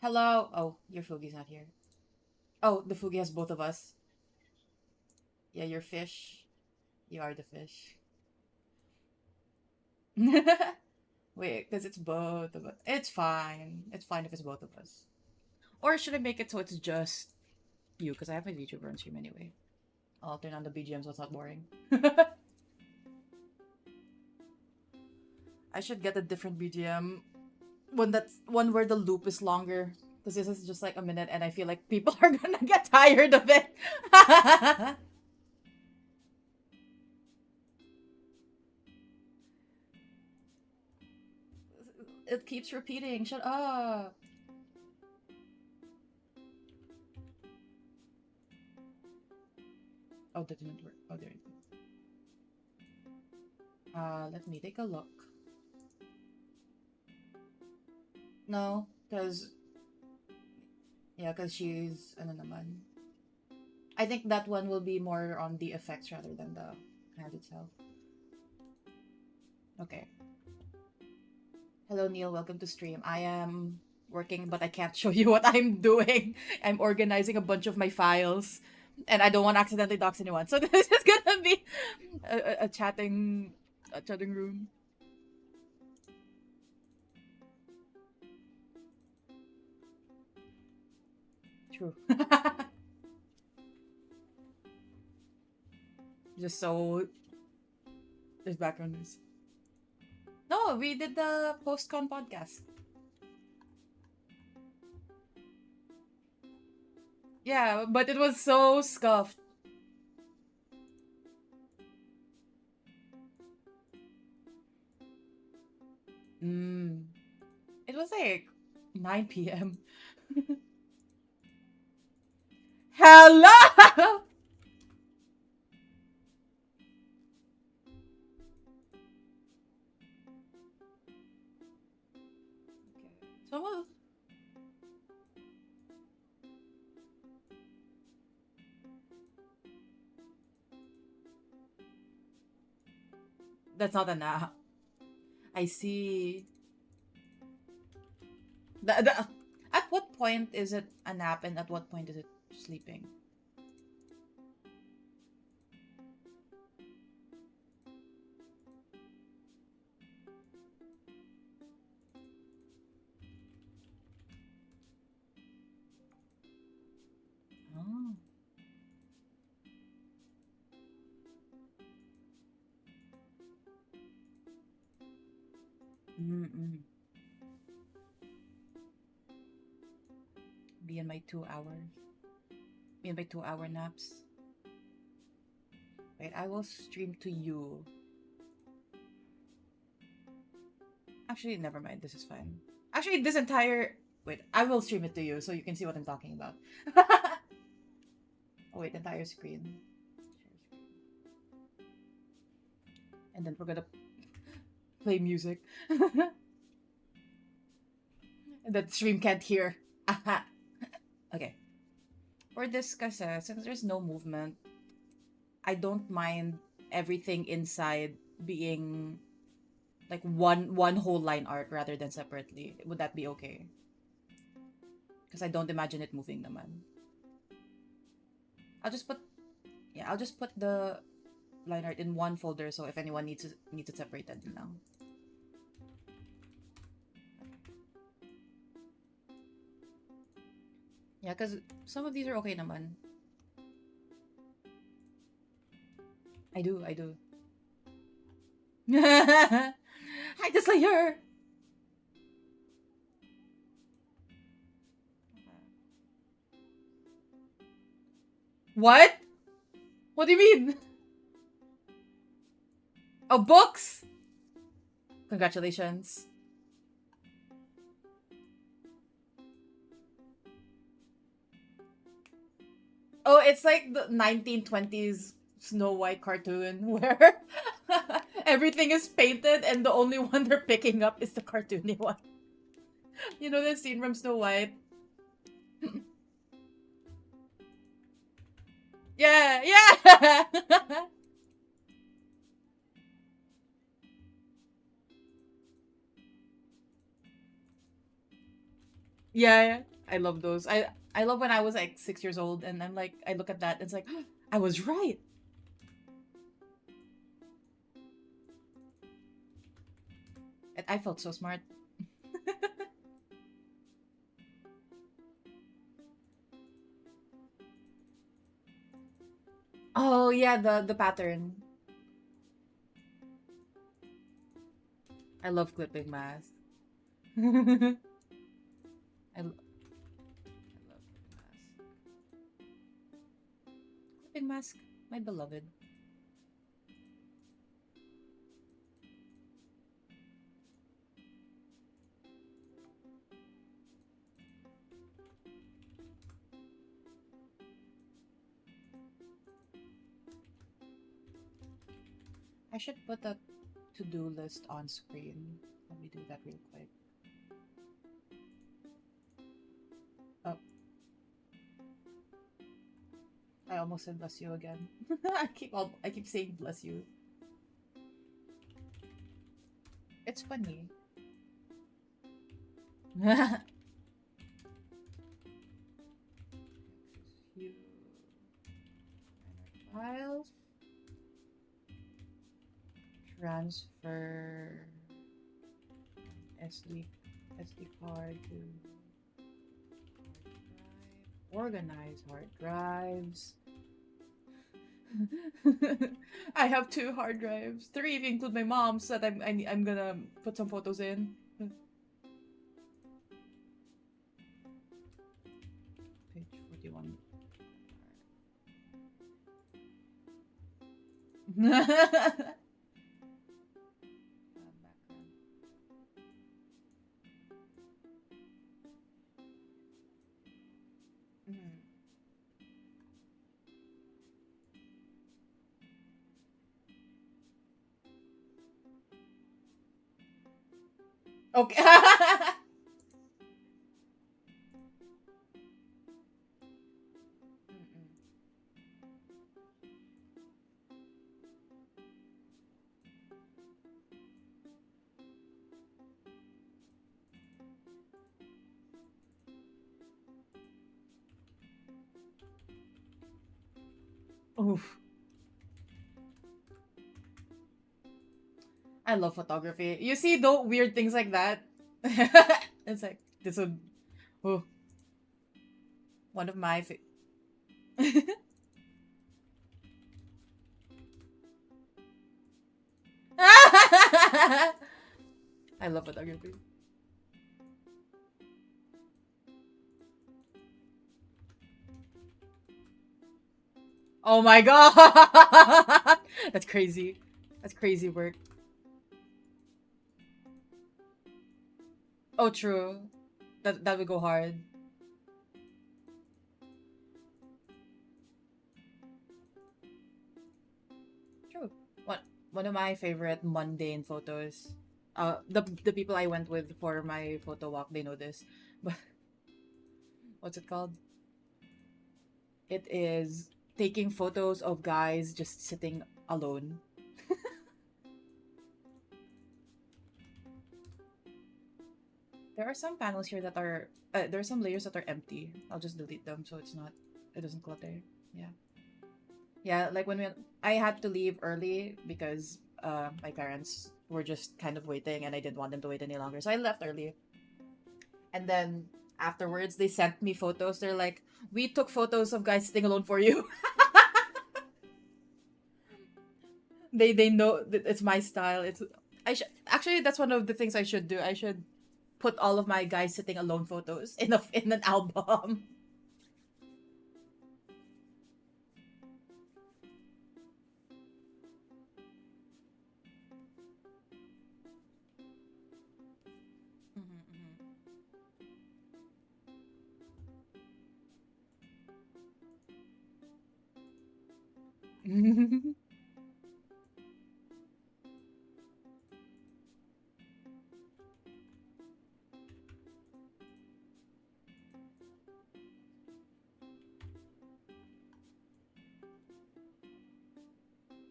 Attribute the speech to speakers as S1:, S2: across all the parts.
S1: Hello. Oh, your Fugi's not here. Oh, the Fugi has both of us. Yeah, you're fish. You are the fish. Wait, because it's both of us. It's fine. It's fine if it's both of us. Or should I make it so it's just you? Because I have my VTuber on stream anyway. I'll turn on the BGM so it's not boring. I should get a different BGM. One where the loop is longer. Because this is just like a minute and I feel like people are gonna get tired of it. It keeps repeating. Shut up. Oh, that didn't work. Oh, there it is. Let me take a look. No, because yeah, because she's ano naman. I think that one will be more on the effects rather than the hand itself. Okay. Hello, Neil. Welcome to stream. I am working, but I can't show you what I'm doing. I'm organizing a bunch of my files, and I don't want to accidentally dox anyone. So this is gonna be a chatting room. True. Just so there's background noise. No, we did the post-con podcast. Yeah, but it was so scuffed. Mm. It was like 9 p.m. Hello! Someone. That's not a nap. I see. At what point is it a nap and at what point is it sleeping? Oh. Mm-mm. Be in my 2 hours. Be in my 2 hour naps. Wait, I will stream to you. Actually, never mind. This is fine. Actually, this entire. Wait, I will stream it to you so you can see what I'm talking about. Oh, wait, entire screen. And then we're gonna play music. That stream can't hear. Okay. For this kasi, since there's no movement, I don't mind everything inside being like one whole line art rather than separately. Would that be okay? Because I don't imagine it moving naman. I'll just put I'll just put the line art in one folder so if anyone needs it separated now. Yeah, because some of these are okay naman. I do. Hi, the Slayer! What? What do you mean? Oh, books! Congratulations. Oh, it's like the 1920s Snow White cartoon where everything is painted and the only one they're picking up is the cartoony one. You know the scene from Snow White? Yeah, yeah! Yeah. I love those. I love when I was like 6 years old and I'm like I look at that and it's like I was right. And I felt so smart. Oh yeah, the pattern. I love clipping masks. I, I love clipping mask, my beloved. I should put a to-do list on screen. Let me do that real quick. Oh, I almost said bless you again. I keep saying bless you. It's funny. Few files. Transfer SD card to hard drive. Organize hard drives. I have 2 hard drives, 3 if you include my mom's that I'm gonna put some photos in. Page 41. Background. Mhm. Okay. Mm-mm. Oof. I love photography. You see the weird things like that? It's like this would oh, one of my I love photography. Oh my god. That's crazy. That's crazy work. Oh true. That would go hard. True. One of my favorite mundane photos. The people I went with for my photo walk, they know this. But what's it called? It is taking photos of guys just sitting alone. There are some panels here that are there are some layers that are empty. I'll just delete them so it doesn't clutter. Yeah. Yeah, like I had to leave early because my parents were just kind of waiting and I didn't want them to wait any longer. So I left early. And then afterwards they sent me photos. They're like, "We took photos of guys sitting alone for you." They know that it's my style. It's I should actually that's one of the things I should do. I should put all of my guys sitting alone photos in an album. Mhm,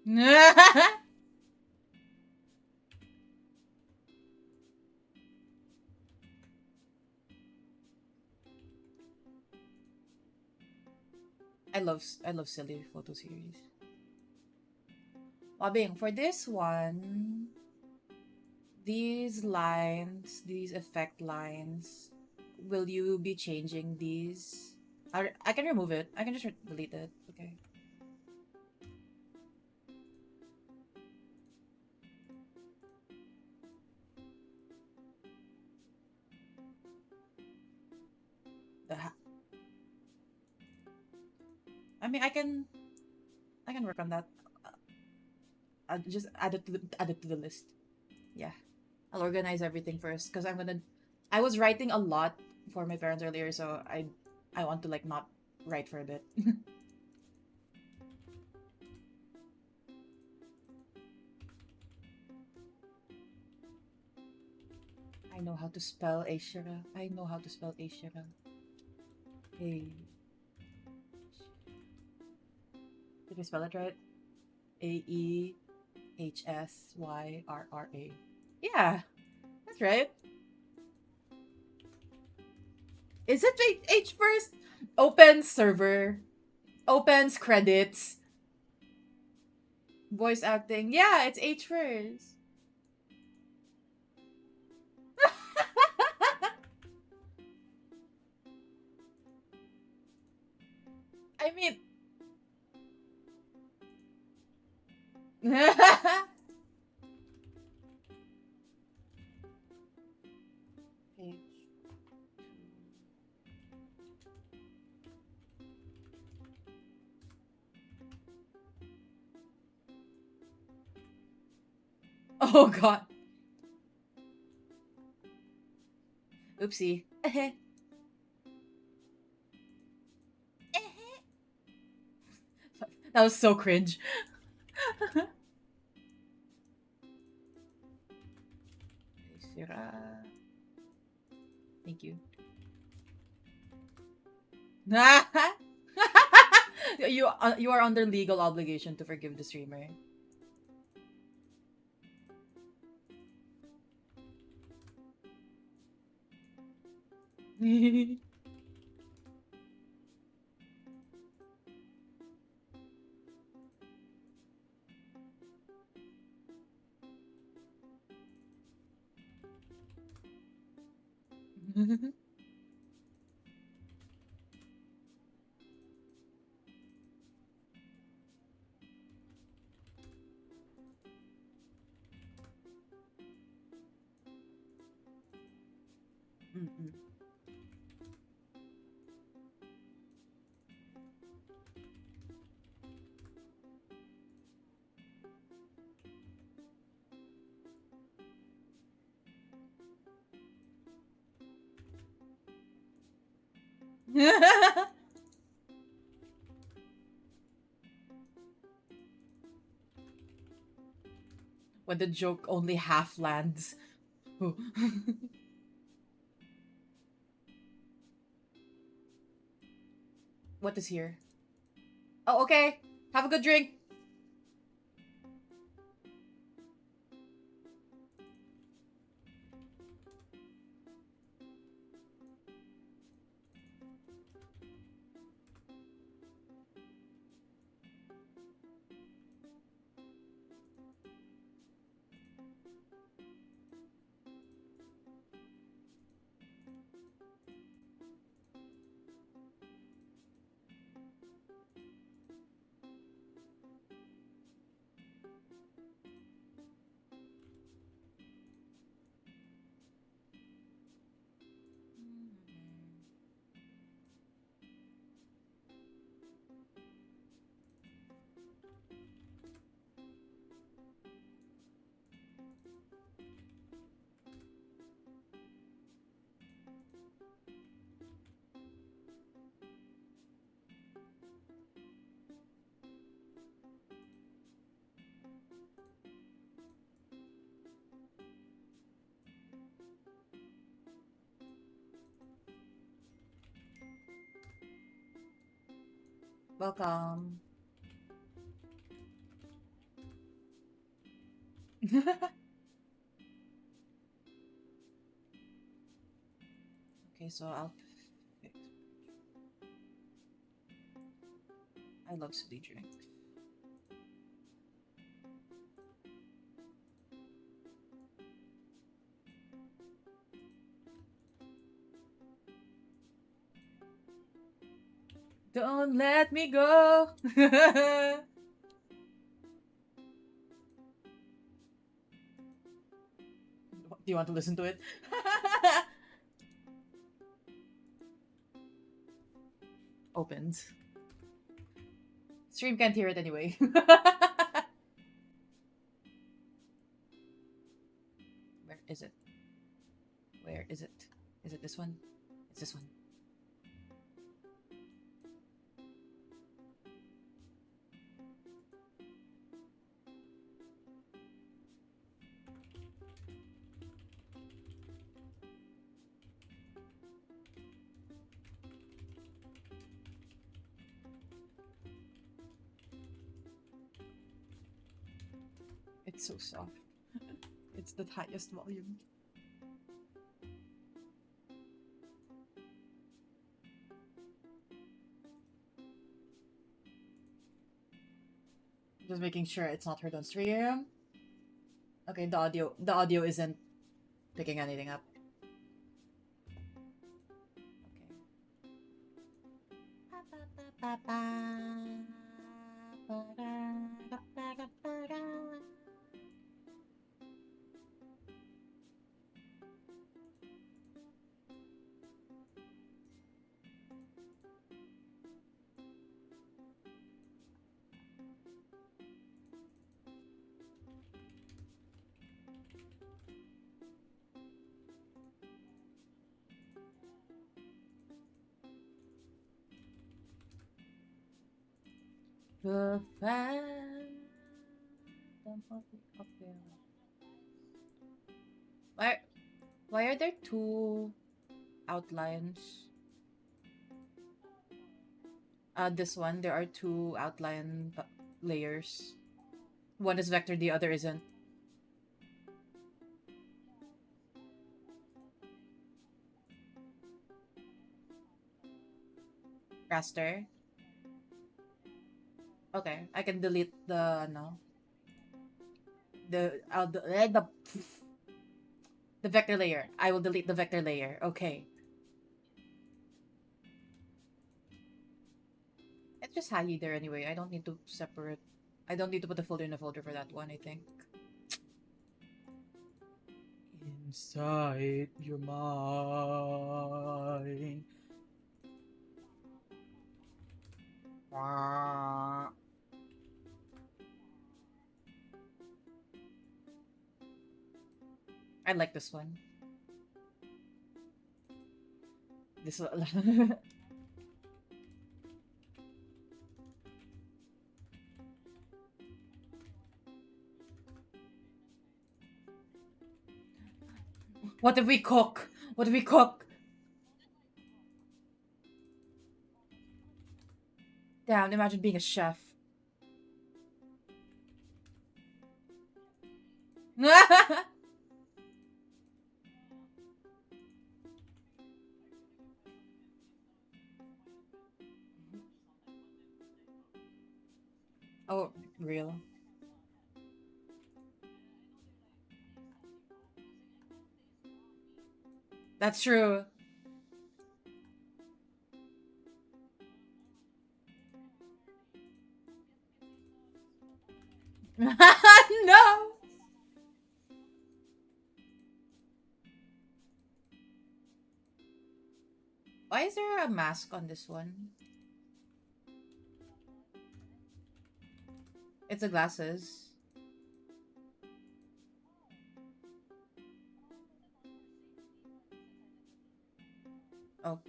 S1: mhm. I love silly photo series. Wabing, for this one, these lines, these effect lines, will you be changing these? I can remove it. I can just delete it. Okay. I mean, I can work on that. I'll just add it to the list. Yeah, I'll organize everything first because I was writing a lot for my parents earlier, so I want to like not write for a bit. I know how to spell Ashira. I know how to spell Ashira. Hey, did I spell it right? Aehsyra. Yeah, that's right. Is it H first? Opens server. Opens credits. Voice acting. Yeah, it's H first. I mean, H. Oh god. Oopsie. That was so cringe. Thank you. You are under legal obligation to forgive the streamer. Mm-mm. When the joke only half lands. What is here? Oh, okay. Have a good drink. Welcome. Okay, so I'll fix. I love silly drink. Don't let me go. Do you want to listen to it? Opened. Stream can't hear it anyway. Where is it? Where is it? Is it this one? It's this one. It's so soft. It's the highest volume. Just making sure it's not heard on stream. Okay, the audio isn't picking anything up. The fan. Why are there two outlines? This one, there are two outline layers. One is vector, the other isn't. Raster. Okay, I can delete the no. The vector layer. I will delete the vector layer. Okay. It's just hanging there anyway. I don't need to separate. I don't need to put a folder in a folder for that one, I think. Inside your mind. I like this one. This one. What if we cook? What if we cook? Damn, imagine being a chef. Oh, real. That's true. No! Why is there a mask on this one? It's the glasses. Oh.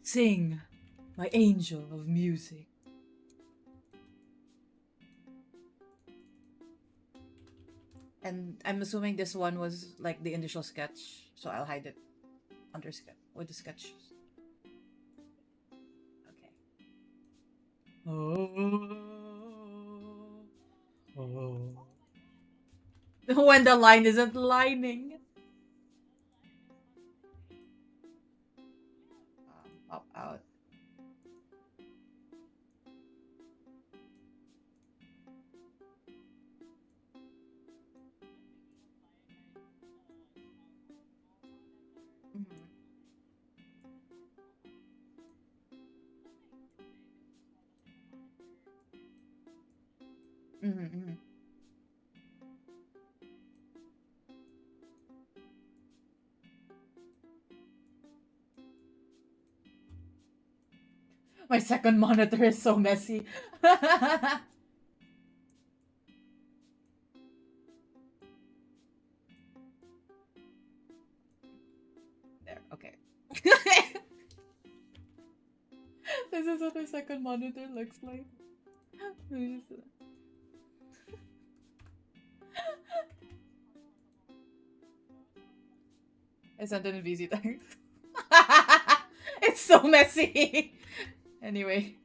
S1: Sing, my angel of music. And I'm assuming this one was like the initial sketch, so I'll hide it under sketch with the sketch. Okay. Oh. When the line isn't lining. pop out. Mhm. Mhm, mhm. My second monitor is so messy. There, okay. This is what my second monitor looks like. I sent it in VZ text. It's so messy. Anyway.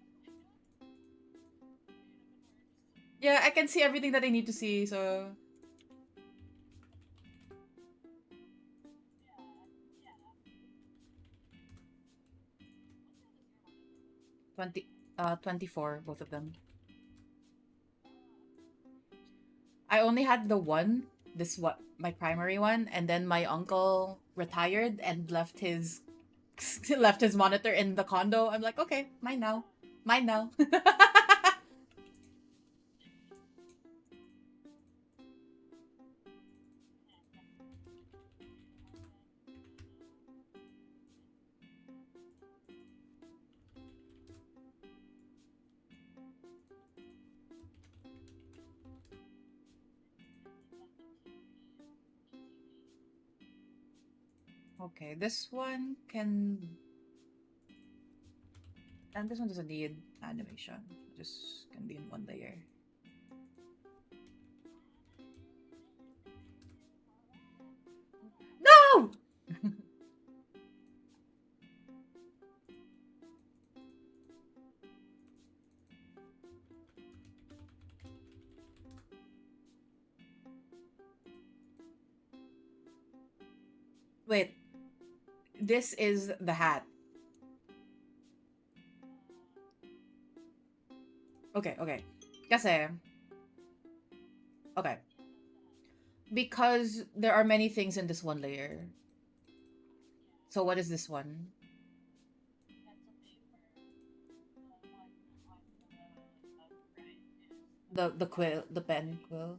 S1: Yeah, I can see everything that I need to see, so 24, both of them. I only had the one, this what my primary one, and then my uncle retired and left his left his monitor in the condo. I'm like, okay, mine now. Mine now. Okay, this one can, and this one doesn't need animation. Just can be in one layer. No! Wait, this is the hat. Okay, okay. Kasi, okay. Because there are many things in this one layer. So what is this one? The quill, the pen quill.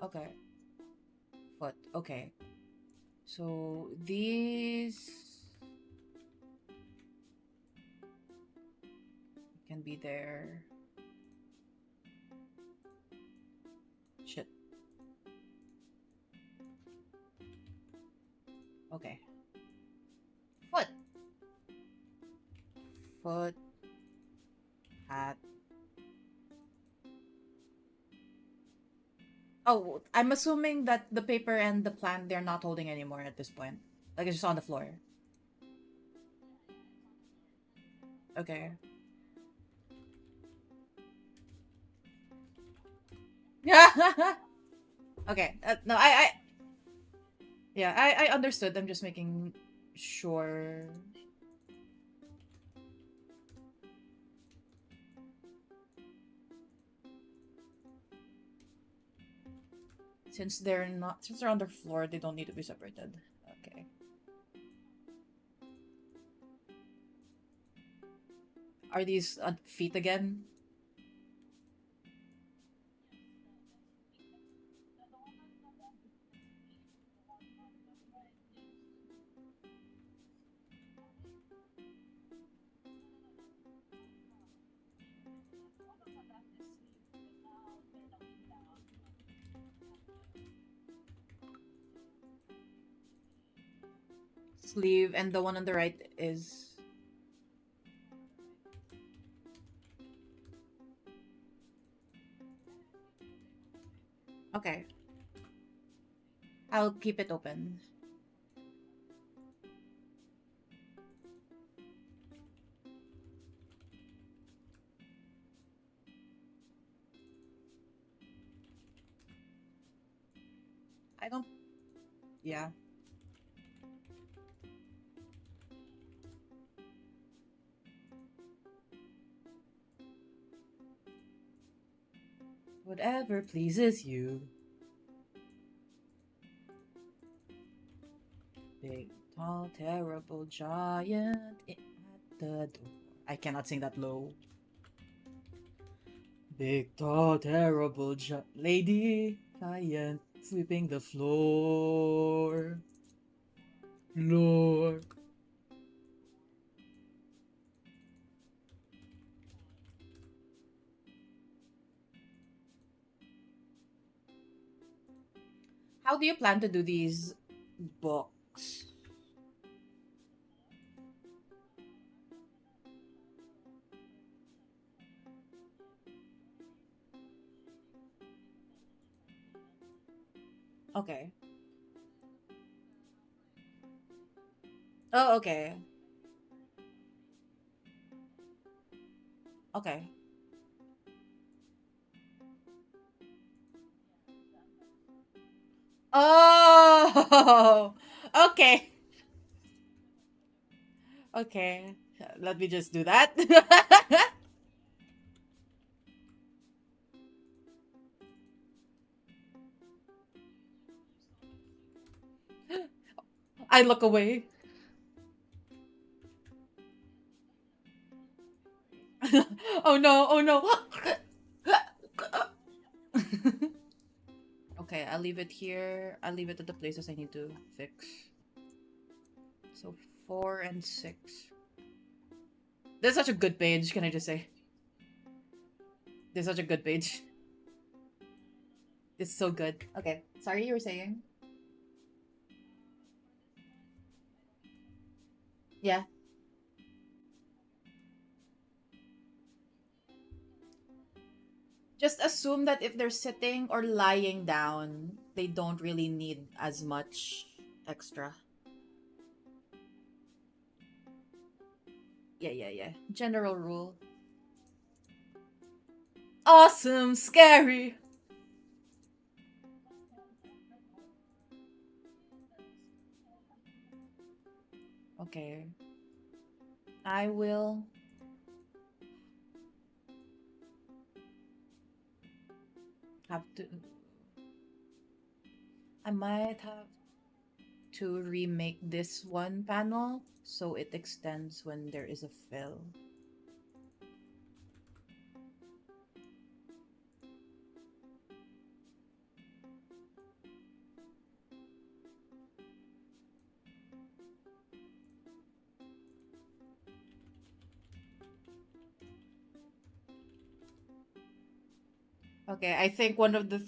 S1: Okay. Foot. Okay. So these can be there. Shit. Okay. Foot. Foot. Hat. Oh, I'm assuming that the paper and the plant they're not holding anymore at this point. Like it's just on the floor. Okay. Yeah. Okay. No, yeah, I understood. I'm just making sure. Since they're on the floor, they don't need to be separated. Okay. Are these feet again? Sleeve, and the one on the right is okay. I'll keep it open. I don't. Yeah. Whatever pleases you. Big, tall, terrible giant at the door. I cannot sing that low. Big, tall, terrible lady giant sweeping the floor. Lord. How do you plan to do these books? Okay. Oh, okay. Okay. Oh, okay. Okay. Let me just do that. I look away. Oh no, oh no. Okay, I'll leave it here. I'll leave it at the places I need to fix. So 4 and 6. This is such a good page, can I just say? This is such a good page. It's so good. Okay, sorry you were saying? Yeah. Just assume that if they're sitting or lying down, they don't really need as much extra. Yeah, yeah, yeah. General rule. Awesome, scary. Okay. I will have to. I might have to remake this one panel so it extends when there is a fill. Okay, I think one of the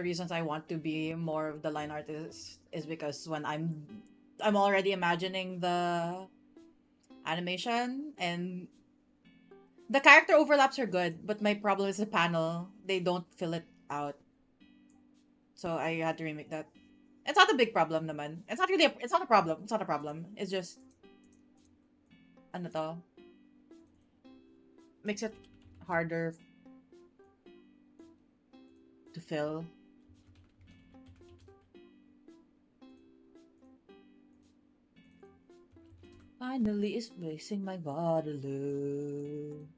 S1: reasons I want to be more of the line artist is because when I'm already imagining the animation and the character overlaps are good, but my problem is the panel. They don't fill it out. So I had to remake that. It's not a big problem naman. It's not a problem. It's not a problem. It's just ano to, makes it harder to fill. Finally is placing my Waterloo.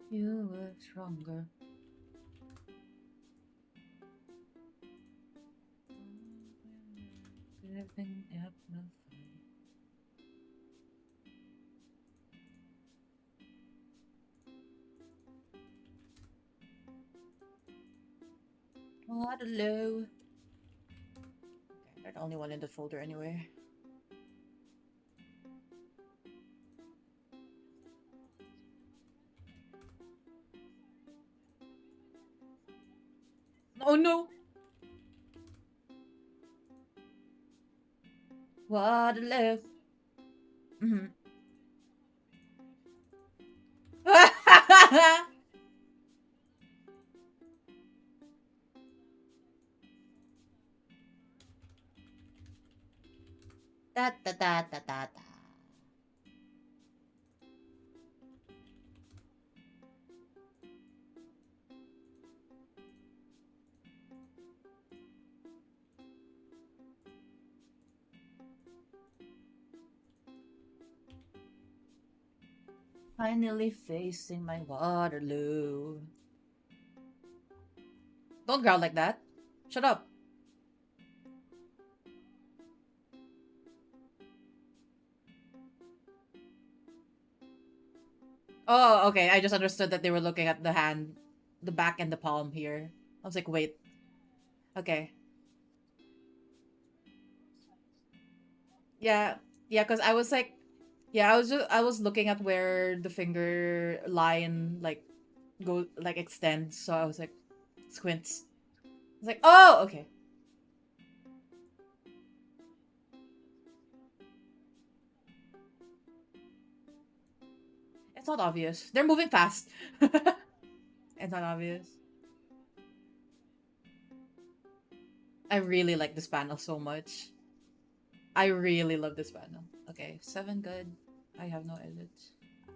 S1: You were stronger. Could have been amplified. Waterloo. Okay, they're the only one in the folder anyway. Oh no! Waterloo. Mm-hmm. Da da da da da da. Finally facing my Waterloo. Don't growl like that. Shut up. Oh, okay. I just understood that they were looking at the hand, the back and the palm here. I was like, wait. Okay. Yeah. Yeah, because I was like, yeah, I was looking at where the finger line like go like extends, so I was like squints. I was like, oh, okay. It's not obvious. They're moving fast. It's not obvious. I really like this panel so much. I really love this panel. Okay, 7 good. I have no edits. Okay.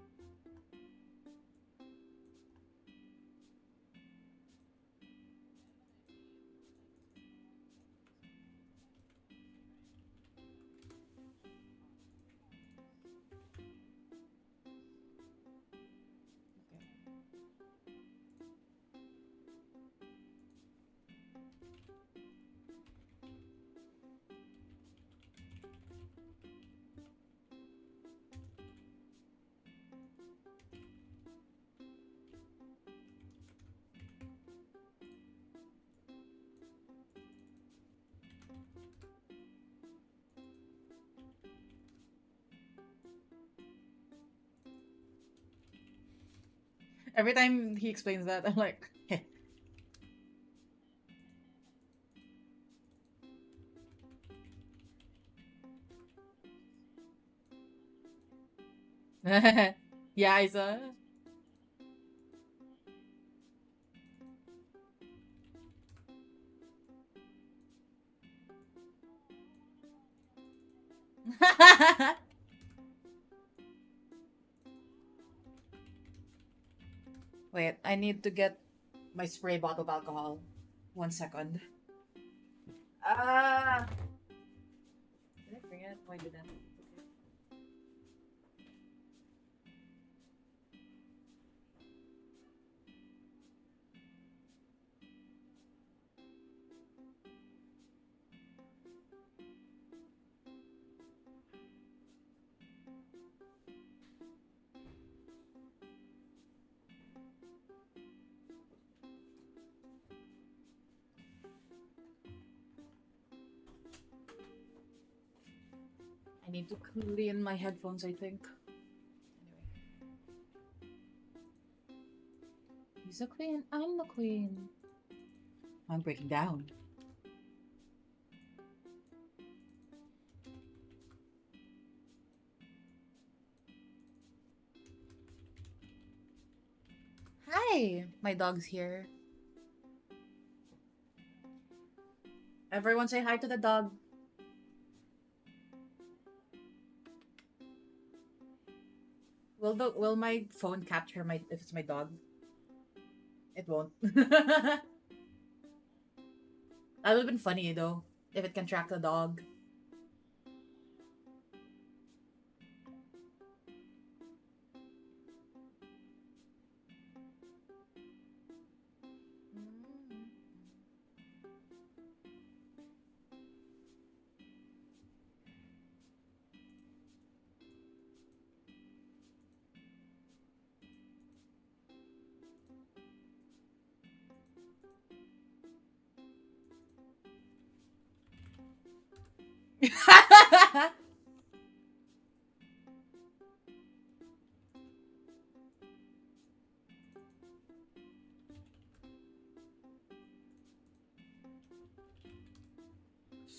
S1: Every time he explains that, I'm like, yeah, Isa. Wait, I need to get my spray bottle of alcohol. 1 second. Ah! Did I bring it? Why did I? I need to clean my headphones, I think. Anyway. He's the queen. I'm the queen. I'm breaking down. Hi! My dog's here. Everyone say hi to the dog. Will my phone capture my if it's my dog? It won't. That would have been funny though, if it can track the dog.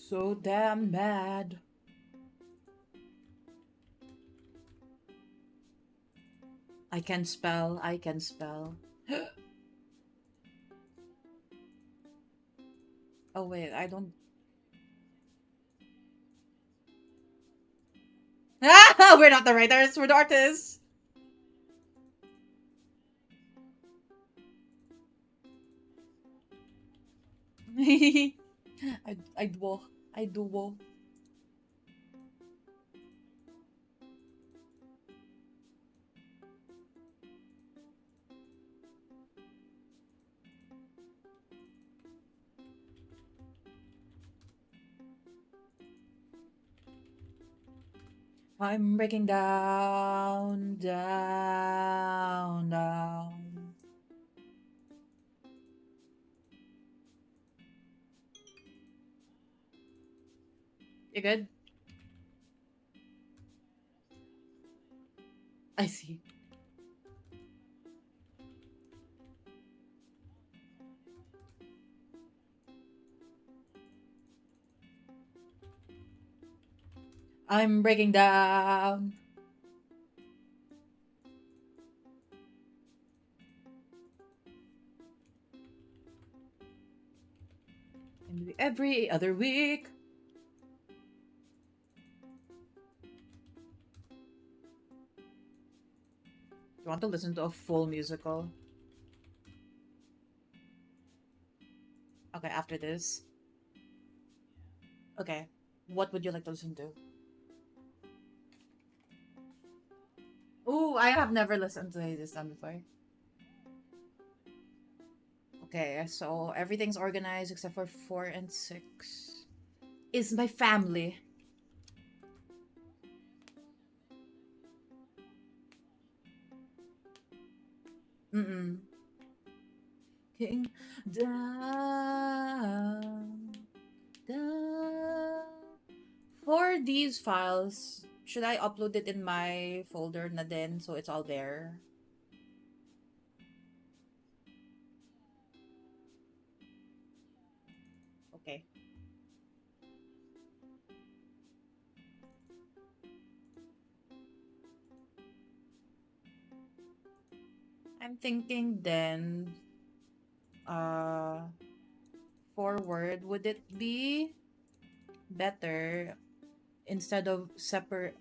S1: So damn mad. I can spell. I can spell. Oh wait, I don't. We're not the writers. We're the artists. I do. I do. I'm breaking down, down, down. You good? I see. I'm breaking down. And every other week. You want to listen to a full musical? Okay, after this. Okay. What would you like to listen to? Oh, I have never listened to this song before. Okay, so everything's organized except for 4 and 6. Is my family. Mm-mm. King down, down. For these files, should I upload it in my folder na din so it's all there? Okay. I'm thinking then, uh, forward, would it be better instead of separate,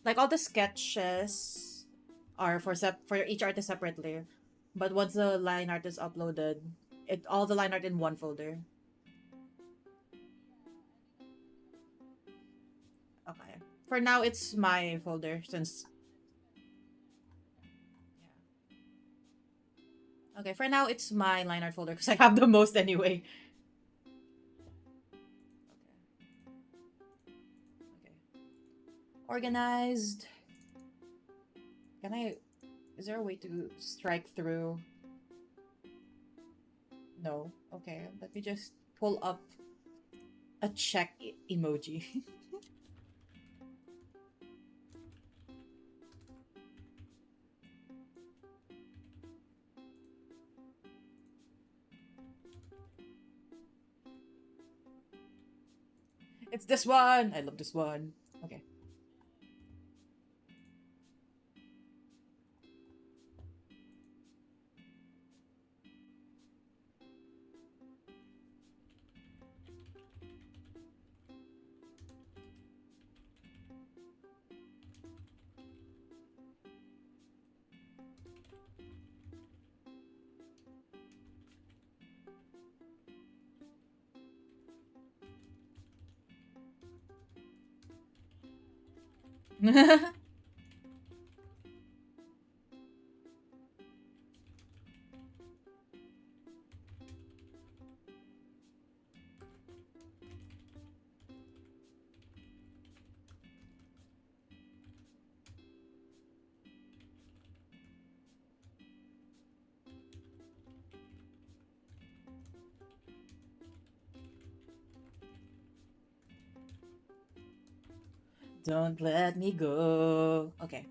S1: like all the sketches are for each artist separately, but once the line art is uploaded, it all the line art in one folder. Okay. For now, it's my folder since. Yeah. Okay, for now, it's my line art folder because I have the most anyway. Okay. Organized. Can I. Is there a way to strike through? No. Okay, let me just pull up a check emoji. It's this one. I love this one. Okay. Don't let me go. Okay.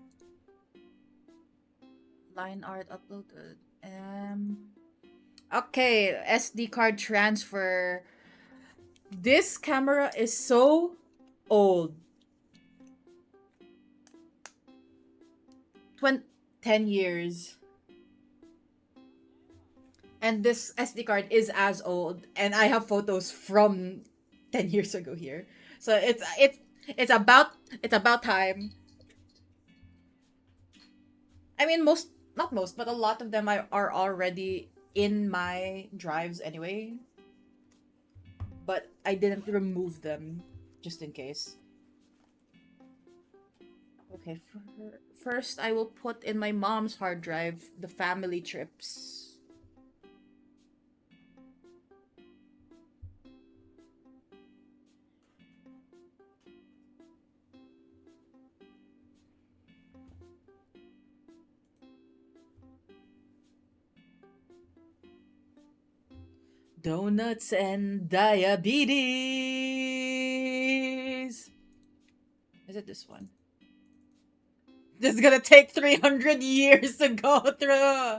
S1: Line art uploaded. Okay, SD card transfer. This camera is so old. 20, 10 years. And this SD card is as old. And I have photos from 10 years ago here. So it's about it's about time. I mean, not most, but a lot of them are already in my drives anyway. But I didn't remove them just in case. Okay, first I will put in my mom's hard drive the family trips. Donuts and diabetes. Is it this one? This is gonna take 300 years to go through.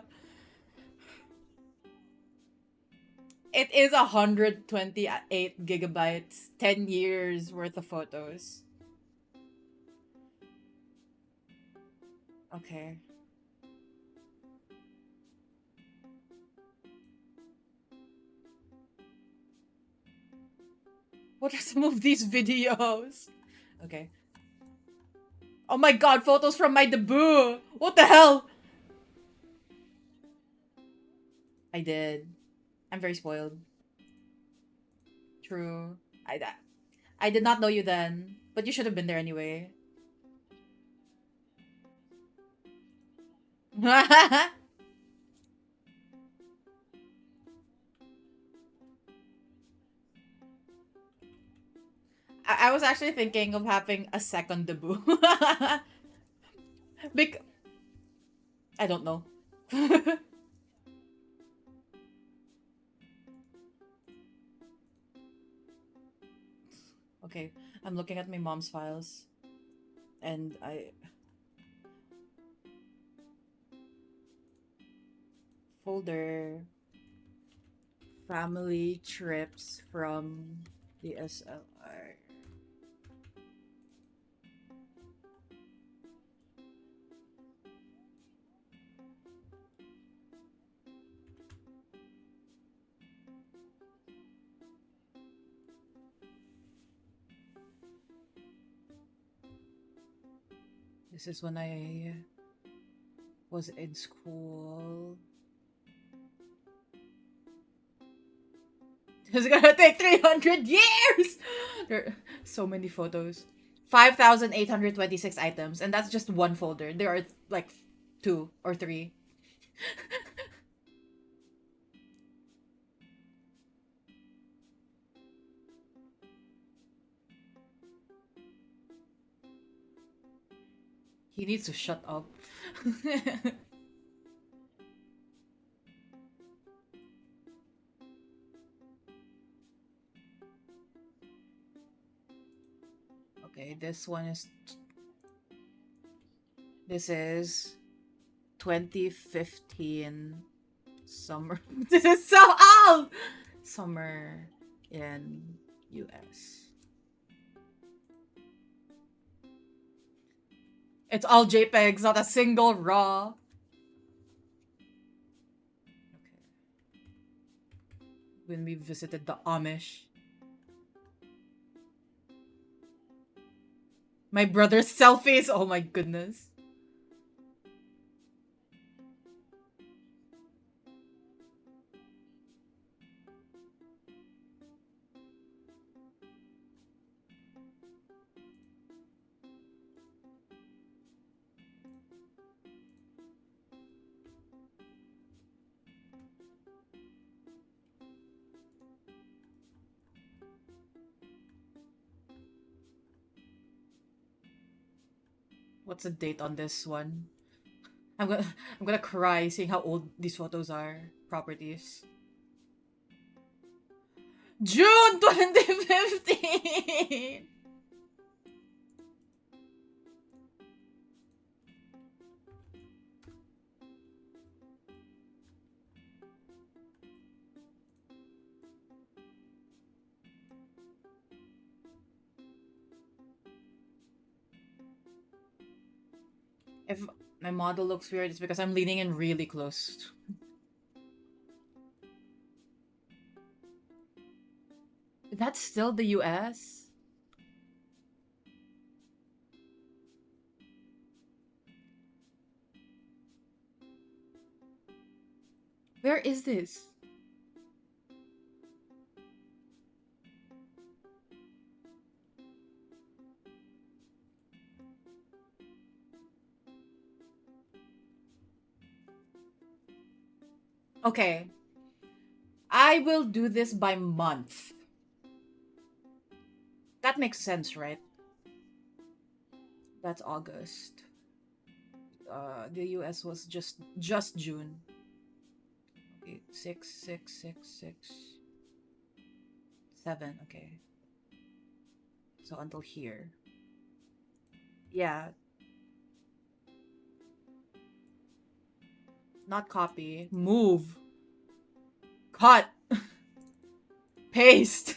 S1: It is 128 gigabytes, 10 years worth of photos. Okay. What are some of these videos? Okay. Oh my god, photos from my debut! What the hell? I did. I'm very spoiled. True. I did not know you then, but you should have been there anyway. I was actually thinking of having a second debut. I don't know. Okay, I'm looking at my mom's files. And folder family trips from the SLR. This is when I was in school. It's gonna take 300 years! There are so many photos. 5,826 items, and that's just one folder. There are like 2 or 3. He needs to shut up. Okay, this is 2015 summer. This is so old! Summer in US. It's all JPEGs, not a single RAW. Okay. When we visited the Amish. My brother's selfies. Oh my goodness. What's the date on this one? I'm gonna I'm gonna cry seeing how old these photos are. Properties. June 2015. If my model looks weird, it's because I'm leaning in really close. That's still the US? Where is this? Okay. I will do this by month. That makes sense, right? That's August. The US was just June. Okay, 6, 6, 6, 6. 7, okay. So until here. Yeah. Not copy. Move. Cut. Paste.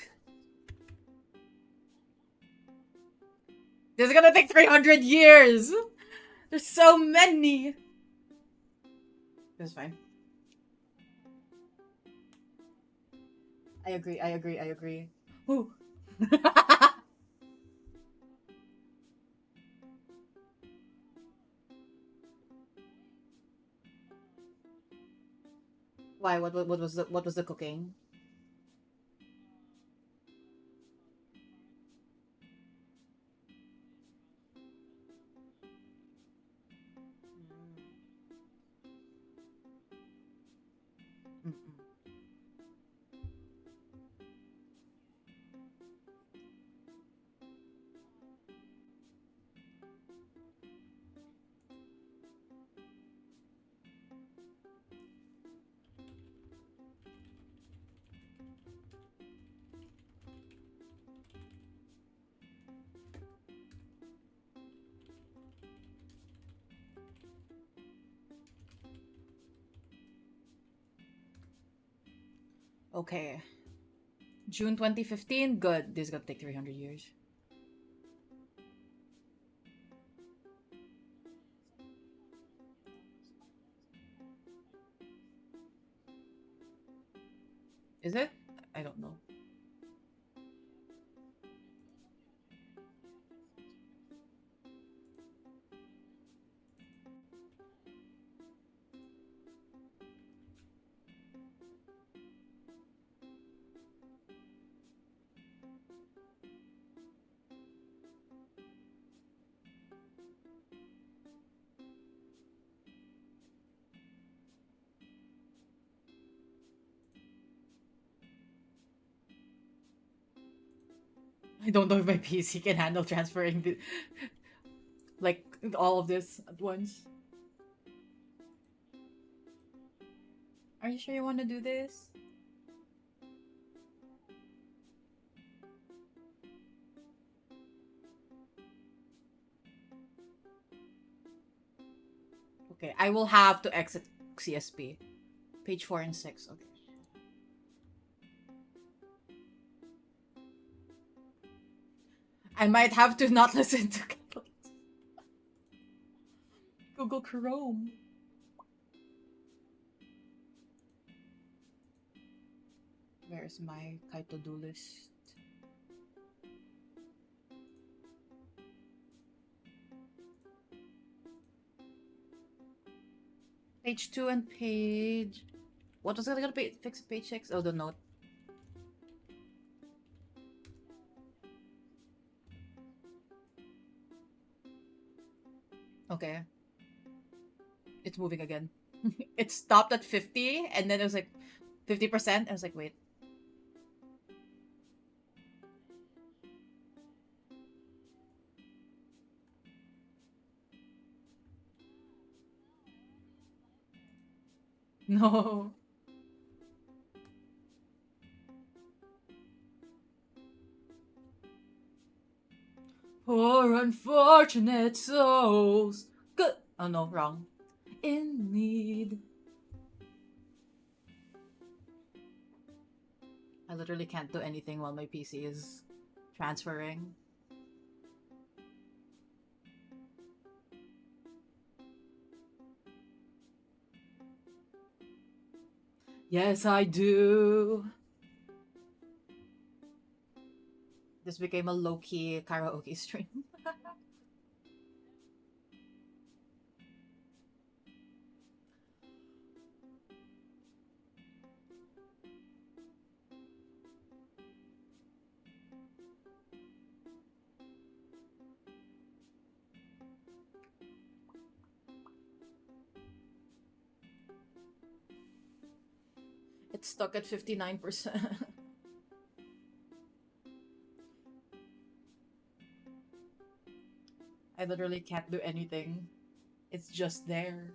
S1: This is gonna take 300 years. There's so many. That's fine. I agree, I agree, I agree. Ooh. Why? What was the cooking? Mm, mm. Okay. June 2015. Good. This is gonna take 300 years. Is it? I don't know. I don't know if my PC can handle transferring like all of this at once. Are you sure you want to do this? Okay, I will have to exit CSP. Page 4 and 6. Okay. I might have to not listen to Google Chrome. Where's my to-do list? Page 2 and page... What was I gonna fix page 6? Oh, the note. Okay. It's moving again. It stopped at 50 and then it was like 50%. I was like, wait. No. Poor unfortunate souls. Good. Oh no, wrong. In need. I literally can't do anything while my PC is transferring. Yes, I do. This became a low-key karaoke stream. It's stuck at 59%. I literally can't do anything. It's just there.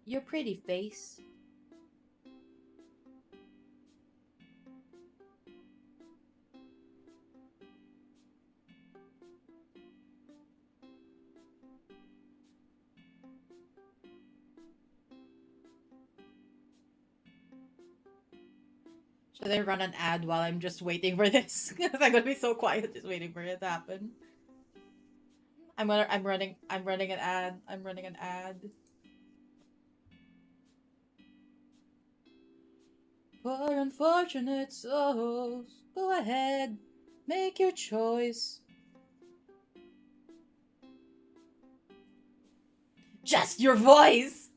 S1: Your pretty face. Should I run an ad while I'm just waiting for this? Because I'm gonna be so quiet just waiting for it to happen. I'm running an ad. I'm running an ad. For unfortunate souls, go ahead, make your choice. Just your voice!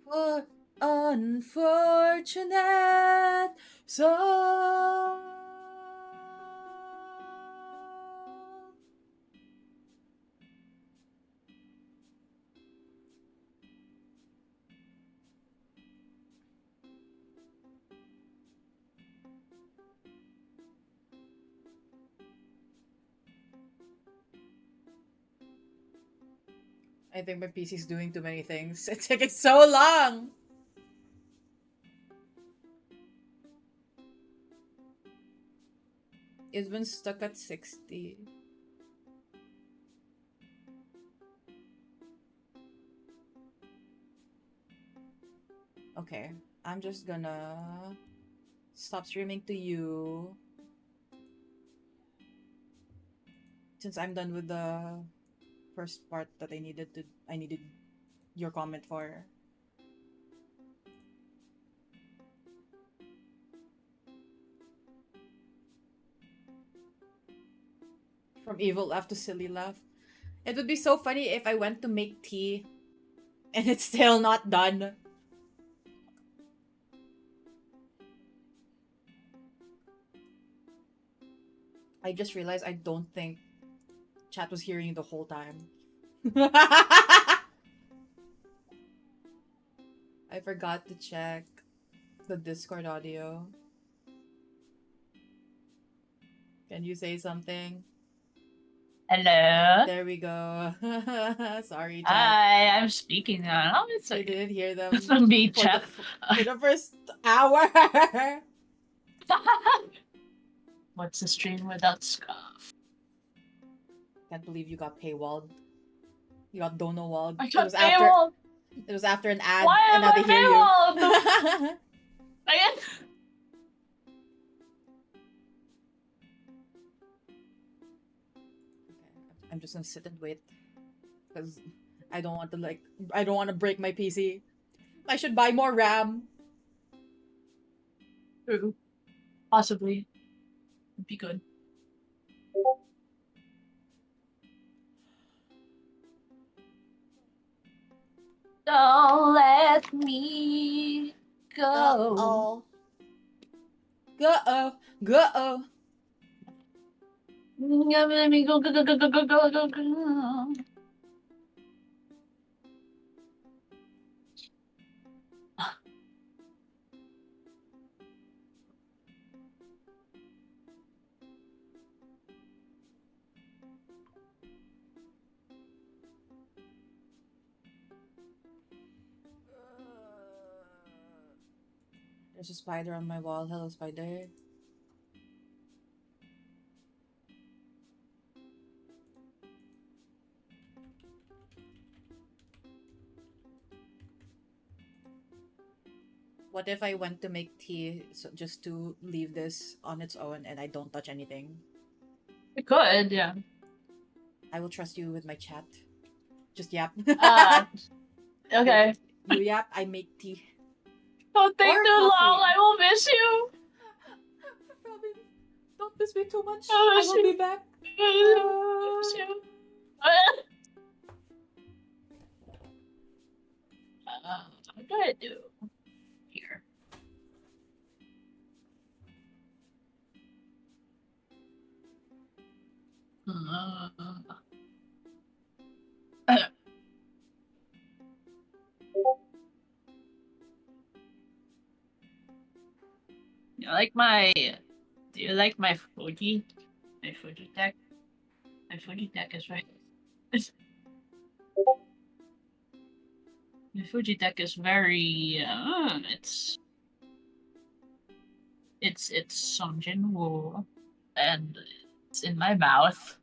S1: For unfortunate souls. I think my PC's doing too many things. It's taking so long! It's been stuck at 60. Okay, I'm just gonna stop streaming to you. Since I'm done with the first part that I needed your comment for. From evil laugh to silly laugh. It would be so funny if I went to make tea and it's still not done. I just realized I don't think chat was hearing you the whole time. I forgot to check the Discord audio. Can you say something?
S2: Hello.
S1: There we go. Sorry, chat.
S2: Hi, I'm speaking now. It's
S1: I didn't hear them
S2: me,
S1: for
S2: chat.
S1: for the first hour.
S2: What's a stream without scuff?
S1: Can't believe you got paywalled. You got dono walled.
S2: I got paywalled.
S1: It was after an ad,
S2: Why
S1: and
S2: am
S1: now they
S2: I
S1: hear you.
S2: paywalled?
S1: I'm just gonna sit and wait because I don't want to break my PC. I should buy more RAM.
S2: True. Possibly. Would be good. Don't let me go.
S1: Go. Go.
S2: Let me go.
S1: There's a spider on my wall. Hello, spider. What if I went to make tea just to leave this on its own and I don't touch anything?
S2: It could, yeah.
S1: I will trust you with my chat. Just yap.
S2: Okay.
S1: You yap, I make tea.
S2: Don't take too long, I will miss you.
S1: Robin, don't miss me too much. I will be back.
S2: Miss you. What do I do here? like my? Do you like my Fuji? My Fuji deck? My Fuji deck is right. The Fuji deck is very it's Songjin Woo, and it's in my mouth.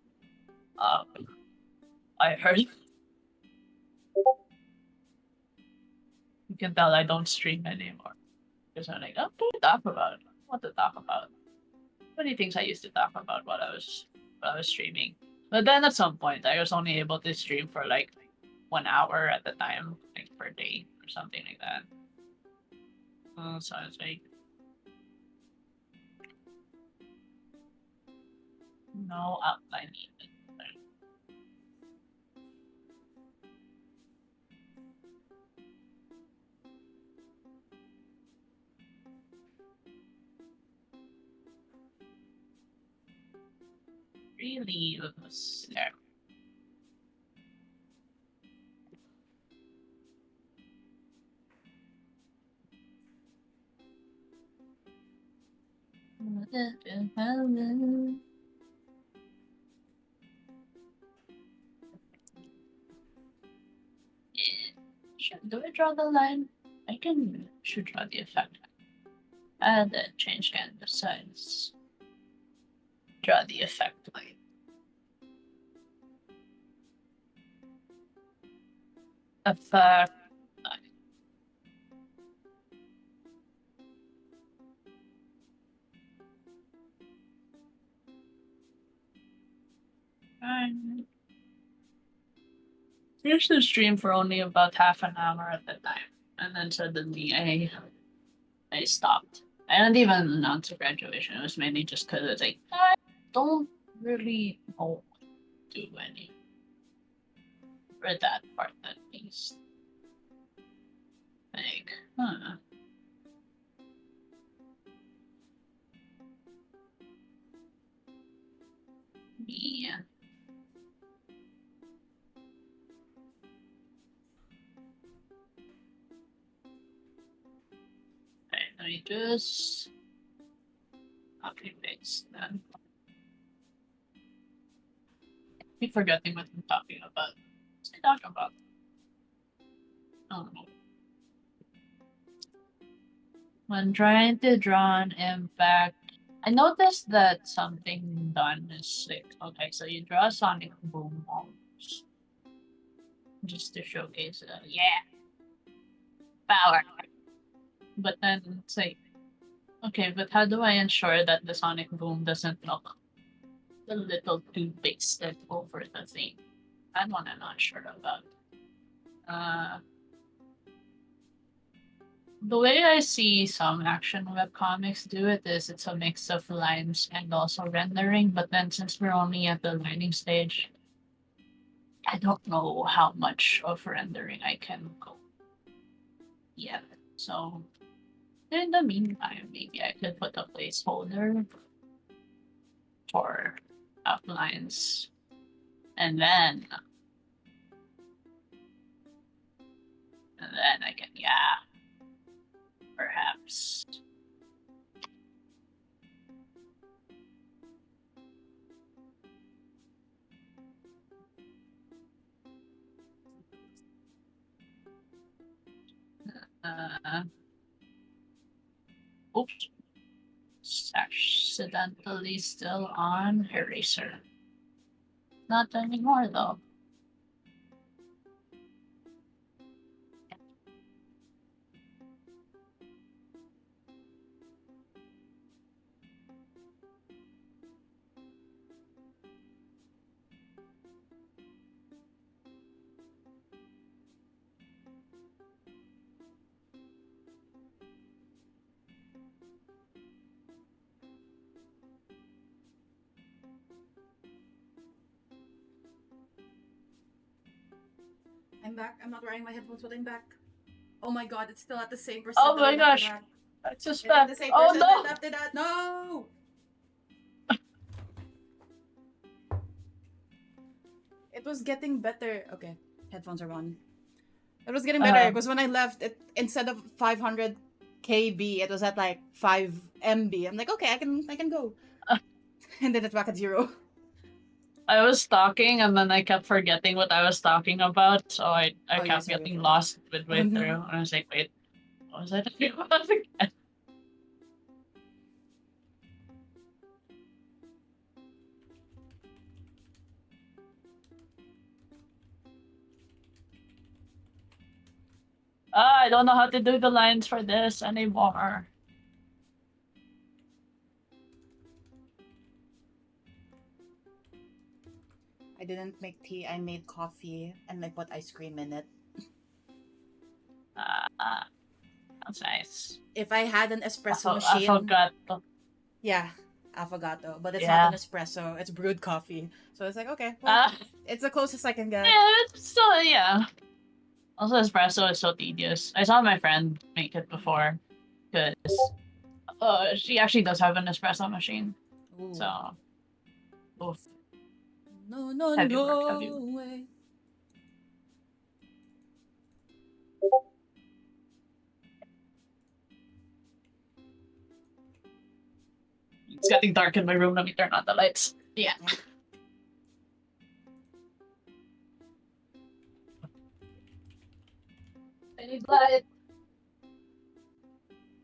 S2: I heard. You can tell I don't stream anymore because I'm like, oh, what do you talk about? What to talk about? Many things I used to talk about while I was streaming. But then at some point, I was only able to stream for like 1 hour at a time, like per day or something like that. So it's like, no outline even. Really was there. Do I draw the line? I should draw the effect. And then change canvas size. Draw the effect line. Effect line. I used to stream for only about half an hour at a time, and then suddenly I stopped. I didn't even announce a graduation. It was mainly just because it's like I don't really know what to do any for that part at least. Like, yeah. Alright, let me just copy paste then. I keep forgetting what I'm talking about. What's I talking about? I don't know. When trying to draw an impact, I noticed that something done is like, okay, so you draw a sonic boom almost. Just to showcase, yeah, power. But then it's like, okay, but how do I ensure that the sonic boom doesn't look a little too pasted over the thing? That one I'm not sure about. The way I see some action webcomics do it is it's a mix of lines and also rendering, but then since we're only at the lining stage, I don't know how much of rendering I can go yet. So in the meantime, maybe I could put a placeholder for outlines and then I can, yeah, perhaps. Oops. It's accidentally still on eraser. Not anymore though.
S1: I'm back. I'm not wearing my headphones, but I'm back. Oh my god, it's still at the same percent.
S2: Oh my gosh. I suspect.
S1: The same
S2: Oh
S1: percent
S2: no!
S1: I left it at. No! It was getting better. Okay, headphones are on. It was getting better because when I left, it instead of 500k KB. It was at like 5 MB. I'm like, okay, I can go. And then it's back at 0.
S2: I was talking and then I kept forgetting what I was talking about, so I
S1: Oh, you're
S2: kept
S1: sorry
S2: getting
S1: for that.
S2: lost
S1: Oh
S2: midway through.
S1: no.
S2: And I was like, wait, what was I talking about again? I don't know how to do the lines for this anymore.
S1: I didn't make tea. I made coffee and I put ice cream in it.
S2: That's nice.
S1: If I had an espresso
S2: I
S1: machine,
S2: forgot.
S1: yeah, affogato, but it's not
S2: Yeah.
S1: an espresso. It's brewed coffee. So it's like, okay, well,
S2: Uh,
S1: it's the closest I can get.
S2: yeah, it's still, yeah. Also, espresso is so tedious. I saw my friend make it before, because she actually does have an espresso machine.
S1: Ooh.
S2: So, oof.
S1: No, no,
S2: Heavy
S1: no
S2: work, heavy work.
S1: way.
S2: It's getting dark in my room. Let me turn on the lights. Yeah. I need light.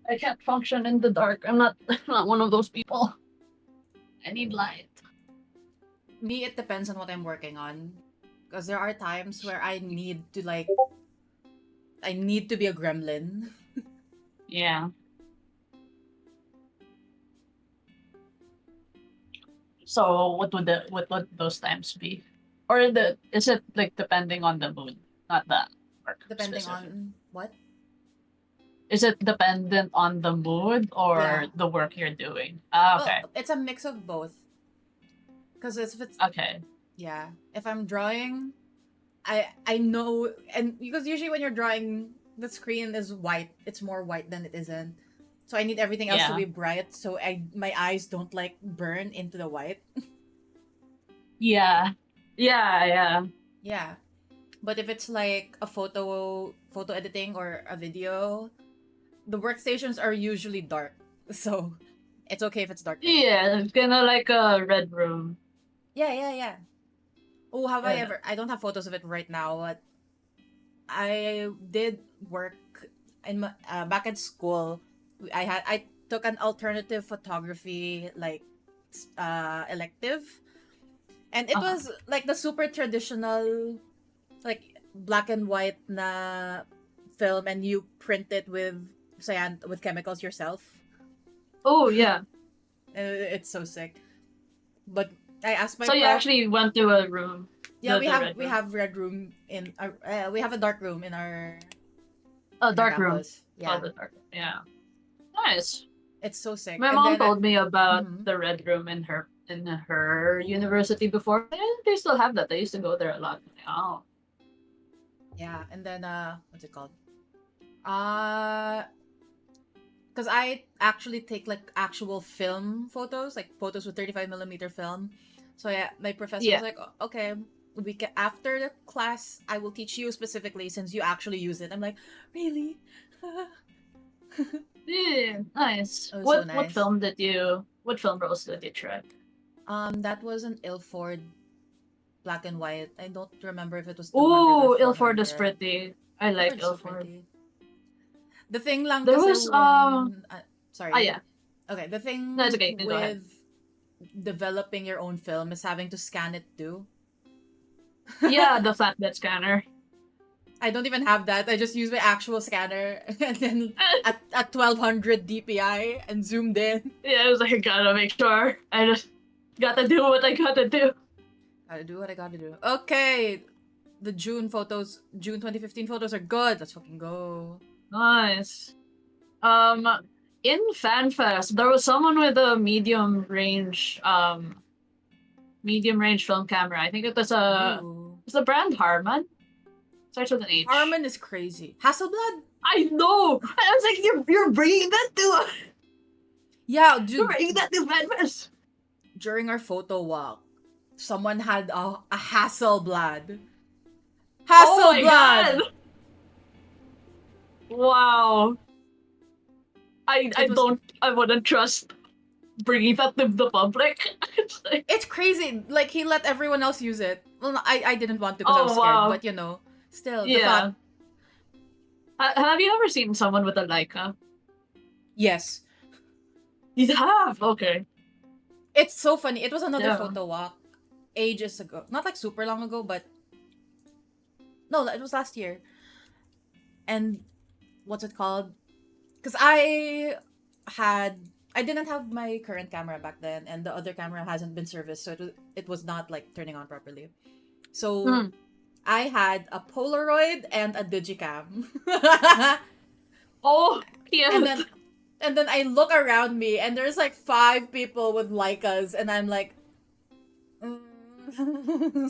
S2: I can't function in the dark. I'm not not one of those people. I need light.
S1: Me, it depends on what I'm working on. Because there are times where I need to, like, I need to be a gremlin.
S2: Yeah. So what would those times be? Or is it like depending on the mood, not the work
S1: Depending
S2: specific?
S1: on what?
S2: Is it dependent on the mood or
S1: Yeah.
S2: the work you're doing?
S1: Well,
S2: Okay.
S1: it's a mix of both. Because if it's,
S2: Okay.
S1: yeah, if I'm drawing, I know, and because usually when you're drawing, the screen is white. It's more white than it isn't. So I need everything else to
S2: Yeah.
S1: be bright, so my eyes don't like burn into the white.
S2: Yeah. Yeah, yeah.
S1: Yeah. But if it's like a photo editing or a video, the workstations are usually dark. So it's okay if it's dark there.
S2: Yeah, it's kinda like a red room.
S1: Yeah, yeah, yeah. Oh, have I
S2: Yeah.
S1: ever? I don't have photos of it right now, but I did work back at school. I took an alternative photography elective, and it
S2: Uh-huh.
S1: was like the super traditional, like black and white na film, and you print it with with chemicals yourself.
S2: Oh yeah.
S1: It's so sick. But I asked my
S2: So you
S1: prof.
S2: actually went to a room.
S1: Yeah,
S2: The red
S1: we
S2: room.
S1: have red room in our we have a dark room
S2: Oh,
S1: in our
S2: dark room.
S1: campus.
S2: Oh,
S1: Yeah,
S2: the dark room. Yeah. Nice.
S1: it's so sick.
S2: My
S1: And
S2: mom
S1: then
S2: told me about
S1: mhm.
S2: the red room in her university before. Yeah, they still have that. I used to go there a lot. Oh.
S1: Yeah, and then what's it called? Uh because I actually take like actual film photos, like photos with 35mm film. So yeah, my professor was
S2: Yeah.
S1: like, okay, we can after the class, I will teach you specifically since you actually use it. I'm like, really?
S2: Yeah. Nice.
S1: It was so
S2: What
S1: nice.
S2: film did you? What film roles did you try?
S1: That was an Ilford black and white. I don't remember if it was 200 or
S2: Ooh, Ilford is
S1: 400.
S2: pretty. I like
S1: Ilford is so
S2: Ilford.
S1: pretty. the thing lang
S2: There
S1: kasi
S2: was
S1: when
S2: yeah.
S1: sorry. Okay, the
S2: No, it's
S1: thing
S2: okay. You can go ahead.
S1: with developing your own film is having to scan it too.
S2: Yeah, the flatbed scanner.
S1: I don't even have that. I just use my actual scanner and then at 1200 DPI and zoomed in.
S2: Yeah, I was like, I gotta make sure. I just gotta do what I gotta do.
S1: Gotta do what I gotta do. Okay, the June 2015 photos are good. Let's fucking go.
S2: Nice. Um, in FanFest, there was someone with a medium range film camera. I think it was
S1: Ooh.
S2: it's the brand Harman. Starts with an H.
S1: Harmon is crazy. Hasselblad?
S2: I know. I was like, you're bringing that to
S1: Yeah,
S2: you're
S1: dude.
S2: bringing that to FanFest.
S1: During our photo walk, someone had a Hasselblad.
S2: Oh my
S1: Hasselblad!
S2: god! Wow.
S1: It was
S2: I wouldn't trust bringing that to the public. It's like,
S1: it's crazy. Like he let everyone else use it. Well, I didn't want to because I was
S2: oh
S1: scared,
S2: wow,
S1: but still the
S2: yeah.
S1: thought.
S2: Have you ever seen someone with a Leica?
S1: Yes,
S2: You have, okay.
S1: it's so funny. It was another
S2: Yeah.
S1: photo walk ages ago, not like super long ago, but no, it was last year. And what's it called? Because had I didn't have my current camera back then, and the other camera hasn't been serviced, so it was not like turning on properly. So
S2: Hmm.
S1: I had a Polaroid and a Digicam.
S2: Oh,
S1: and
S2: cute.
S1: then and then I look around me and there's like 5 people with Leicas and I'm like mm.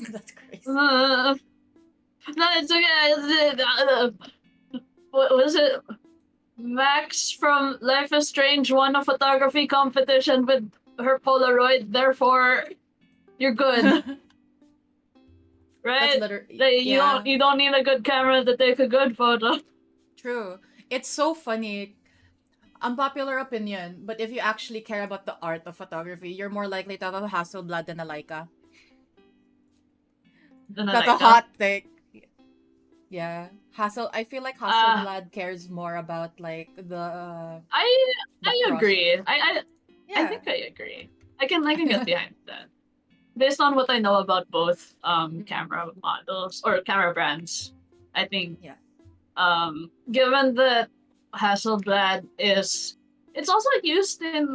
S1: That's crazy.
S2: No, it's okay. What was it? Max from Life is Strange won a photography competition with her Polaroid. Therefore, you're good,
S1: That's
S2: right?
S1: literally,
S2: Like,
S1: yeah,
S2: you don't need a good camera to take a good photo.
S1: true. It's so funny. Unpopular opinion, but if you actually care about the art of photography, you're more likely to have a Hasselblad than a Leica.
S2: Then I
S1: That's a
S2: like that.
S1: hot take. Yeah. I feel like
S2: Uh,
S1: Hasselblad cares more about like
S2: I
S1: the
S2: I
S1: process.
S2: agree. I
S1: Yeah.
S2: think I agree. I can get behind that. Based on what I know about both
S1: Mhm.
S2: camera models or camera brands, I think
S1: Yeah.
S2: given that Hasselblad is it's also used in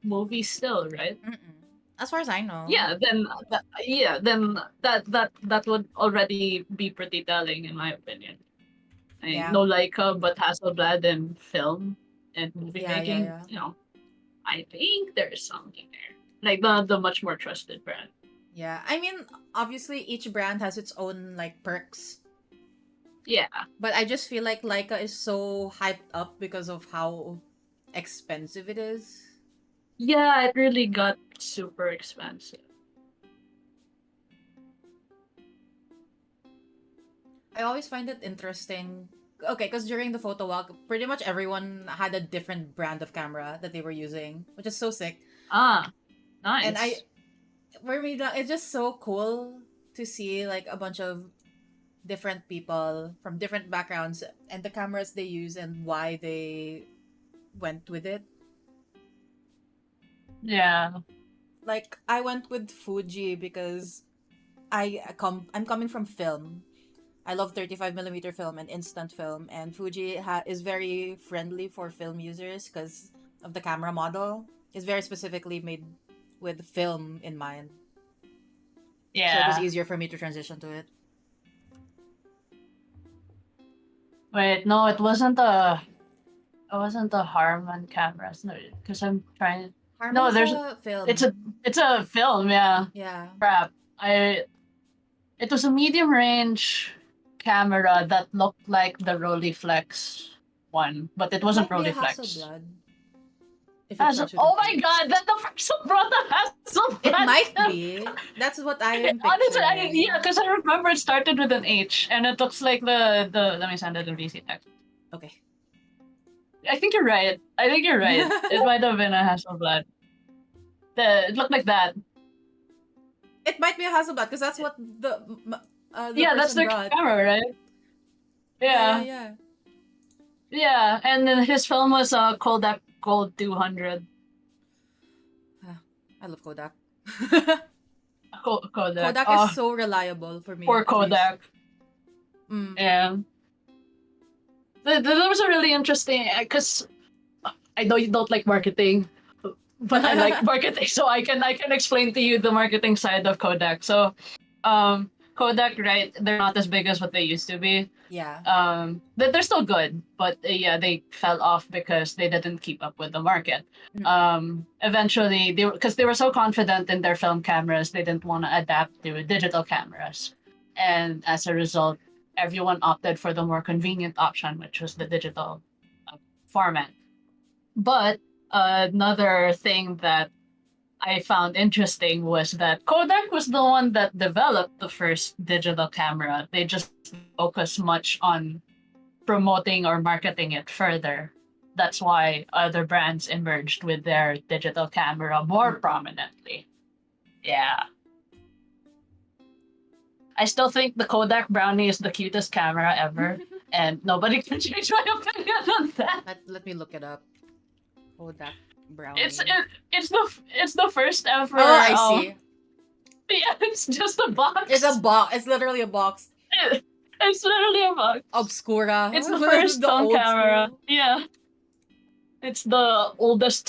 S2: movies still, right?
S1: Mm-mm. As far as I know.
S2: Yeah, then that would already be pretty telling in my opinion. I mean,
S1: Yeah.
S2: no Leica, but Hasselblad in film and movie
S1: Yeah, yeah,
S2: making,
S1: yeah.
S2: I think there's something there. Like the much more trusted brand.
S1: Yeah. I mean, obviously each brand has its own like perks,
S2: Yeah.
S1: but I just feel like Leica is so hyped up because of how expensive it is.
S2: Yeah, it really got super expensive.
S1: I always find it interesting. Okay, because during the photo walk, pretty much everyone had a different brand of camera that they were using, which is so sick.
S2: Ah,
S1: And
S2: nice.
S1: for me, it's just so cool to see like a bunch of different people from different backgrounds and the cameras they use and why they went with it.
S2: Yeah.
S1: Like I went with Fuji because I'm coming from film. I love 35 millimeter film and instant film, and Fuji is very friendly for film users because of the camera model. It's very specifically made with film in mind, so it was
S2: Yeah.
S1: easier for me to transition to it.
S2: Wait, no, it wasn't a Harman cameras. No, because I'm trying.
S1: Harman
S2: No,
S1: is
S2: there's
S1: a
S2: it's
S1: film.
S2: a film. Yeah.
S1: Yeah,
S2: Crap. It was a medium range camera that looked like the Rolleiflex one, but it
S1: it
S2: wasn't
S1: might be a
S2: Rolleiflex.
S1: Hasselblad if it starts with a
S2: Oh my
S1: H.
S2: god, that the person brought the
S1: It
S2: Hasselblad
S1: might
S2: cam.
S1: be. That's what I am
S2: Honestly,
S1: picturing.
S2: yeah, because I remember it started with an H, and it looks like the. Let me send it in VC text.
S1: Okay.
S2: I think you're right. I think you're right. It might have been a Hasselblad. It looked like that.
S1: It might be a Hasselblad because that's what the
S2: Yeah, that's
S1: person
S2: their
S1: brought.
S2: camera, right?
S1: Yeah, yeah,
S2: Yeah,
S1: yeah.
S2: yeah. And then his film was Kodak Gold 200.
S1: Ah, I love Kodak.
S2: Kodak.
S1: Kodak is so reliable for me,
S2: Poor
S1: at least.
S2: Kodak.
S1: Mm.
S2: Yeah. That was a really interesting because I know you don't like marketing, but I like marketing, so I can explain to you the marketing side of Kodak. So, Kodak, right? They're not as big as what they used to be.
S1: Yeah.
S2: They're still good, but yeah, they fell off because they didn't keep up with the market.
S1: Mm-mm.
S2: Eventually, because they were so confident in their film cameras, they didn't want to adapt to digital cameras, and as a result, everyone opted for the more convenient option, which was the digital format. But another thing that I found interesting was that Kodak was the one that developed the first digital camera. They just focus much on promoting or marketing it further that's why other brands emerged with their digital camera more prominently. Yeah. I still think the Kodak Brownie is the cutest camera ever, and nobody can change my opinion on that.
S1: Let me look it up. Kodak Brownie.
S2: It's the first ever.
S1: Oh, I see.
S2: Yeah, it's just a box.
S1: It's a box. It's literally a box.
S2: It's literally a box.
S1: Obscura.
S2: It's the first phone camera. School. Yeah. It's the oldest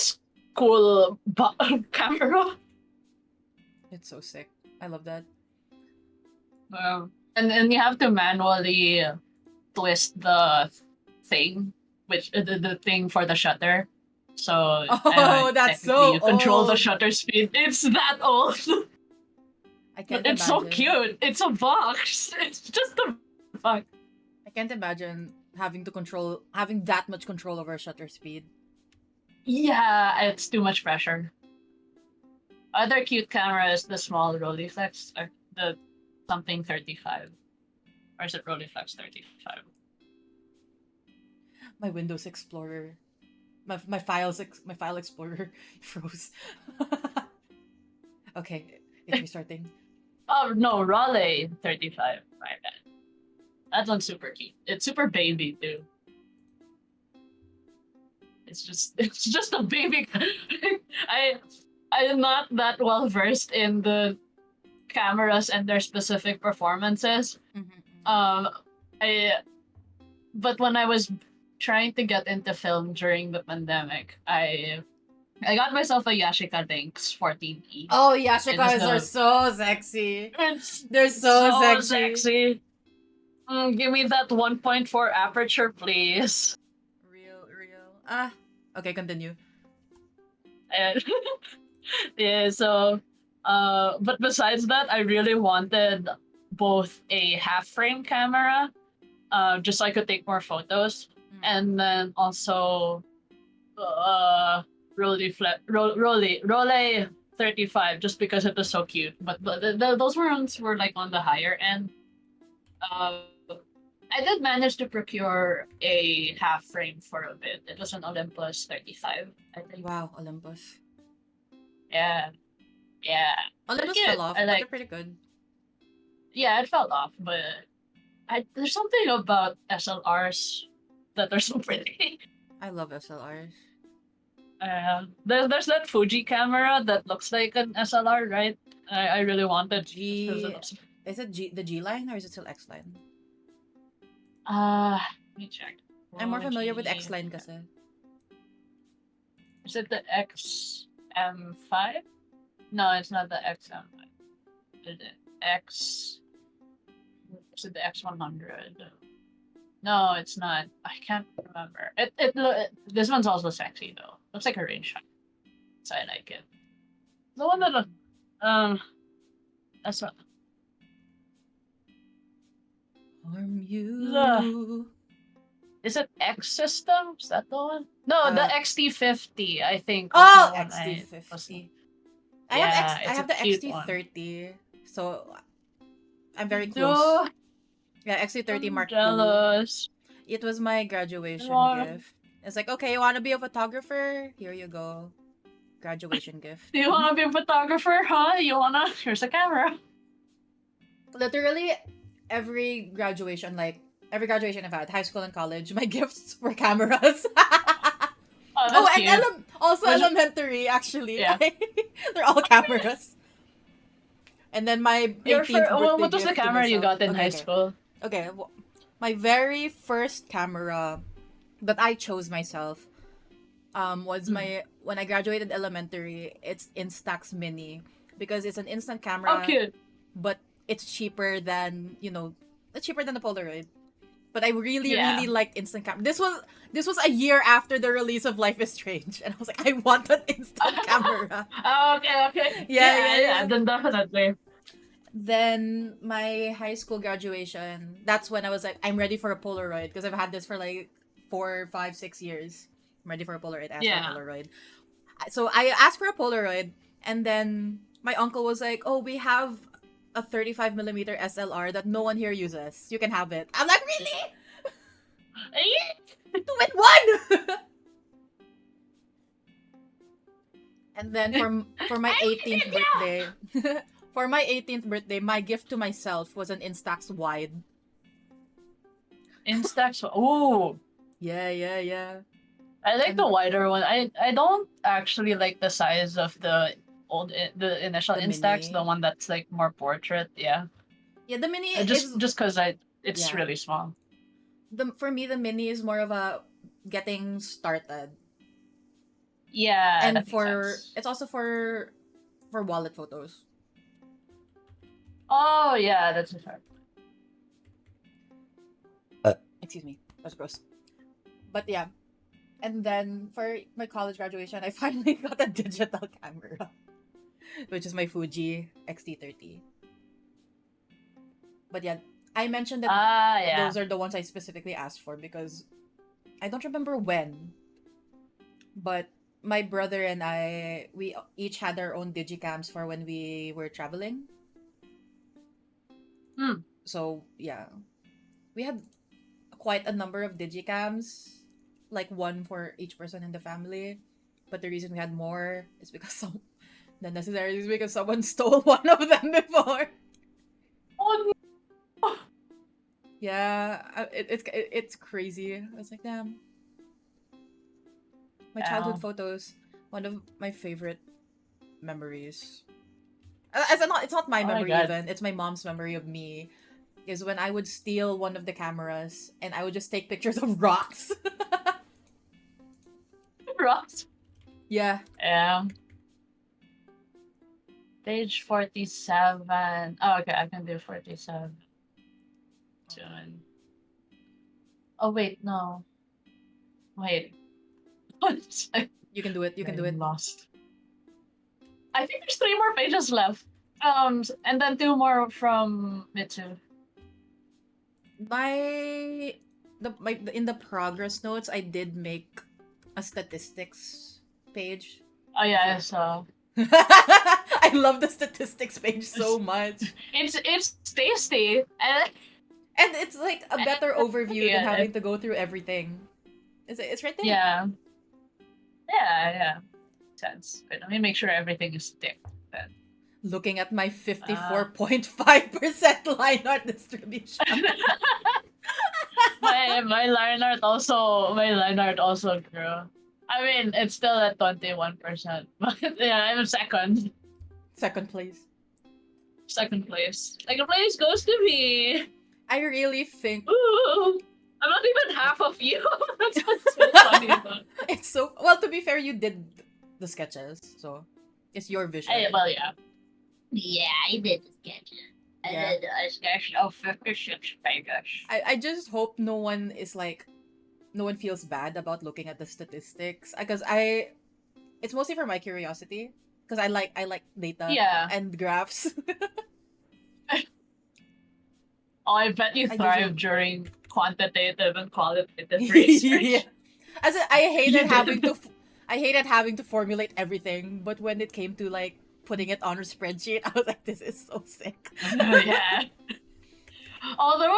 S2: school camera.
S1: It's so sick. I love that.
S2: And then you have to manually twist the thing, which the thing for the shutter. So
S1: that's so
S2: you control
S1: old.
S2: the shutter speed. It's that old.
S1: I can't
S2: It's
S1: imagine.
S2: so cute. It's a box. It's just a box.
S1: I can't imagine having that much control over shutter speed.
S2: Yeah, it's too much pressure. Other cute cameras, the small Rolleiflex, or the something 35. Or is it Rolleiflex 35?
S1: My Windows Explorer. My file explorer froze. Okay, it's restarting.
S2: Oh no, Raleigh 35. My bad. That one's super cute. It's super baby too. It's just a baby. I am not that well versed in the cameras and their specific performances. But when I was trying to get into film during the pandemic, I got myself a Yashica Lynx 14E.
S1: Oh, Yashicas are so sexy. They're so sexy.
S2: Give me that 1.4 aperture, please.
S1: Real. Okay, continue.
S2: Yeah, so but besides that, I really wanted both a half frame camera, just so I could take more photos, and then also Role 35, just because it was so cute. But those ones were like on the higher end. I did manage to procure a half frame for a bit. It was an Olympus 35, I think.
S1: Wow, Olympus.
S2: Yeah.
S1: Olympus fell off, but they're pretty good.
S2: Yeah, it fell off, but there's something about SLRs that are so pretty.
S1: I love SLRs.
S2: There's that Fuji camera that looks like an SLR, right? I really wanted
S1: Is it the G line or is it still X line?
S2: Let me check.
S1: I'm more familiar with X line kasi.
S2: Is it the XM5? No, it's not the XM5. Is it Is it the X100? No, it's not. I can't remember. This one's also sexy though. Looks like a range shot. So I like it. The one that that's what.
S1: Harm you.
S2: Is it X system? Is that the one? No, the XT50, I think.
S1: Oh, XT50. I have the XT30, so I'm very close. Yeah, XT30 Mark II.
S2: Jealous.
S1: It was my graduation gift. It's like, okay, you want to be a photographer? Here you go. Graduation gift.
S2: You want to be a photographer, huh? Here's a camera.
S1: Literally, every graduation I've had, high school and college, my gifts were cameras. And elementary, actually.
S2: Yeah.
S1: They're all cameras. And then my 18th birthday
S2: what was the camera you got in high school?
S1: Okay, my very first camera that I chose myself was when I graduated elementary. It's Instax Mini because it's an instant camera.
S2: Oh, cute.
S1: But it's cheaper than the Polaroid. But I really liked instant camera. This was a year after the release of Life is Strange, and I was like, I want an instant camera.
S2: Okay.
S1: Yeah.
S2: Then definitely.
S1: Then my high school graduation, that's when I was like, I'm ready for a Polaroid because I've had this for like 4, 5, 6 years. I'm ready for a Polaroid. For a Polaroid. So I asked for a Polaroid, and then my uncle was like, oh, we have a 35mm SLR that no one here uses. You can have it. I'm like, really? 2 in 1! And then for my
S2: I
S1: 18th
S2: did, yeah.
S1: birthday, for my 18th birthday, my gift to myself was an Instax wide.
S2: Instax. Oh,
S1: Yeah, yeah, yeah.
S2: I like the
S1: And
S2: wider one. I don't actually like the size of the initial
S1: the
S2: Instax, the
S1: mini.
S2: one that's like more portrait. Yeah,
S1: Yeah, the mini is
S2: just because it's
S1: yeah.
S2: really small.
S1: The for me the mini is more of a getting started.
S2: Yeah,
S1: And
S2: that makes
S1: for
S2: sense.
S1: it's also for wallet photos.
S2: Oh yeah, that's a fair.
S1: Excuse me. That's gross. But yeah. And then for my college graduation, I finally got a digital camera, which is my Fuji X-T30. But yeah, I mentioned that
S2: Ah yeah.
S1: those are the ones I specifically asked for because I don't remember when, but my brother and we each had our own digicams for when we were traveling.
S2: Hmm.
S1: So yeah, we had quite a number of digicams, like one for each person in the family. But the reason we had more is because not necessarily is because someone stole one of them before.
S2: Oh no.
S1: Yeah, it's crazy. I was like, damn, my childhood
S2: Ow.
S1: photos, one of my favorite memories. It's not my
S2: Oh my
S1: memory
S2: god.
S1: even. It's my mom's memory of me. Is when I would steal one of the cameras and I would just take pictures of rocks.
S2: Rocks.
S1: Yeah.
S2: Yeah. Page 47. Oh, okay, I can do 47 soon. Oh, wait, no. Wait. One second.
S1: You can do it. You can do
S2: I'm
S1: it.
S2: lost. I think there's 3 more pages left. And then 2 more from Mitsu.
S1: My in the progress notes, I did make a statistics page.
S2: Oh
S1: If
S2: yeah,
S1: you,
S2: so
S1: I love the statistics page so much,
S2: it's tasty.
S1: and it's like a better overview than
S2: Yeah,
S1: having to go through everything. It's right there.
S2: yeah, yeah. Sense. Wait, let me make sure everything is thick. Then.
S1: Looking at my
S2: Uh,
S1: 54.5% line art distribution.
S2: my line art also grew. I mean, it's still at 21%, but yeah, I'm second.
S1: Second place.
S2: Second place. Second place goes to me.
S1: I really think
S2: Ooh, I'm not even half of you. That's what's so funny about.
S1: it's so well. To be fair, you did the sketches, so it's your vision.
S2: Well, yeah. Yeah, I did the sketch. I
S1: Yeah.
S2: did a sketch of 56 pages.
S1: I just hope no one feels bad about looking at the statistics because it's mostly for my curiosity because I like data
S2: Yeah.
S1: and graphs.
S2: Oh, I bet you
S1: I just hope
S2: thrive during quantitative and qualitative
S1: yeah.
S2: research.
S1: As in,
S2: You did.
S1: I hated having to formulate everything, but when it came to like putting it on a spreadsheet, I was like, this is so sick.
S2: Yeah. Oh, there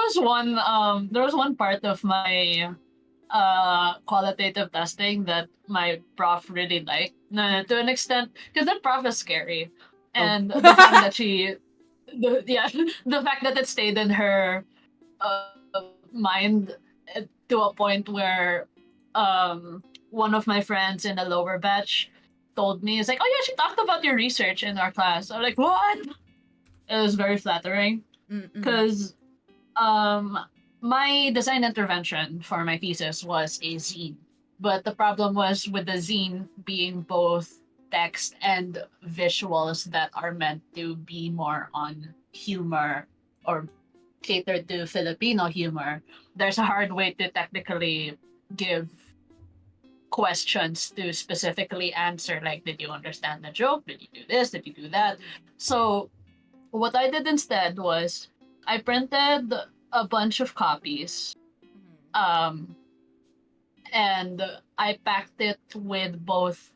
S2: was one part of my qualitative testing that my prof really liked. No, to an extent, because the prof is scary,
S1: Oh.
S2: and the fact that yeah, the fact that it stayed in her mind to a point where one of my friends in the lower batch told me, it's like, oh yeah, she talked about your research in our class. I'm like, what? It was very flattering
S1: Mm-mm.
S2: because my design intervention for my thesis was a zine, but the problem was with the zine being both text and visuals that are meant to be more on humor or catered to Filipino humor. There's a hard way to technically give questions to specifically answer, like, did you understand the joke, did you do this, did you do that? So what I did instead was I printed a bunch of copies, um, and I packed it with both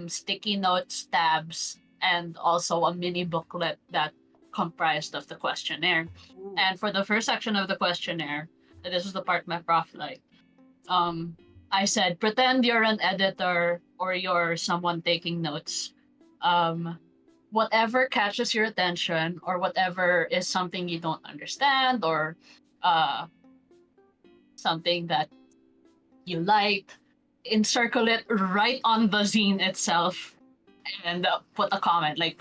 S2: sticky notes, tabs, and also a mini booklet that comprised of the questionnaire.
S1: Ooh.
S2: And for the first section of the questionnaire, this was the part my prof liked. Um, I said, pretend you're an editor or you're someone taking notes, um, whatever catches your attention or whatever is something you don't understand or uh, something that you liked, encircle it right on the zine itself and put a comment like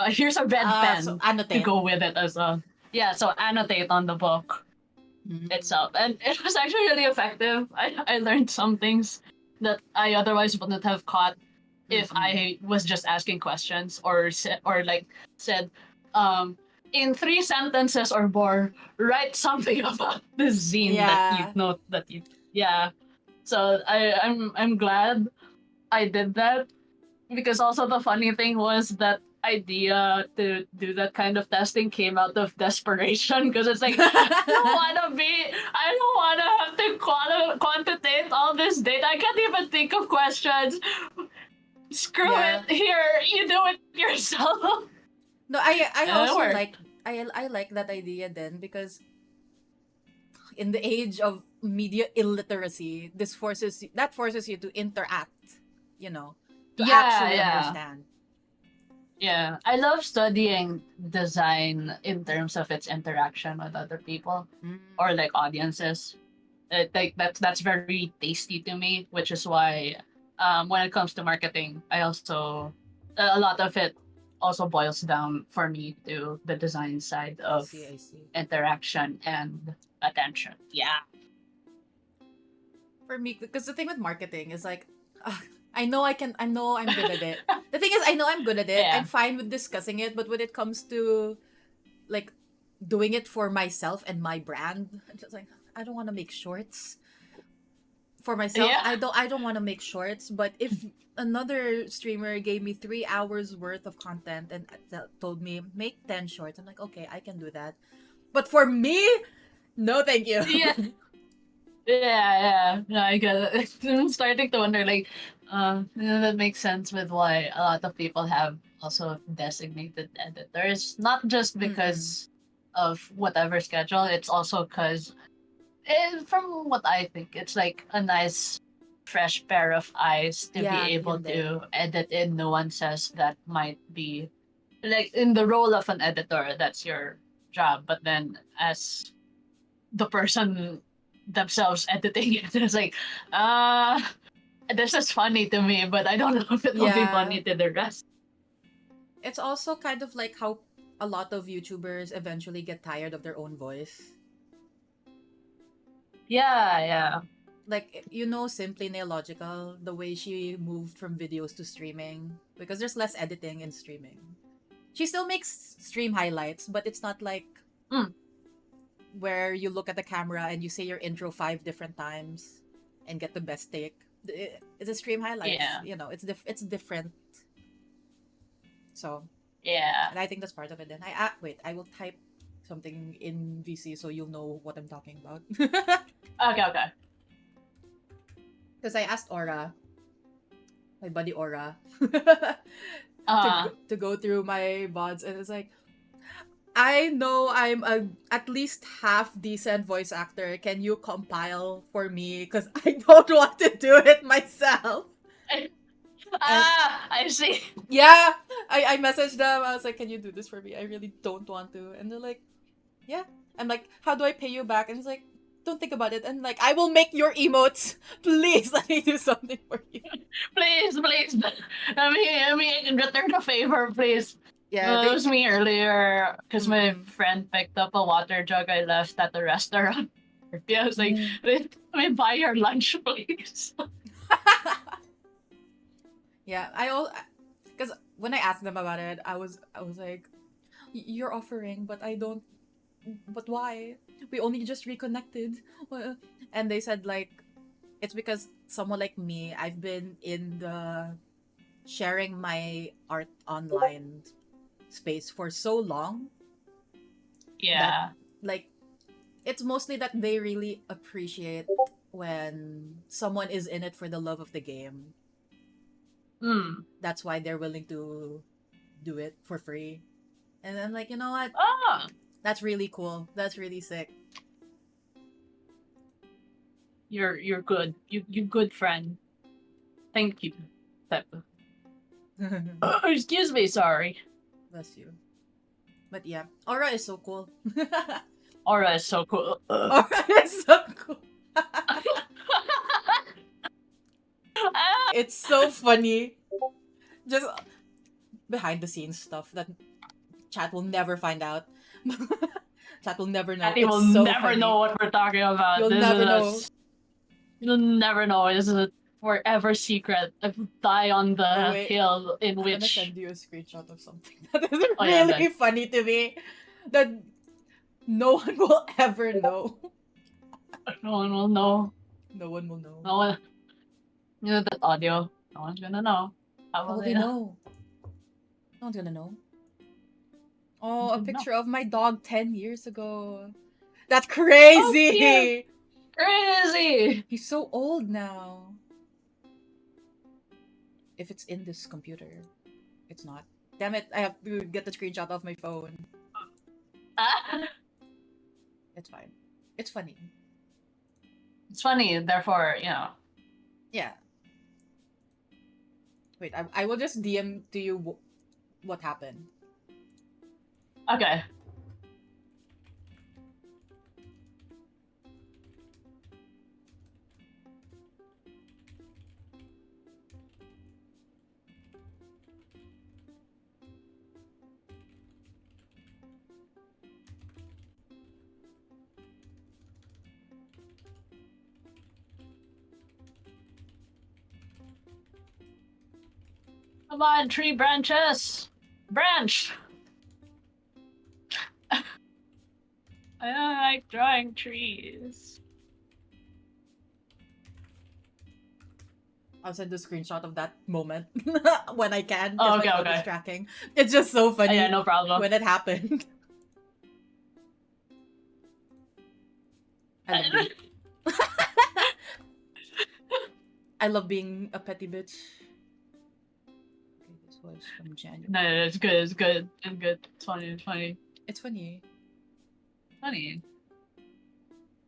S2: here's a red
S1: So
S2: pen to
S1: annotate.
S2: go with it as a yeah, so annotate on the book
S1: Mm.
S2: itself, and it was actually really effective. I learned some things that I otherwise wouldn't have caught if
S1: Mm-mm.
S2: I was just asking questions or said um in 3 sentences or more, write something about the zine that you
S1: Yeah.
S2: know that you yeah. So I'm glad I did that, because also the funny thing was that idea to do that kind of testing came out of desperation, because it's like I don't want to have to quantitate all this data. I can't even think of questions. Screw it,
S1: Yeah.
S2: here, you do it yourself.
S1: No, I
S2: And it
S1: also
S2: worked.
S1: like I like that idea then because in the age of media illiteracy, that forces you to interact, you know, to
S2: Yeah,
S1: actually
S2: yeah.
S1: understand.
S2: Yeah, I love studying design in terms of its interaction with other people
S1: Mm.
S2: or like audiences. Like that's very tasty to me, which is why when it comes to marketing, I also a lot of it also boils down for me to the design side
S1: I
S2: of
S1: see, I see.
S2: interaction and attention. Yeah,
S1: For me, because the thing with marketing is like, uh, I know I'm good at it. The thing is, I know I'm good at it. I'm
S2: yeah,
S1: fine with discussing it, but when it comes to like doing it for myself and my brand, I'm just like, I don't want to make shorts for myself.
S2: yeah.
S1: I don't want to make shorts, but if another streamer gave me 3 hours worth of content and told me make 10 shorts, I'm like, okay, I can do that. But for me, no, thank you.
S2: Yeah, yeah. No, I get it. I'm starting to wonder, like, that makes sense with why a lot of people have also designated editors. Not just
S1: Mm-mm.
S2: because of whatever schedule, it's also because, from what I think, it's like a nice, fresh pair of eyes to be
S1: Yeah,
S2: able
S1: yun
S2: to
S1: din.
S2: edit in nuances that might be like in the role of an editor. That's your job, but then as the person themselves editing it. It's like, uh, this is funny to me, but I don't know if it will be
S1: Yeah.
S2: funny to the rest.
S1: It's also kind of like how a lot of YouTubers eventually get tired of their own voice.
S2: Yeah, yeah.
S1: Like, you know, Simply Nailogical, the way she moved from videos to streaming, because there's less editing in streaming. She still makes stream highlights, but it's not like
S2: Mm,
S1: where you look at the camera and you say your intro 5 different times and get the best take. It's a stream highlights,
S2: yeah,
S1: you know, it's different. So,
S2: yeah.
S1: and I think that's part of it. Then wait, I will type something in VC so you'll know what I'm talking about.
S2: Okay, okay.
S1: Because I asked Aura, my buddy Aura,
S2: Uh,
S1: to go through my VODs, and it's like, I know I'm a at least half decent voice actor. Can you compile for me? Because I don't want to do it myself. And
S2: I see.
S1: yeah, I messaged them. I was like, can you do this for me? I really don't want to. And they're like, yeah. I'm like, how do I pay you back? And it's like, don't think about it. And like, I will make your emotes. Please let me do something for you.
S2: Please, please. Let me return the favor, please.
S1: Yeah,
S2: It
S1: they.
S2: was me earlier because my
S1: Mm-mm.
S2: friend picked up a water jug I left at the restaurant. Yeah, I was like,
S1: Mm.
S2: let me buy your lunch, please.
S1: Yeah, because when I asked them about it, I was like, You're offering, but I don't. But why? We only just reconnected." And they said like, it's because someone like me, I've been in the sharing my art online space for so long that
S2: Yeah.
S1: like it's mostly that they really appreciate when someone is in it for the love of the game.
S2: Hmm.
S1: That's why they're willing to do it for free. And I'm like, you know what?
S2: Ah,
S1: That's really cool. That's really sick.
S2: you're good. You good friend. Thank you. Excuse me, sorry.
S1: Bless you. But yeah, Aura is so cool.
S2: Aura is so cool.
S1: Aura is so cool. It's so funny. Just behind the scenes stuff that chat will never find out. Chat will never know.
S2: Patty
S1: It's
S2: will
S1: so
S2: never
S1: funny.
S2: know what we're talking about.
S1: You'll
S2: This
S1: never
S2: is
S1: know.
S2: You'll never know. This is a forever secret. Die on the
S1: wait.
S2: hill in
S1: I'm gonna
S2: which.
S1: send you a screenshot of something that is
S2: Oh, yeah,
S1: really funny to me. That no one will ever know.
S2: No one will know.
S1: No one will know.
S2: No one. You know that audio. No one's gonna know.
S1: How will they know? No one's gonna know. Oh, a picture of my dog 10 years ago. That's crazy!
S2: Crazy!
S1: He's so old now. If it's in this computer, it's not. Damn it, I have to get the screenshot off my phone. It's fine. It's funny.
S2: It's funny, therefore, you know.
S1: Yeah. Wait, I will just DM to you what happened.
S2: Okay. Come on, tree branches! Branch! I don't like drawing trees.
S1: I'll send a screenshot of that moment when I can.
S2: Oh,
S1: my
S2: okay,
S1: phone is tracking. It's just so funny.
S2: Yeah, no problem.
S1: When it happened. I love being... I love being a petty bitch. Okay, this was from January.
S2: No, it's good, it's good, it's good. It's funny, it's funny.
S1: It's funny.
S2: Funny.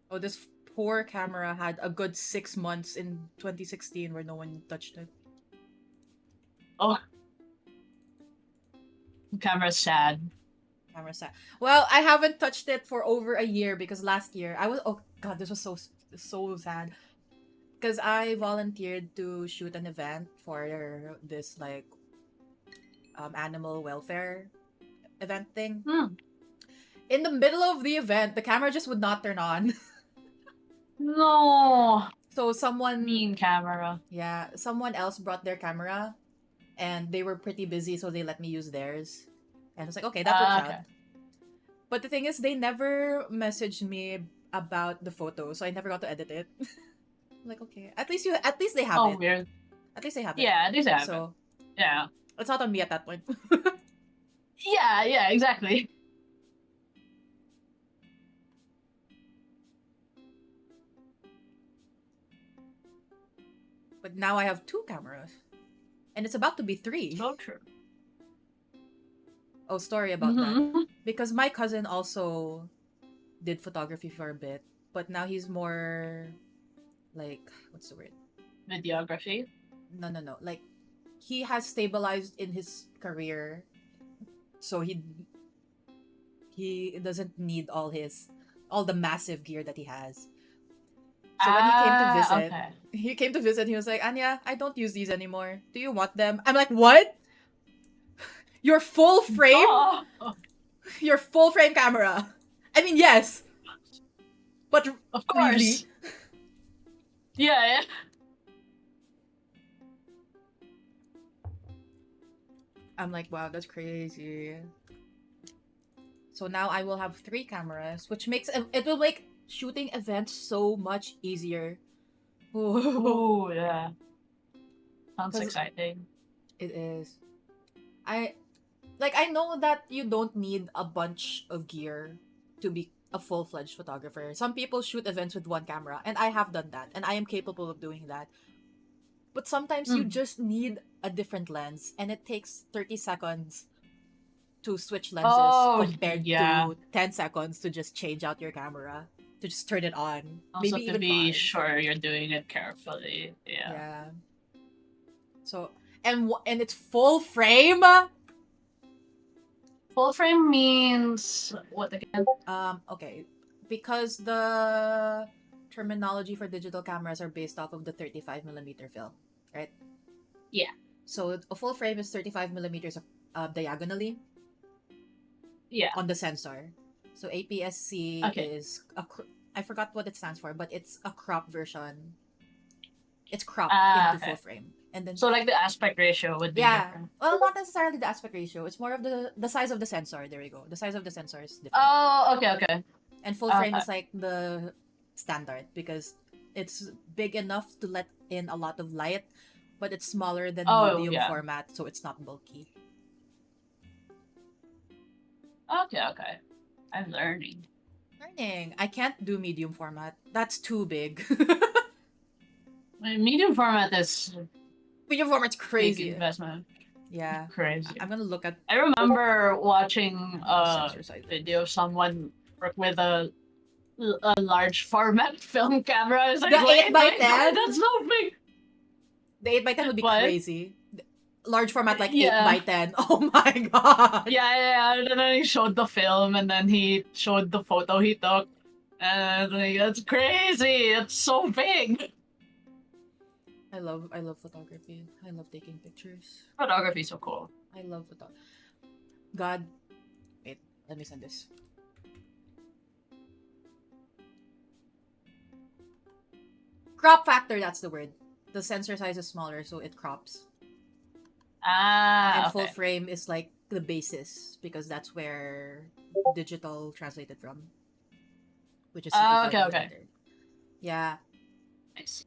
S1: Oh, this poor camera had a good 6 months in 2016 where no one touched it.
S2: Oh. Camera's sad.
S1: Camera's sad. Well, I haven't touched it for over a year because last year I was... Oh god, this was so sad. Because I volunteered to shoot an event for this like animal welfare event thing. In the middle of the event, the camera just would not turn on.
S2: No.
S1: So someone...
S2: Mean camera.
S1: Yeah, someone else brought their camera and they were pretty busy, so they let me use theirs. And I was like, okay, that works out. But the thing is, they never messaged me about the photo, so I never got to edit it. I'm like, okay, at least they have it.
S2: Oh, weird.
S1: At least they have it.
S2: Yeah, at least they have
S1: so,
S2: it. Yeah.
S1: It's not on me at that point.
S2: Yeah, exactly.
S1: But now I have 2 cameras. And it's about to be 3.
S2: So true.
S1: Oh, story about that. Because my cousin also did photography for a bit, but now he's more like, what's the word?
S2: Videography?
S1: No. Like, he has stabilized in his career, so he doesn't need all the massive gear that he has. So when he came to visit, he was like, Anya, I don't use these anymore. Do you want them? I'm like, what? Your full frame?
S2: Oh.
S1: Your full frame camera. I mean, yes. But
S2: of course.
S1: Really?
S2: Yeah.
S1: I'm like, wow, that's crazy. So now I will have 3 cameras, which makes it will make shooting events so much easier.
S2: Oh, yeah. Sounds exciting.
S1: It is. I know that you don't need a bunch of gear to be a full-fledged photographer. Some people shoot events with 1 camera, and I have done that, and I am capable of doing that. But sometimes you just need a different lens, and it takes 30 seconds to switch lenses compared to 10 seconds to just change out your camera, to just turn it on.
S2: Also
S1: maybe
S2: to
S1: even
S2: be
S1: 5.
S2: sure you're doing it carefully. Yeah.
S1: So and it's full frame.
S2: Full frame means what again?
S1: Okay, because the terminology for digital cameras are based off of the 35mm film, right?
S2: Yeah.
S1: So a full frame is 35mm diagonally
S2: Yeah.
S1: on the sensor. So APS-C
S2: Okay.
S1: is I forgot what it stands for, but it's a crop version. It's cropped into full
S2: Okay.
S1: frame, and then
S2: So like the aspect ratio would be
S1: yeah.
S2: different.
S1: Well, not necessarily the aspect ratio. It's more of the size of the sensor. There we go. The size of the sensor is different.
S2: Oh, okay.
S1: And full frame
S2: Okay.
S1: is like the standard because it's big enough to let in a lot of light, but it's smaller than
S2: Oh,
S1: medium
S2: yeah.
S1: format, so it's not bulky.
S2: Okay. I'm learning.
S1: I can't do medium format. That's too big.
S2: Medium format is
S1: Medium format's
S2: big
S1: crazy.
S2: investment.
S1: Yeah.
S2: Crazy.
S1: I'm gonna look at
S2: I remember watching a
S1: sensor size.
S2: video of someone work with a large format film camera. I was like,
S1: The
S2: wait,
S1: 8 by
S2: wait,
S1: 10?
S2: that's so big.
S1: The 8x10 would be
S2: What?
S1: crazy. Large format like
S2: Yeah.
S1: 8x10. Oh my god.
S2: Yeah. And then he showed the film, and then he showed the photo he took. And like, that's crazy. It's so big.
S1: I love photography. I love taking pictures.
S2: Photography is so cool.
S1: I love photography. God. Wait, let me send this. Crop factor, that's the word. The sensor size is smaller, so it crops. And full
S2: Okay.
S1: frame is like the basis because that's where digital translated from. Which is 65
S2: Okay.
S1: millimeter. Yeah.
S2: Nice.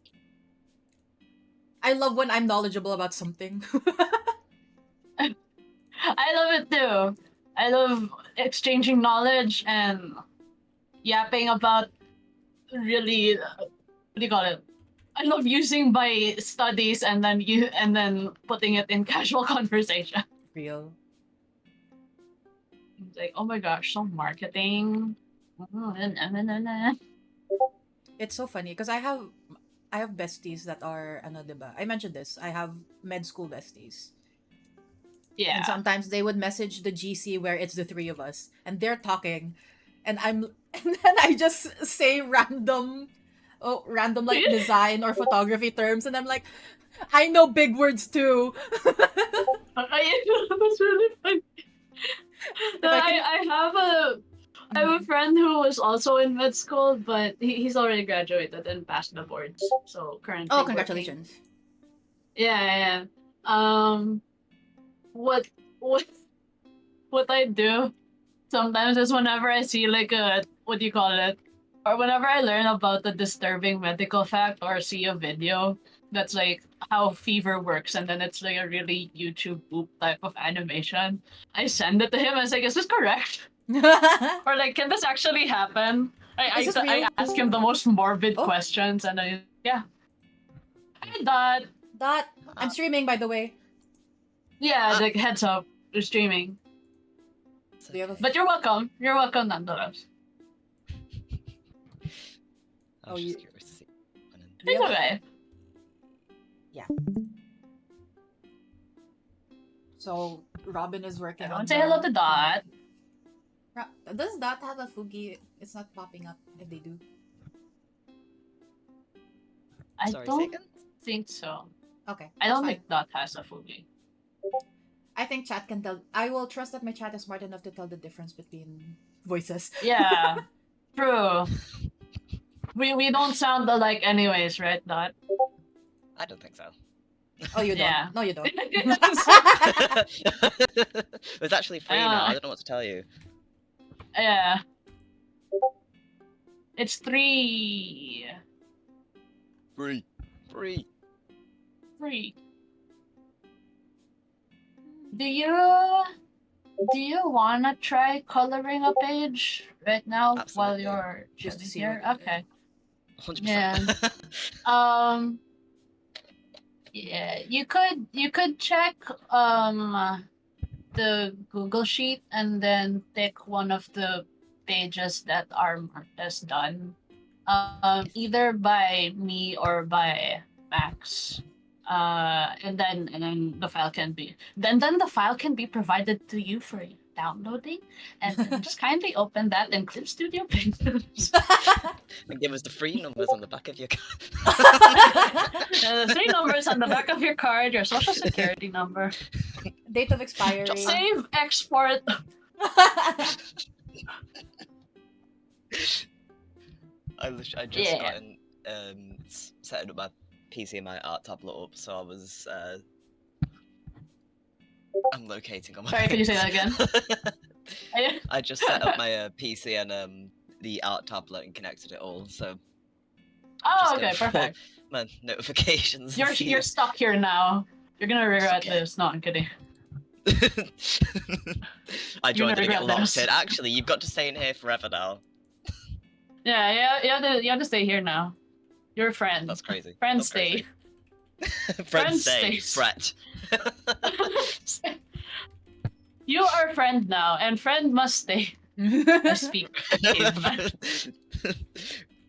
S1: I love when I'm knowledgeable about something.
S2: I love it too. I love exchanging knowledge and yapping about really what do you call it? I love using my studies and then putting it in casual conversation.
S1: Real.
S2: It's like, oh my gosh, some marketing.
S1: It's so funny because I have besties that are ano, diba? I mentioned this. I have med school besties.
S2: Yeah.
S1: And sometimes they would message the GC where it's the three of us and they're talking and and then I just say random like design or photography terms and I'm like, I know big words too.
S2: That's really funny. No, I have a friend who was also in med school, but he's already graduated and passed the boards. So currently
S1: Oh,
S2: working.
S1: congratulations.
S2: Yeah. What what what I do sometimes is whenever I see like a what do you call it? Or whenever I learn about the disturbing medical fact or see a video that's like how fever works and then it's like a really YouTube boop type of animation, I send it to him. I was like, is this correct? Or like, can this actually happen?
S1: Is this real?
S2: I ask him the most morbid
S1: Oh.
S2: questions and I yeah. Hi Dot.
S1: Dot. I'm streaming by the way.
S2: Yeah, like heads up, you're streaming.
S1: Do you have a
S2: But you're welcome. You're welcome nonetheless.
S3: I was
S1: Oh,
S3: just
S1: you-
S3: curious to see.
S1: do you
S2: It's
S1: have a-
S2: okay.
S1: Yeah. So Robin is working
S2: Everyone
S1: on
S2: say hello to Dot.
S1: Does Dot have a Fugi? It's not popping up if they do.
S2: I
S3: Sorry,
S2: don't
S3: second?
S2: think so.
S1: Okay.
S2: I
S1: that's
S2: don't
S1: fine.
S2: think Dot has a Fugi.
S1: I think chat can tell. I will trust that my chat is smart enough to tell the difference between voices.
S2: Yeah, true. We don't sound alike anyways, right, Dot?
S3: I don't think so.
S1: Oh, you don't.
S2: Yeah.
S1: No, you don't.
S3: It's actually free now. I don't know what to tell you.
S2: Yeah. It's 3.
S3: Free.
S2: Free. Do you wanna try coloring a page right now while
S3: Absolutely.
S2: you're
S1: Just to
S2: chilling
S1: see
S2: here?
S1: what-
S2: Okay.
S3: 100%.
S2: Yeah, you could check the Google Sheet and then pick one of the pages that are marked as done. Either by me or by Max. And then the file can be provided to you for downloading, and then just kindly open that in Clip Studio Pictures.
S3: And give us the free numbers on the back of your card.
S2: The 3 numbers on the back of your card, your social security number,
S1: Date of expiry.
S2: save, export.
S3: I just got in setting up my PC and my art tablet up, so I was I'm locating on my
S2: Sorry, can you say that again?
S3: I just set up my PC and the art tablet and connected it all, so
S2: Oh,
S3: just
S2: okay,
S3: going through
S2: perfect.
S3: my notifications.
S2: You're stuck here now. You're gonna regret
S3: okay.
S2: this. No, I'm kidding.
S3: I joined and get
S2: regret
S3: locked
S2: this.
S3: in. Actually, you've got to stay in here forever now.
S2: Yeah, you have to stay here now. You're a friend.
S3: That's crazy.
S2: Friend
S3: That's
S2: stay.
S3: crazy.
S2: Friend
S3: Friend stay.
S2: stays.
S3: Fret.
S2: You are a friend now, and friend must stay. I speak.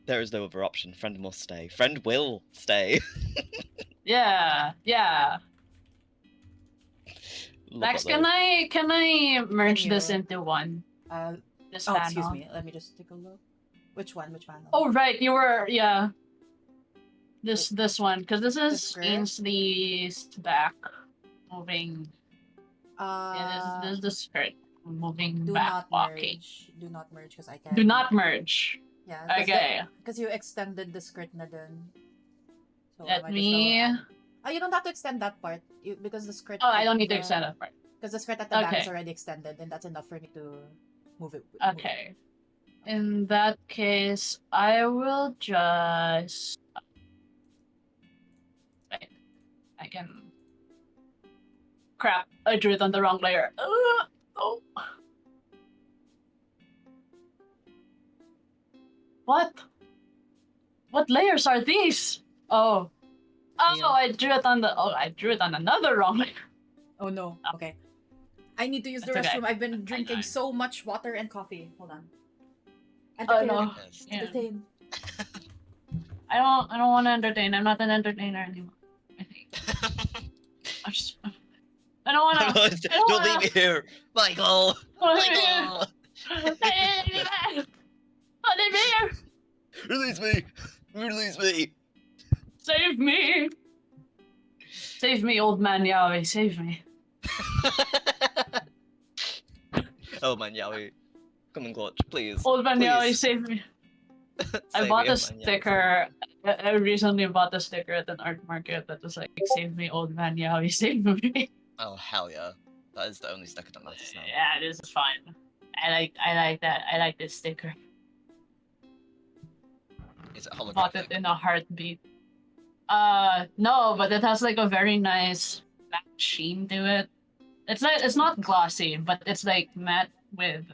S3: There is no other option. Friend must stay. Friend will stay.
S2: Yeah.
S3: Love
S2: Max,
S3: that
S2: can I merge
S1: Can
S2: this
S1: you-
S2: into one? This
S1: Oh,
S2: panel.
S1: excuse me. Let me just take a look. Which one? Which panel?
S2: Oh right, you were This one, because this is
S1: skirt?
S2: Ainsley's back moving. Yeah, this is the skirt moving
S1: do
S2: back
S1: not
S2: walking.
S1: merge. Do not merge because I can.
S2: Do not merge.
S1: Yeah.
S2: Okay.
S1: Because you extended the skirt na dun. So
S2: Let
S1: I might
S2: me.
S1: just go- Oh, you don't have to extend that part. Because the skirt.
S2: Oh, I don't need to extend that part.
S1: Because the skirt at the back is
S2: Okay.
S1: already extended, and that's enough for me to move it.
S2: Okay. In that case, I will just. Wait. I can. Crap! I drew it on the wrong layer. Oh. What? What layers are these? Oh. Oh,
S3: Yeah.
S2: I drew it on the. Oh, I drew it on another wrong layer.
S1: Oh no. Okay. I need to use the
S2: That's okay.
S1: restroom. I've been drinking
S2: know.
S1: so much water and coffee. Hold on.
S2: Oh no.
S3: Yes.
S2: Yeah.
S1: Entertain.
S2: I don't want to entertain. I'm not an entertainer anymore. I think. I don't want to.
S3: Don't leave me here, Michael. Michael. Release me. Release me.
S2: Save me! Save me, old man Yowie, save me.
S3: Oh man, Yowie. Come and clutch, please.
S2: Old man
S3: Please.
S2: Yowie, save me. I
S3: Save
S2: bought
S3: me,
S2: a
S3: old man Yowie.
S2: sticker. I recently bought a sticker at an art market that was like, save me, old man Yowie, save me.
S3: Oh hell yeah. That is the only sticker that matters now.
S2: Yeah, this is fine. I like that. I like this sticker.
S3: Is it
S2: Bought it
S3: holographic?
S2: in a heartbeat. No, but it has like a very nice matte sheen to it. It's not glossy, but it's like matte with.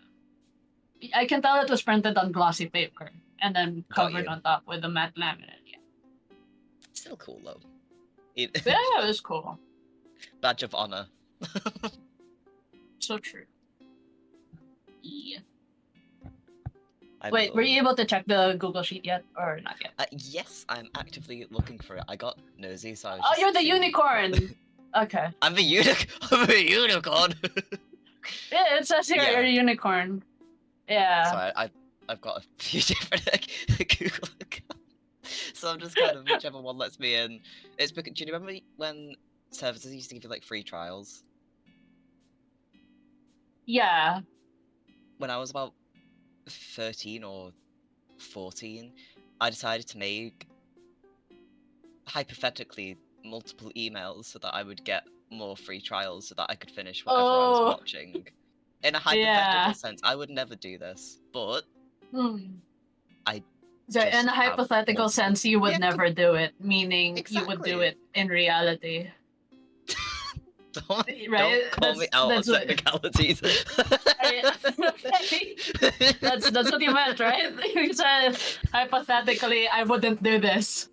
S2: I can tell it was printed on glossy paper and then
S3: Got
S2: covered
S3: you.
S2: on top with a matte laminate. Yeah,
S3: Still cool though.
S2: yeah, it was cool.
S3: Badge of honor.
S2: So true. Yeah.
S3: I'm
S2: Wait, were
S3: loving
S2: you able to check the Google Sheet yet, or not yet?
S3: yes, I'm actively looking for it. I got nosy, so I was
S2: Oh,
S3: just
S2: you're the
S3: seeing-
S2: unicorn. Okay.
S3: I'm a I'm a unicorn.
S2: Yeah, it says here
S3: Yeah.
S2: you're a unicorn. Yeah.
S3: So I've got a few different Google accounts. So I'm just kind of whichever one lets me in. It's because do you remember when services used to give you like free trials?
S2: Yeah.
S3: When I was about 13 or 14, I decided to make hypothetically multiple emails so that I would get more free trials so that I could finish whatever I was
S2: Oh.
S3: watching. In a hypothetical
S2: Yeah.
S3: sense, I would never do this, but I
S2: So
S3: just
S2: in a
S3: have
S2: hypothetical
S3: multiple-
S2: sense, you would
S3: Yeah,
S2: never do it, meaning you would do
S3: Exactly.
S2: it in reality.
S3: don't,
S2: Right?
S3: don't call me
S2: That's-
S3: out on
S2: that's what-
S3: technicalities.
S2: That's what you meant, right? You said hypothetically, I wouldn't do this.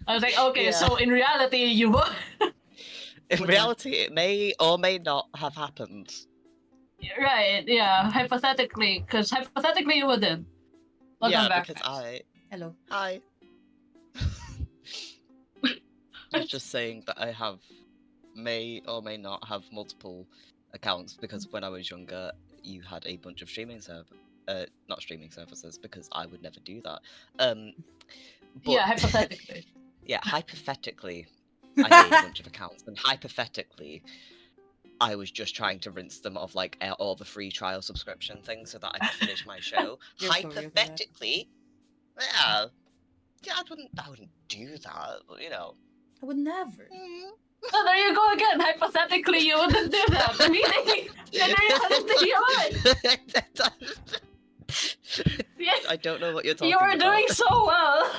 S2: I was like, okay,
S3: Yeah.
S2: so in reality, you would.
S3: In reality, it may or may not have happened.
S2: Right? Yeah, hypothetically, because hypothetically you wouldn't. Welcome
S3: yeah,
S2: back.
S3: because
S1: Hello.
S3: Hi. was just saying that I may or may not have multiple accounts because when I was younger, you had a bunch of not streaming services because I would never do that. But,
S2: Yeah, hypothetically.
S3: yeah, hypothetically, I made a bunch of accounts, and hypothetically, I was just trying to rinse them of like all the free trial subscription things so that I could finish my show.
S1: Your story of that.
S3: Hypothetically, yeah, I wouldn't do that, but you know.
S1: I would never.
S2: So there you go again. Hypothetically, you wouldn't do that. I mean, in reality, you would. Yes.
S3: I don't know what you're talking
S2: You
S3: about.
S2: were doing so well.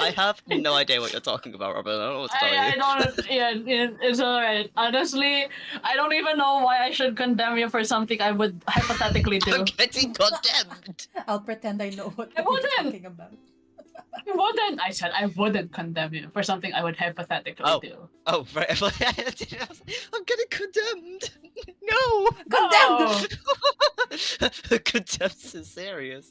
S3: I have no idea what you're talking about, Robin. I don't know what to tell you.
S2: I don't. Yeah, it's alright. Honestly, I don't even know why I should condemn you for something I would hypothetically do.
S3: I'm getting condemned.
S1: I'll pretend I know what
S2: I
S1: you're
S2: wouldn't.
S1: talking about.
S2: I wouldn't. I said I wouldn't condemn you for something I would hypothetically do.
S3: Oh, right. I'm getting condemned. No.
S1: Condemned!
S3: Condemned is serious.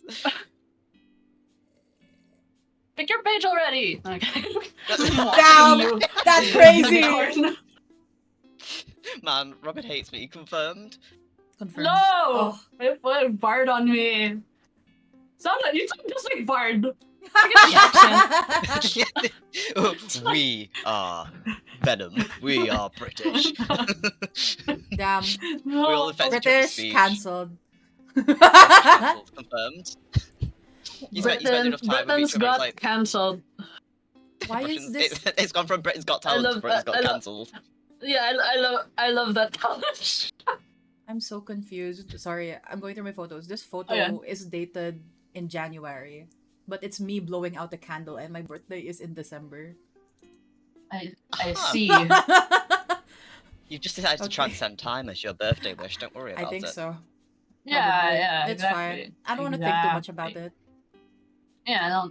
S2: Pick your page already. Okay.
S1: Damn! That's crazy!
S3: Man, Robin hates me. Confirmed.
S1: Confirmed.
S2: No!
S1: Oh.
S2: It put Bard on me. You sound just like Bard. Look at the accent.
S3: We are Venom. We are British.
S1: Damn.
S3: We all
S2: No.
S3: affected
S1: British
S3: speech.
S1: cancelled.
S3: Cancelled, confirmed. You spent enough time with
S2: Britain's
S3: each other.
S2: got
S3: It's like,
S2: cancelled.
S1: Why is this?
S3: It's gone from Britain's Got Talent to Britain's Got Cancelled.
S2: Yeah, I love that college.
S1: I'm so confused. Sorry, I'm going through my photos. This photo
S2: yeah.
S1: is dated in January, but it's me blowing out a candle, and my birthday is in December.
S2: I
S3: Huh.
S2: see.
S3: You just decided to
S1: Okay.
S3: transcend time as your birthday wish. Don't worry
S1: I
S3: about
S1: think
S3: it.
S1: so.
S2: Yeah,
S1: Probably.
S2: yeah,
S1: It's
S2: exactly.
S1: fine. I don't want to think too much about it.
S2: Yeah,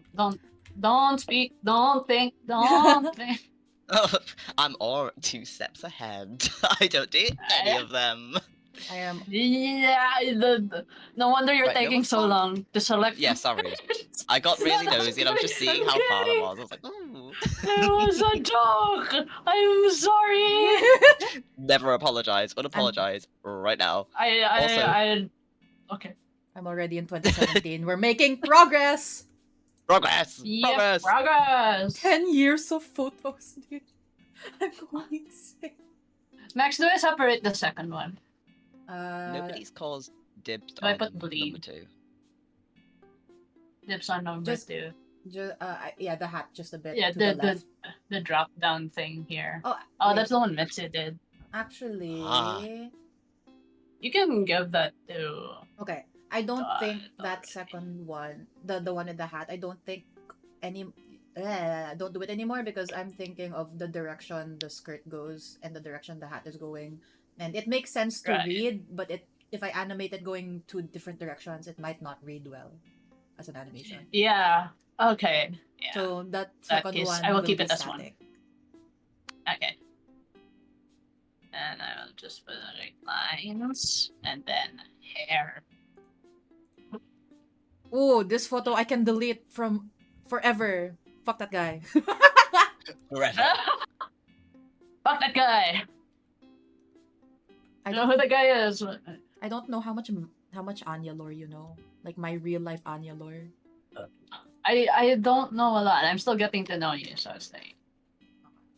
S2: don't speak, don't think, don't think.
S3: Oh, I'm all 2 steps ahead. I don't do any of them.
S1: I am.
S2: Yeah, no wonder you're
S3: Right, no
S2: taking
S3: one's
S2: so
S3: fun.
S2: long to select.
S3: Yeah, sorry. I got really nosy and I was just seeing how far I was. I was like, ooh.
S2: It was a joke. I'm sorry.
S3: Never apologize. Unapologize right now.
S2: Okay.
S1: I'm already in 2017. We're making progress.
S3: Progress!
S2: Yeah,
S3: Progress!
S2: progress.
S1: 10 years of photos, dude. I'm going insane.
S2: Max, do I separate the second one?
S3: Nobody's caused dibs
S2: Do I
S3: on
S2: put
S3: number
S2: bleed?
S3: 2.
S2: Dips on number
S1: Just-
S2: 2.
S1: Yeah, the hat just a bit
S2: Yeah,
S1: to the left.
S2: the drop down thing here.
S1: Oh,
S2: Oh,
S1: wait.
S2: that's the one Mitsu did.
S1: Actually,
S3: Ah.
S2: You can give that to.
S1: okay. I don't think that
S2: already.
S1: second one, the one in the hat, I don't think don't do it anymore because I'm thinking of the direction the skirt goes and the direction the hat is going, and it makes sense to
S2: Right.
S1: read, but if I animate it going two different directions, it might not read well as an animation.
S2: Yeah. Okay. Yeah.
S1: So that
S2: That
S1: second
S2: case,
S1: one
S2: I will
S1: will
S2: keep
S1: be
S2: it as one.
S1: static.
S2: Okay. And I will just put like lines and then hair.
S1: Oh, this photo I can delete from forever. Fuck that guy.
S3: Forever.
S2: Fuck that guy.
S1: I
S2: I know who the guy is.
S1: I don't know how much Anya lore you know. Like my real life Anya lore.
S2: I don't know a lot. I'm still getting to know you, so it's like.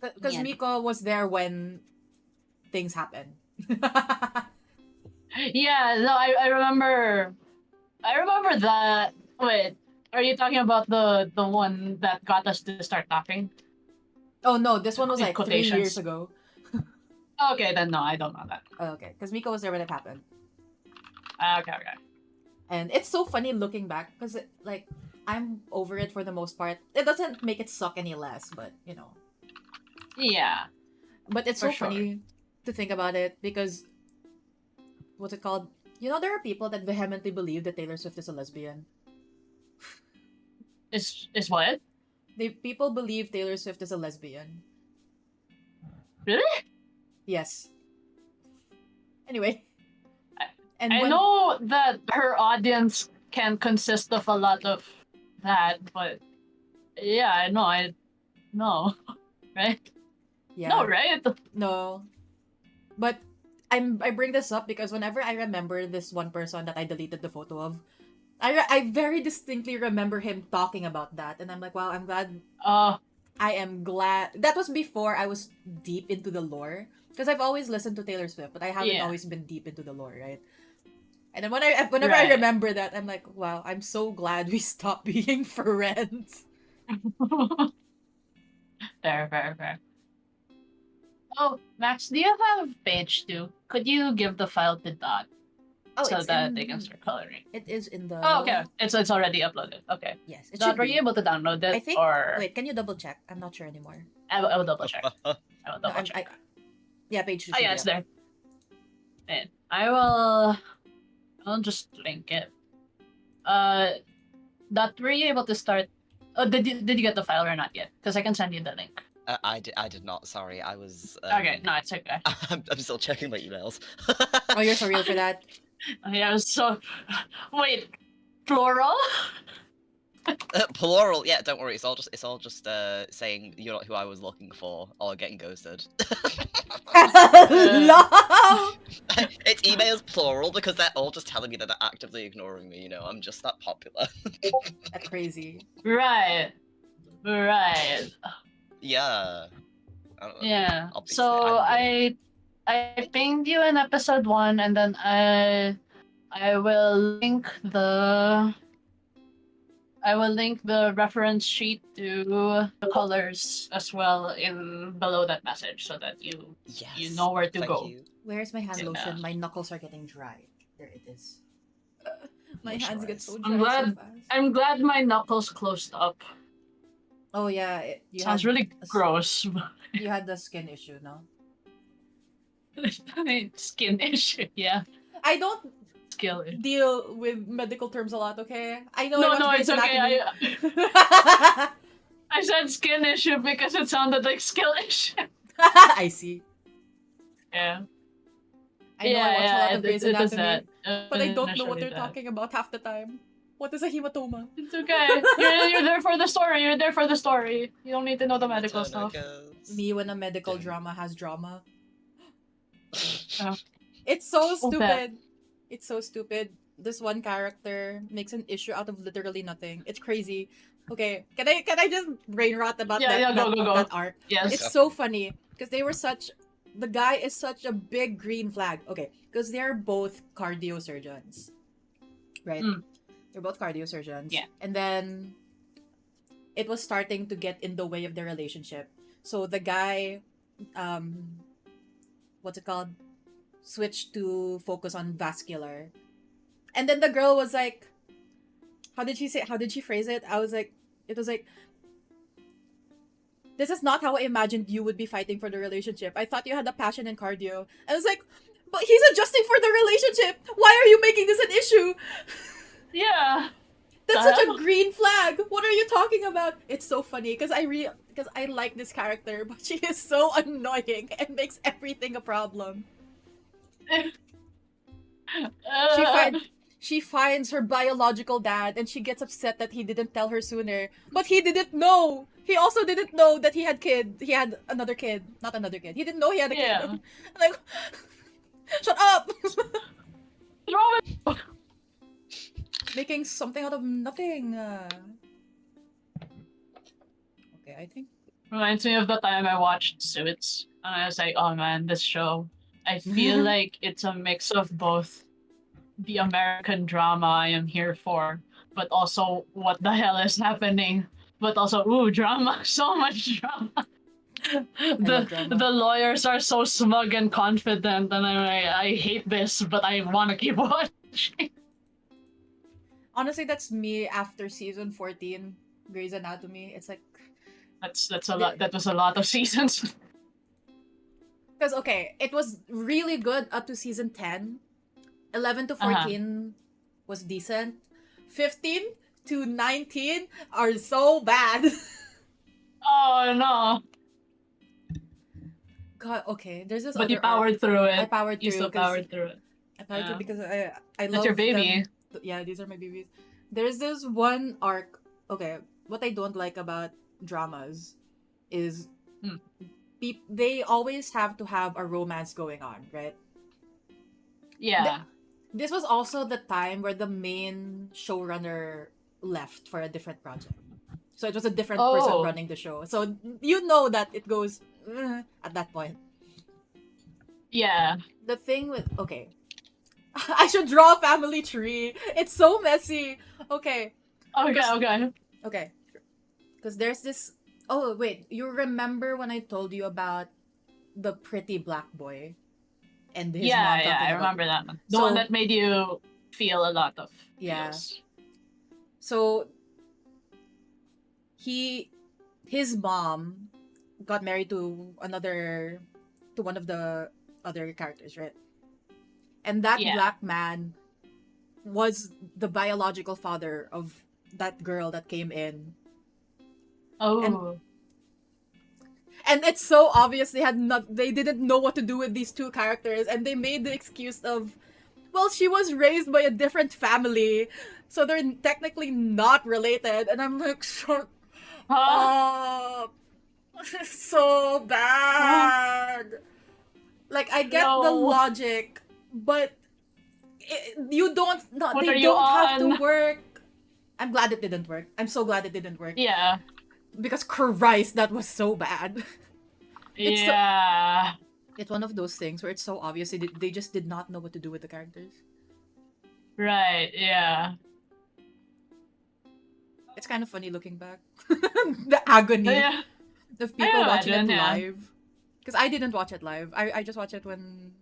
S1: Because
S2: Yeah.
S1: Miko was there when things happen.
S2: Yeah, no, I remember. I remember that. Wait, are you talking about the one that got us to start talking?
S1: Oh no, this one was
S2: In
S1: like 3
S2: quotations.
S1: years ago.
S2: Okay, then no, I don't know that.
S1: Oh, okay, because Miko was there when it happened.
S2: Okay.
S1: And it's so funny looking back because like I'm over it for the most part. It doesn't make it suck any less, but you know.
S2: Yeah.
S1: But it's
S2: For
S1: so funny to think about it because what's it called? You know, there are people that vehemently believe that Taylor Swift is a lesbian.
S2: Is what?
S1: People believe Taylor Swift is a lesbian.
S2: Really?
S1: Yes. Anyway.
S2: I
S1: when-
S2: know that her audience can consist of a lot of that, but Yeah, I know. I know, right?
S1: Yeah.
S2: No, right?
S1: No. But I bring this up because whenever I remember this one person that I deleted the photo of, I very distinctly remember him talking about that, and I'm like, wow, I'm glad. I am glad that was before I was deep into the lore, because I've always listened to Taylor Swift, but I haven't
S2: Yeah.
S1: always been deep into the lore, right? And then whenever I
S2: Right.
S1: remember that, I'm like, wow, I'm so glad we stopped being friends.
S2: Fair. Oh, Max, do you have page 2? Could you give the file to Dot
S1: Oh,
S2: so
S1: it's
S2: that they can
S1: in.
S2: start coloring?
S1: It is in the.
S2: Oh, okay. It's already uploaded. Okay.
S1: Yes, it
S2: Dot,
S1: should
S2: were
S1: be.
S2: you able to download it?
S1: I think.
S2: Or
S1: Wait, can you double check? I'm not sure anymore.
S2: I will double check. I will
S1: No,
S2: double check.
S1: yeah, page two
S2: Oh
S1: should
S2: yeah,
S1: be
S2: it's
S1: up.
S2: there. And I'll just link it. Dot, were you able to start? Oh, did you get the file or not yet? Because I can send you the link.
S3: I did not. Sorry, I was.
S2: Okay, no, it's okay.
S3: I'm still checking my emails.
S1: Oh, you're so real for that.
S2: Yeah, so wait, plural?
S3: Plural. Yeah, don't worry. It's all just saying you're not who I was looking for or getting ghosted.
S1: Lol!
S3: It's emails plural because they're all just telling me that they're actively ignoring me. You know, I'm just that popular.
S1: That's crazy.
S2: Right.
S3: Yeah.
S2: Yeah.
S3: Obviously,
S2: So
S3: I'm
S2: I pinged you in episode 1, and then I will link the reference sheet to the colors as well in below that message so that you
S3: Yes.
S2: know where to
S3: Thank
S2: go.
S3: you.
S1: Where's my hand
S2: Yeah.
S1: lotion? My knuckles are getting dry. There it is. My hands get so
S3: Moisturize.
S1: dry
S2: I'm glad
S1: so fast.
S2: I'm glad my knuckles closed up.
S1: Oh yeah, you
S2: Sounds
S1: had
S2: really gross.
S1: you had the skin issue, no?
S2: Skin issue, yeah.
S1: I don't
S2: Skill issue.
S1: deal with medical terms a lot, okay? I know
S2: No,
S1: I watch
S2: it's
S1: Grey's
S2: okay.
S1: Anatomy.
S2: I said skin issue because it sounded like skill issue.
S1: I see.
S2: Yeah.
S1: I know I watch a lot of Grey's
S2: it does
S1: Anatomy,
S2: that.
S1: but I don't know what
S2: Initially
S1: they're
S2: that.
S1: talking about half the time. What is a hematoma?
S2: It's okay. You're there for the story. You're there for the story. You don't need to know the medical stuff.
S1: Me when a medical drama has drama.
S2: Oh.
S1: It's so
S2: Oh,
S1: stupid. It's so stupid. This one character makes an issue out of literally nothing. It's crazy. Okay, can I just brain rot about
S2: Go.
S1: that arc?
S2: Yes.
S1: It's so funny because the guy is such a big green flag. Okay, because they're both cardio surgeons, right?
S2: Mm.
S1: They're both cardio surgeons.
S2: Yeah.
S1: And then it was starting to get in the way of their relationship. So the guy, what's it called? Switched to focus on vascular. And then the girl was like, how did she phrase it? It was like, this is not how I imagined you would be fighting for the relationship. I thought you had a passion in cardio. And I was like, but he's adjusting for the relationship. Why are you making this an issue?
S2: Yeah.
S1: That's such a green flag. What are you talking about? It's so funny because I like this character, but she is so annoying and makes everything a problem. She finds her biological dad and she gets upset that he didn't tell her sooner. But he didn't know. He also didn't know that he had another kid. Not another kid. He didn't know he had a kid. Like, shut up! Making something out of nothing. Okay, I think.
S2: Reminds me of the time I watched Suits. And I was like, oh man, this show. I feel like it's a mix of both the American drama I am here for, but also what the hell is happening. But also, ooh, drama. So much drama. The lawyers are so smug and confident, and I hate this, but I want to keep watching.
S1: Honestly, that's me after season 14, Grey's Anatomy. It's like
S2: that's a lot. That was a lot of seasons.
S1: Because okay, it was really good up to season 10. 11 to 14 was decent. 15 to 19 are so bad.
S2: Oh no.
S1: God, okay. There's this.
S2: But you powered through it.
S1: I powered through.
S2: You still powered through it.
S1: I powered through because I love
S2: That's your baby.
S1: them. Yeah, these are my babies. There's this one arc. Okay, what I don't like about dramas is
S2: Hmm.
S1: they always have to have a romance going on, right?
S2: Yeah.
S1: This was also the time where the main showrunner left for a different project. So it was a different person
S2: Oh.
S1: running the show. So you know that it goes at that point.
S2: Yeah.
S1: The thing with okay, I should draw a family tree. It's so messy. Okay,
S2: Okay.
S1: 'cause-
S2: Okay.
S1: okay, because there's this. Oh wait, you remember when I told you about the pretty black boy and his
S2: Yeah.
S1: mom
S2: Yeah.
S1: talking
S2: I
S1: about?
S2: remember that one. The one
S1: So
S2: that made you feel a lot of
S1: yeah,
S2: feels.
S1: so he his mom got married to one of the other characters, right? And that
S2: Yeah.
S1: black man was the biological father of that girl that came in. And
S2: Oh.
S1: and it's so obvious they didn't know what to do with these two characters, and they made the excuse of, well, she was raised by a different family, so they're technically not related. And I'm like, shut
S2: Huh?
S1: up. So
S2: Huh?
S1: bad. Like, I get the
S2: No.
S1: logic, but you don't not
S2: What
S1: they
S2: are you
S1: don't have to
S2: on?
S1: work. I'm glad it didn't work. I'm so glad it didn't work.
S2: Yeah.
S1: Because Christ, that was so bad. It's so,
S2: Yeah.
S1: it's one of those things where it's so obvious they just did not know what to do with the characters.
S2: Right. Yeah.
S1: It's kind of funny looking back. The agony
S2: Yeah.
S1: of
S2: I
S1: people
S2: can
S1: watching it
S2: imagine. Yeah.
S1: live. Because I didn't watch it live. I just watch it when,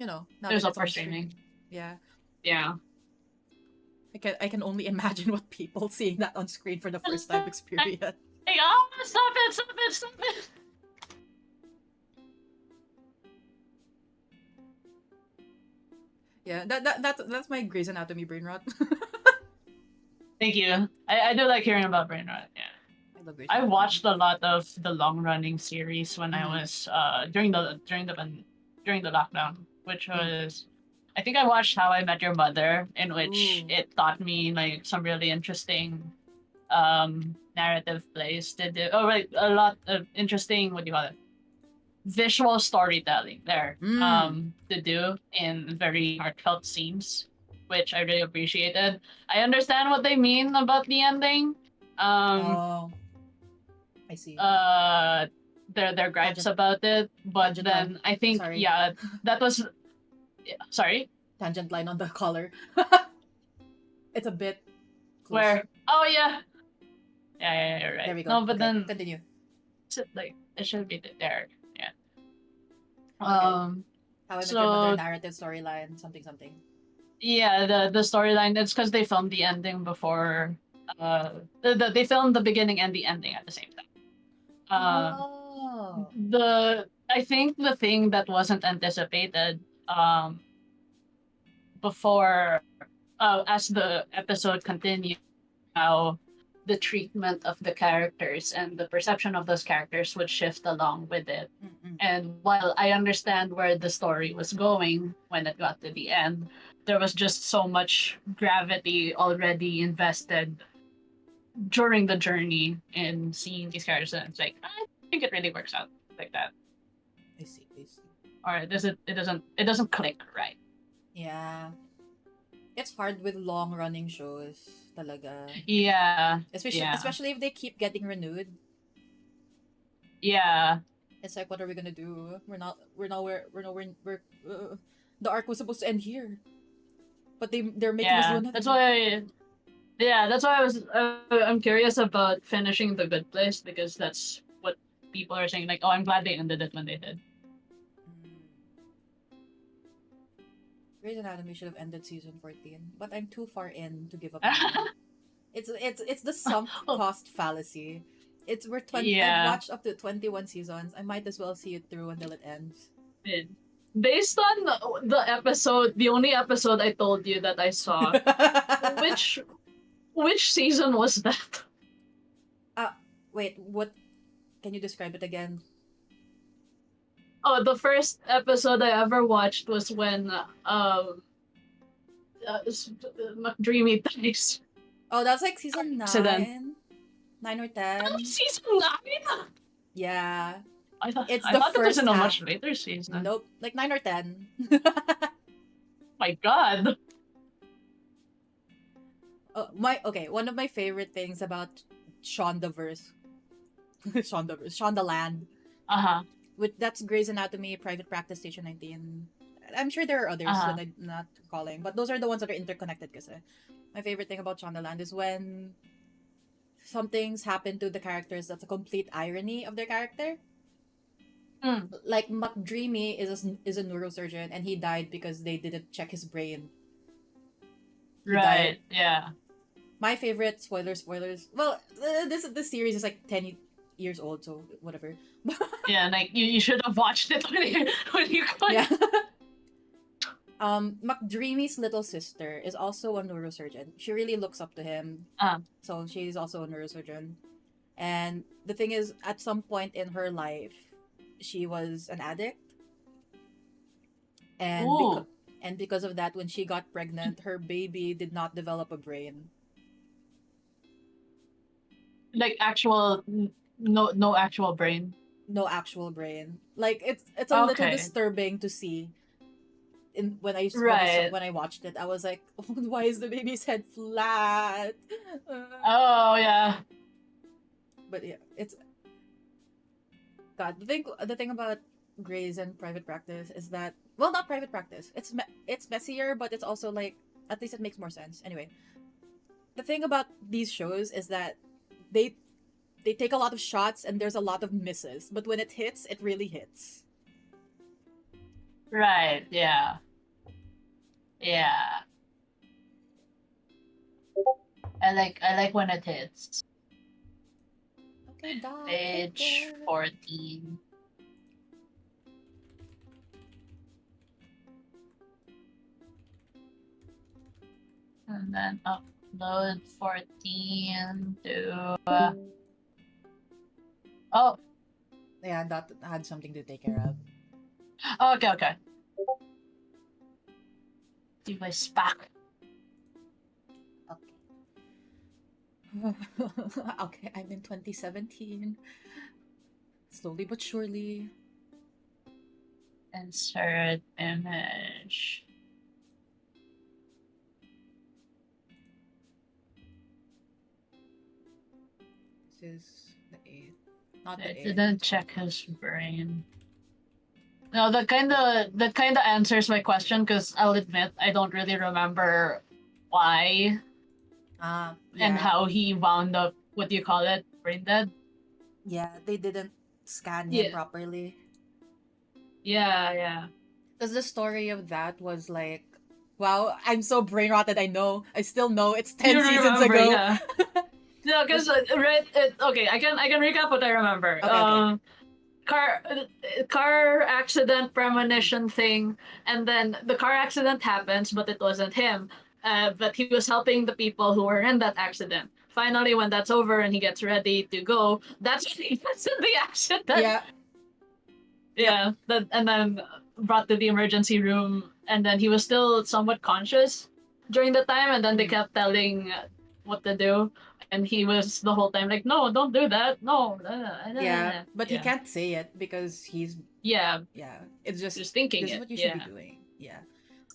S1: now
S2: It was
S1: that
S2: up
S1: it's
S2: for
S1: on stream.
S2: streaming.
S1: Yeah.
S2: Yeah.
S1: I can only imagine what people seeing that on screen for the first time experience.
S2: Hey, oh, stop it! Stop it! Stop it!
S1: Yeah, that's my Grey's Anatomy brain rot.
S2: Thank you. I do like hearing about brain rot. Yeah.
S1: I love Grey's
S2: I
S1: Anatomy.
S2: watched a lot of the long running series when I
S1: Mhm.
S2: was during the lockdown, which
S1: Mm.
S2: was I think I watched How I Met Your Mother, in which
S1: Ooh.
S2: it taught me like some really interesting narrative plays to do. Oh right, a lot of interesting, what do you call it? Visual storytelling there
S1: Mm.
S2: to do in very heartfelt scenes, which I really appreciated. I understand what they mean about the ending. Um
S1: Oh, I see.
S2: uh their gripes
S1: Tangent,
S2: about it, but
S1: tangent line.
S2: then I think
S1: Sorry,
S2: yeah, that was sorry,
S1: tangent line on the collar. It's a bit close.
S2: where oh yeah. Yeah, you're
S1: There
S2: right.
S1: we go.
S2: No, but
S1: Okay,
S2: then
S1: continue.
S2: like it should be there. Yeah.
S1: Okay. How I Met Your Mother
S2: So
S1: narrative storyline, something something.
S2: yeah, the storyline. It's because they filmed the ending before. They filmed the beginning and the ending at the same time.
S1: Oh.
S2: I think the thing that wasn't anticipated before as the episode continued, how the treatment of the characters and the perception of those characters would shift along with it.
S1: Mm-mm.
S2: And while I understand where the story was going when it got to the end, there was just so much gravity already invested during the journey in seeing these characters. And it's like, I think it really works out like that.
S1: I see. I see.
S2: Or it doesn't click right.
S1: Yeah. It's hard with long running shows, talaga.
S2: Yeah.
S1: Especially
S2: Yeah.
S1: especially if they keep getting renewed.
S2: Yeah.
S1: It's like, what are we gonna do? The arc was supposed to end here, but they're making us do
S2: Yeah.
S1: another.
S2: That's why I'm curious about finishing The Good Place, because that's what people are saying, like, oh, I'm glad they ended it when they did.
S1: Grey's Anatomy should have ended season 14, but I'm too far in to give up. Now. It's the sunk cost fallacy. We're 20. I've
S2: Yeah.
S1: watched up to 21 seasons. I might as well see it through until it ends.
S2: Based on the only episode I told you that I saw, which season was that?
S1: Wait, what? Can you describe it again?
S2: Oh, the first episode I ever watched was when McDreamy dies.
S1: Oh, that's like season 9.
S2: Accident.
S1: 9 or 10.
S2: Season 9?
S1: Yeah.
S2: I thought
S1: It's
S2: I
S1: the
S2: thought it was
S1: first
S2: in a
S1: half.
S2: much later season.
S1: Nope. Like 9 or 10.
S2: My god.
S1: One of my favorite things about Shondaverse. Shondaland.
S2: Uh-huh.
S1: That's Grey's Anatomy, Private Practice, Station 19. I'm sure there are others
S2: Uh-huh.
S1: that I'm not calling, but those are the ones that are interconnected kasi. My favorite thing about Shondaland is when some things happen to the characters that's a complete irony of their character.
S2: Mm.
S1: Like McDreamy is a neurosurgeon and he died because they didn't check his brain. He died.
S2: Right, yeah.
S1: My favorite spoilers. Well, this series is like 10 years old, so whatever.
S2: Yeah, like you should have watched it when you could.
S1: Yeah. McDreamy's little sister is also a neurosurgeon. She really looks up to him. So she's also a neurosurgeon. And the thing is, at some point in her life, she was an addict. And
S2: Ooh.
S1: because of that, when she got pregnant, her baby did not develop a brain.
S2: Like actual no actual brain.
S1: No actual brain. Like it's a little
S2: Okay.
S1: disturbing to see. When I
S2: Right.
S1: when I watched it, I was like, why is the baby's head flat?
S2: Oh yeah.
S1: But yeah, it's God. The thing about Grey's and Private Practice is that, well, not Private Practice. It's messier, but it's also like, at least it makes more sense. Anyway, the thing about these shows is that they take a lot of shots and there's a lot of misses, but when it hits, it really hits.
S2: Right, yeah. Yeah. I like when it hits.
S1: Okay, Doc,
S2: Page
S1: take care.
S2: 14. And then upload 14 to oh,
S1: Yeah, that had something to take care of.
S2: okay. Device back.
S1: Okay, I'm in 2017. Slowly but surely.
S2: Insert image.
S1: This is the 8th. Not the
S2: I
S1: 8th.
S2: didn't check his brain. No, that kind of answers my question because I'll admit I don't really remember why
S1: Yeah.
S2: and how he wound up. What do you call it? Brain dead.
S1: Yeah, they didn't scan him
S2: Yeah.
S1: properly.
S2: Yeah.
S1: Because the story of that was like, wow, I'm so brain rotted. I know. I still know it's 10
S2: You
S1: seasons
S2: remember,
S1: ago.
S2: yeah. No, because okay, I can recap what I remember.
S1: Okay.
S2: Car accident premonition thing, and then the car accident happens, but it wasn't him. But he was helping the people who were in that accident. Finally, when that's over and he gets ready to go, that's when he gets in the accident.
S1: Yeah.
S2: And then brought to the emergency room, and then he was still somewhat conscious during the time, and then they kept telling what to do, and he was the whole time like, "No, don't do that. No."
S1: Yeah. But he can't say it because he's
S2: Yeah,
S1: it's just
S2: thinking
S1: this
S2: it.
S1: is what you should be doing. Yeah.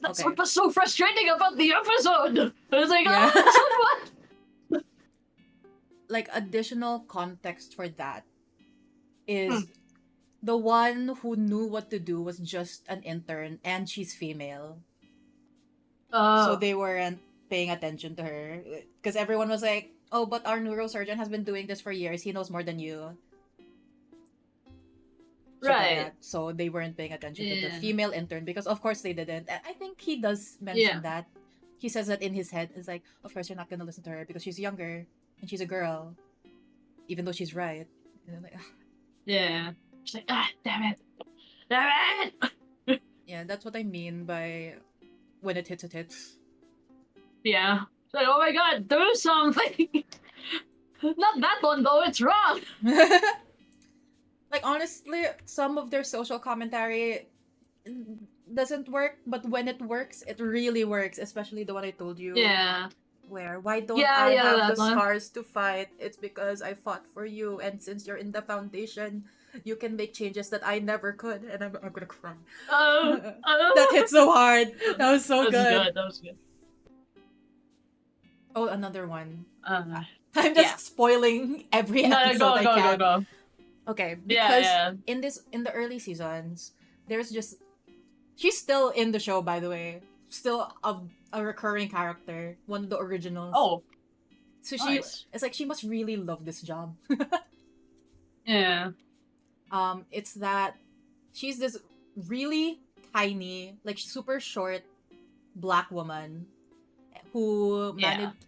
S2: That's
S1: Okay.
S2: what was so frustrating about the episode. I was like,
S1: Yeah.
S2: oh, what?
S1: Like additional context for that is the one who knew what to do was just an intern and she's female. So they weren't paying attention to her because everyone was like, "Oh, but our neurosurgeon has been doing this for years. He knows more than you." Shit like
S2: Right.
S1: that. So they weren't paying attention to the
S2: Yeah.
S1: female intern because of course they didn't. And I think he does mention that. He says that in his head. It's like, of course you're not gonna listen to her because she's younger and she's a girl, even though she's right. And I'm like,
S2: Yeah. She's like, damn it.
S1: yeah, that's what I mean by when it hits, it hits.
S2: Yeah. It's like, oh my god, do something. Not that one though, it's wrong.
S1: Like honestly, some of their social commentary doesn't work, but when it works, it really works. Especially the one I told you.
S2: Yeah.
S1: where why don't
S2: Yeah,
S1: I
S2: yeah,
S1: have the
S2: that one.
S1: scars to fight? It's because I fought for you, and since you're in the foundation, you can make changes that I never could. And I'm gonna cry.
S2: Oh,
S1: That hit so hard. That was so
S2: That was
S1: good.
S2: good. That was good.
S1: Oh, another one.
S2: Uh,
S1: I'm
S2: yeah.
S1: just spoiling every
S2: No,
S1: episode I
S2: go,
S1: can.
S2: go.
S1: Okay,
S2: Yeah,
S1: because
S2: yeah.
S1: in the early seasons, there's just she's still in the show, by the way. Still a recurring character, one of the originals.
S2: Oh,
S1: So
S2: nice.
S1: it's like she must really love this job.
S2: Yeah.
S1: It's that she's this really tiny, like super short black woman who
S2: Yeah.
S1: managed,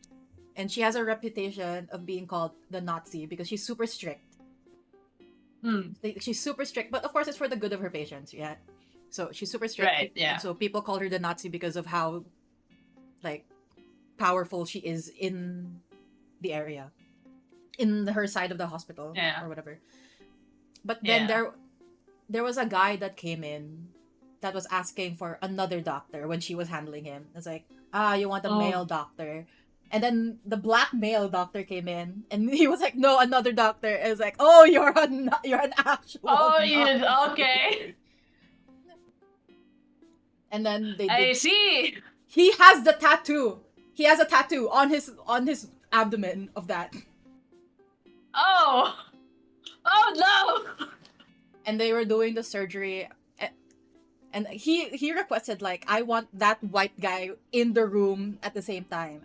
S1: and she has a reputation of being called the Nazi because she's super strict.
S2: Hmm.
S1: Like, she's super strict, but of course it's for the good of her patients, yeah. So she's super strict,
S2: Right, yeah.
S1: and so people call her the Nazi because of how, like, powerful she is in the area, in her side of the hospital,
S2: Yeah.
S1: or whatever. But then
S2: Yeah.
S1: there was a guy that came in that was asking for another doctor when she was handling him. It's like, you want a
S2: Oh.
S1: male doctor. And then the black male doctor came in, and he was like, "No, another doctor." It was like, "Oh, you're an actual."
S2: Oh,
S1: Nazi."
S2: okay.
S1: And then they
S2: I
S1: did.
S2: see.
S1: He has the tattoo. He has a tattoo on his abdomen of that.
S2: Oh. Oh no.
S1: And they were doing the surgery, and he requested, like, I want that white guy in the room at the same time.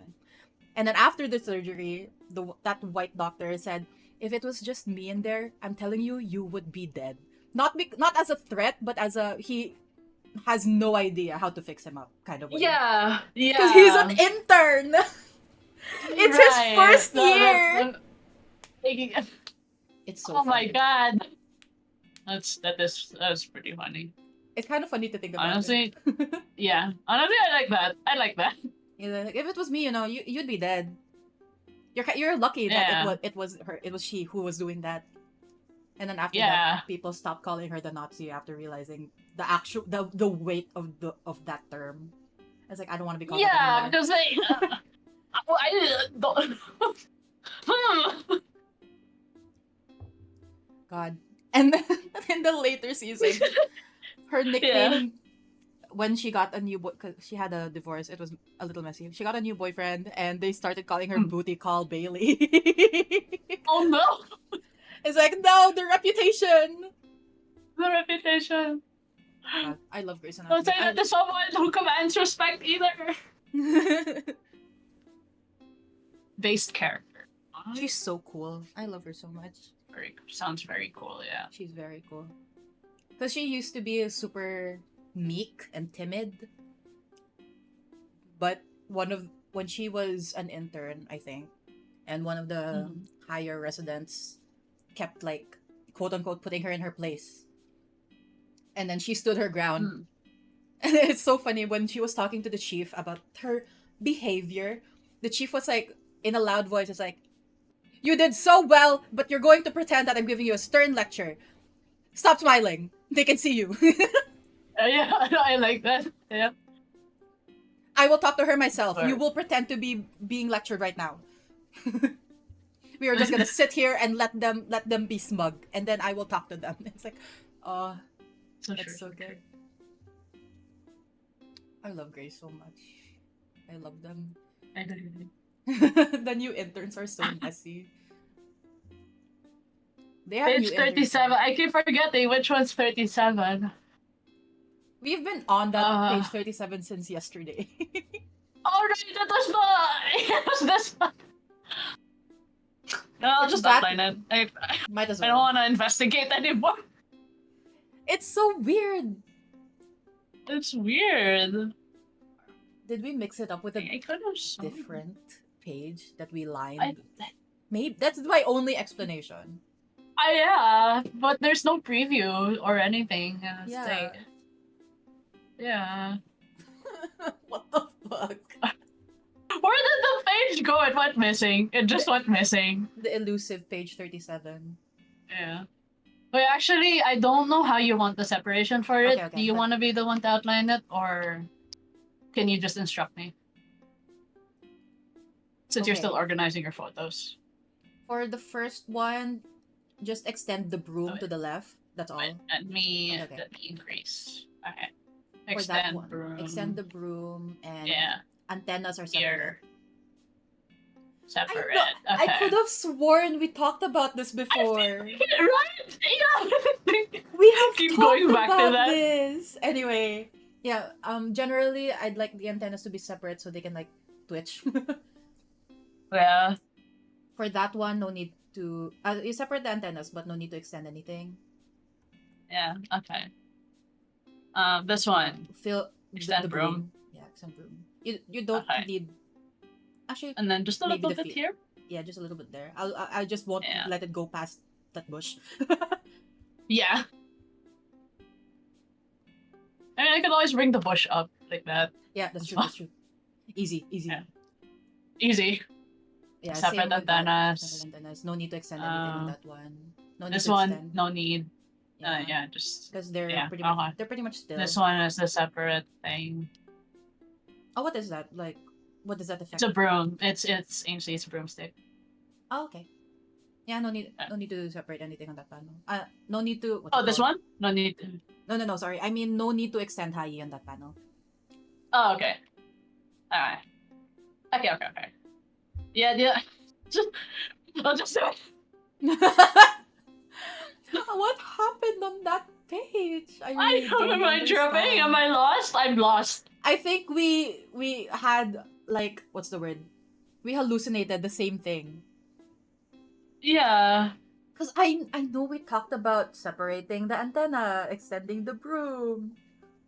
S1: And then after the surgery, that white doctor said, if it was just me in there, I'm telling you, you would be dead. Not as a threat, but as a, he has no idea how to fix him up kind of way.
S2: Yeah. Yeah.
S1: Because he's an intern. It's his first year. It's so
S2: Oh
S1: funny.
S2: my god. That's pretty funny.
S1: It's kind of funny to think about.
S2: Honestly, yeah. Honestly, I like that. I like that.
S1: Yeah, like, if it was me, you'd be dead. You're lucky that
S2: Yeah.
S1: it was she who was doing that. And then after
S2: Yeah.
S1: that, people stopped calling her the Nazi after realizing the weight of that term. It's like, I don't want to be called that
S2: Yeah,
S1: anymore.
S2: because I don't.
S1: God. And then in the later season, her nickname when she got a new boy, because she had a divorce, it was a little messy. She got a new boyfriend, and they started calling her Booty Call Bailey.
S2: Oh no!
S1: It's like, no, the reputation.
S2: The reputation.
S1: God, I love Grey's
S2: Don't say that to someone who commands respect either. Based character.
S1: She's so cool. I love her so much.
S2: Sounds very cool, yeah.
S1: She's very cool. Because she used to be super meek and timid. But when she was an intern, I think, and one of the higher residents kept, like, quote unquote putting her in her place. And then she stood her ground. And it's so funny when she was talking to the chief about her behavior. The chief was like, in a loud voice, it's like, you did so well, but you're going to pretend that I'm giving you a stern lecture. Stop smiling. They can see you.
S2: Yeah, I like that. Yeah.
S1: I will talk to her myself.
S2: Sure.
S1: You will pretend to be being lectured right now. We are just gonna sit here and let them be smug, and then I will talk to them. It's like, oh, that's so good. I love Grace so much. I love them.
S2: I do.
S1: The new interns are so messy. They have
S2: Page 37. I keep forgetting which one's 37.
S1: We've been on that page 37 since yesterday.
S2: Oh, right, that was the... this one. No, I'll just
S1: that-
S2: outline it.
S1: Might as
S2: I
S1: well.
S2: don't want to investigate anymore.
S1: It's so weird.
S2: It's weird.
S1: Did we mix it up with
S2: I
S1: a
S2: could have
S1: different page that we lined? Maybe that's my only explanation.
S2: Yeah, but there's no preview or anything. It's
S1: Yeah.
S2: like, yeah.
S1: What the fuck?
S2: Where did the page go? It went missing. It just went missing.
S1: The elusive page 37.
S2: Yeah. Wait, actually, I don't know how you want the separation for it.
S1: Okay,
S2: Do you want to be the one to outline it, or can you just instruct me? Since you're still
S1: Okay.
S2: organizing your photos.
S1: For the first one, just extend the broom to the left. That's
S2: Wait,
S1: all.
S2: let me
S1: Okay.
S2: increase. Okay.
S1: For that
S2: Extend
S1: one,
S2: broom.
S1: extend the broom and
S2: Yeah.
S1: antennas are
S2: Here.
S1: separate.
S2: Separate.
S1: I
S2: Okay.
S1: could have sworn we talked about this before.
S2: Right? Yeah.
S1: We have
S2: Keep
S1: talked
S2: going back to
S1: about
S2: that.
S1: this. Anyway, yeah. Generally, I'd like the antennas to be separate so they can like twitch.
S2: Yeah.
S1: For that one, no need to. You separate the antennas, but no need to extend anything.
S2: Yeah. Okay. This one.
S1: Fill
S2: Extend
S1: the
S2: broom.
S1: Yeah, extend broom. You don't
S2: Okay.
S1: need. Actually,
S2: And then just a
S1: maybe
S2: little
S1: the
S2: bit
S1: feet.
S2: here.
S1: Yeah, just a little bit there. I just won't
S2: Yeah.
S1: let it go past that bush.
S2: Yeah. I mean, I could always bring the bush up like that.
S1: Yeah, that's true.
S2: well.
S1: That's true. Easy.
S2: Yeah. Easy.
S1: Yeah,
S2: Separate
S1: same with that.
S2: antennas.
S1: Separate antennas. No need to extend anything on that one. No need
S2: This
S1: to
S2: one,
S1: extend.
S2: no need.
S1: Yeah,
S2: Yeah, just
S1: because they're
S2: yeah.
S1: pretty
S2: Okay.
S1: much they're pretty much still.
S2: This one is a separate thing.
S1: Oh, what is that? Like, what does that affect?
S2: It's a broom. It's actually it's a broomstick.
S1: Oh, okay. Yeah, no need to separate anything on that panel. No need to.
S2: Oh, this one? No need.
S1: No. Sorry, I mean no need to extend high on that panel.
S2: Oh, okay. Alright. Okay. Yeah. I'll just do it.
S1: What happened on that page? I
S2: I
S1: really
S2: don't am I tripping? Am I lost? I'm lost.
S1: I think we had like what's the word? We hallucinated the same thing.
S2: Yeah.
S1: Cause I know we talked about separating the antenna, extending the broom.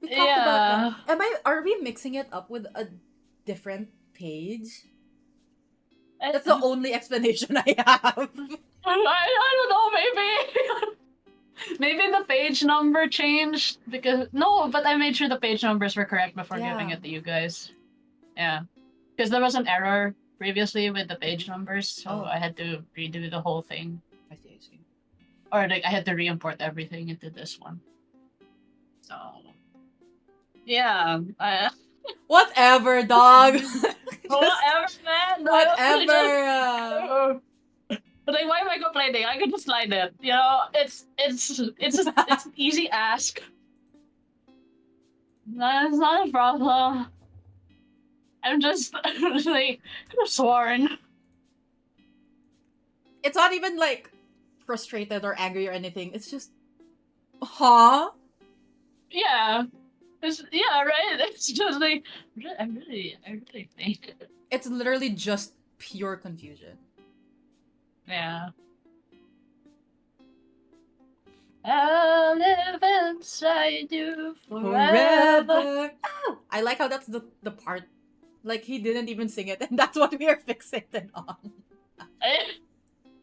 S1: We talked about that. Are we mixing it up with a different page? That's the only explanation I have.
S2: I don't know, maybe. Maybe the page number changed because no, but I made sure the page numbers were correct before giving it to you guys. Yeah. Because there was an error previously with the page numbers, so I had to redo the whole thing.
S1: I see.
S2: Or like I had to re-import everything into this one. So yeah.
S1: Whatever, dog.
S2: Whatever, man.
S1: Whatever.
S2: But like, why am I complaining? I could just slide it. You know, it's an easy ask. That's not a problem. I'm just like could have sworn.
S1: It's not even like frustrated or angry or anything. It's just, huh?
S2: Yeah. Right. It's just like I really think.
S1: It's literally just pure confusion.
S2: Yeah. I'll live inside you forever.
S1: Oh, I like how that's the part. Like he didn't even sing it, and that's what we are fixated on.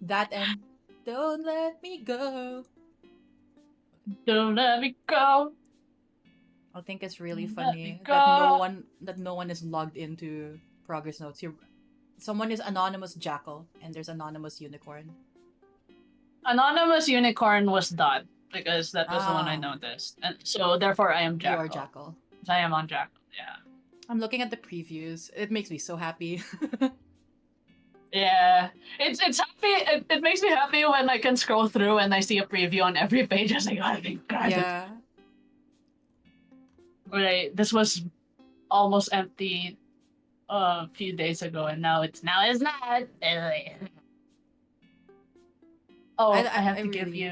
S1: That and don't let me go.
S2: Don't let me go.
S1: I think it's really
S2: Don't let
S1: funny
S2: me
S1: that no one is logged into progress notes. Someone is anonymous jackal and there's anonymous unicorn.
S2: Anonymous unicorn was dot because that was the one I noticed, and so therefore I am jackal.
S1: You are jackal.
S2: I am on jackal. Yeah.
S1: I'm looking at the previews. It makes me so happy.
S2: Yeah, it's happy. It makes me happy when I can scroll through and I see a preview on every page. I was like, oh, thank God.
S1: Yeah.
S2: Right. This was almost empty a few days ago, and now it's not. Oh, I have to give you.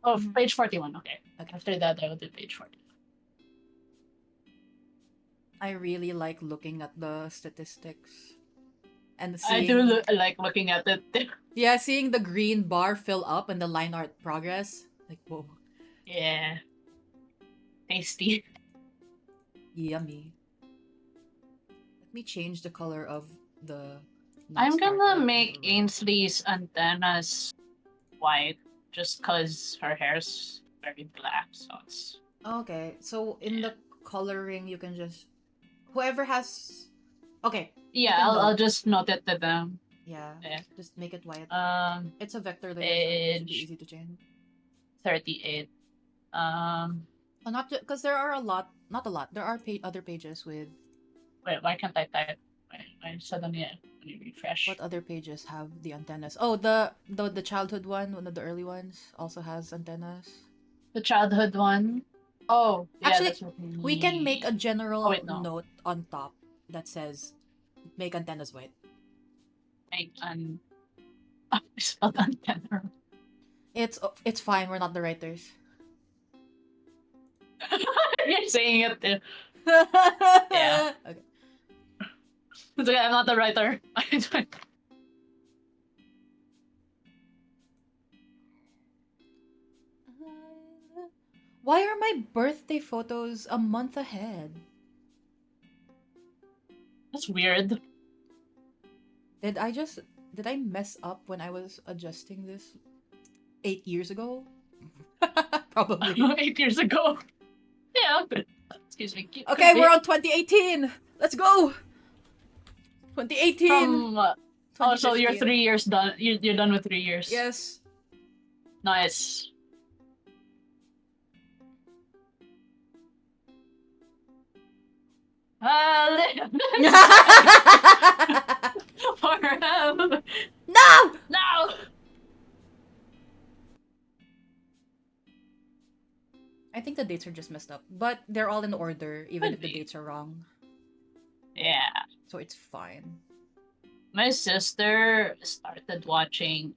S2: Oh, page 41. Okay. After that, I will do page 41.
S1: I really like looking at the statistics. And
S2: I do like looking at it.
S1: Yeah, seeing the green bar fill up and the line art progress. Like, whoa.
S2: Yeah. Tasty.
S1: Yummy. Let me change the color of the...
S2: I'm gonna make Ainsley's antennas white just because her hair's very black, so it's...
S1: Okay, so in the coloring, you can just... Whoever has... Okay.
S2: Yeah, I'll just note it to them.
S1: Yeah, just make it white. It's a vector layer, so it should be easy to change.
S2: 38.
S1: Not because there are not a lot. There are other pages with...
S2: Wait, why can't I type? Wait, suddenly Let me refresh.
S1: What other pages have the antennas? Oh, the childhood one of the early ones, also has antennas.
S2: The childhood one. Oh, yeah,
S1: Actually,
S2: that's what
S1: we can make a
S2: Oh,
S1: general
S2: wait, no.
S1: note on top that says, "Make antennas white."
S2: Make an. I spelled antenna.
S1: It's fine. We're not the writers.
S2: You're saying it too.
S1: Yeah. Okay.
S2: It's okay, I'm not the writer.
S1: Why are my birthday photos a month ahead?
S2: That's weird.
S1: Did I mess up when I was adjusting this 8 years ago? Probably.
S2: 8 years ago. Yeah, but excuse me.
S1: Okay, we're on 2018. Let's go. 2018.
S2: From oh, so you're
S1: 2015.
S2: 3 years done. You're done with 3 years.
S1: Yes.
S2: Nice. Forever.
S1: No!
S2: No.
S1: I think the dates are just messed up, but they're all in order, even
S2: Could
S1: if the
S2: be.
S1: dates are wrong.
S2: Yeah.
S1: So it's fine.
S2: My sister started watching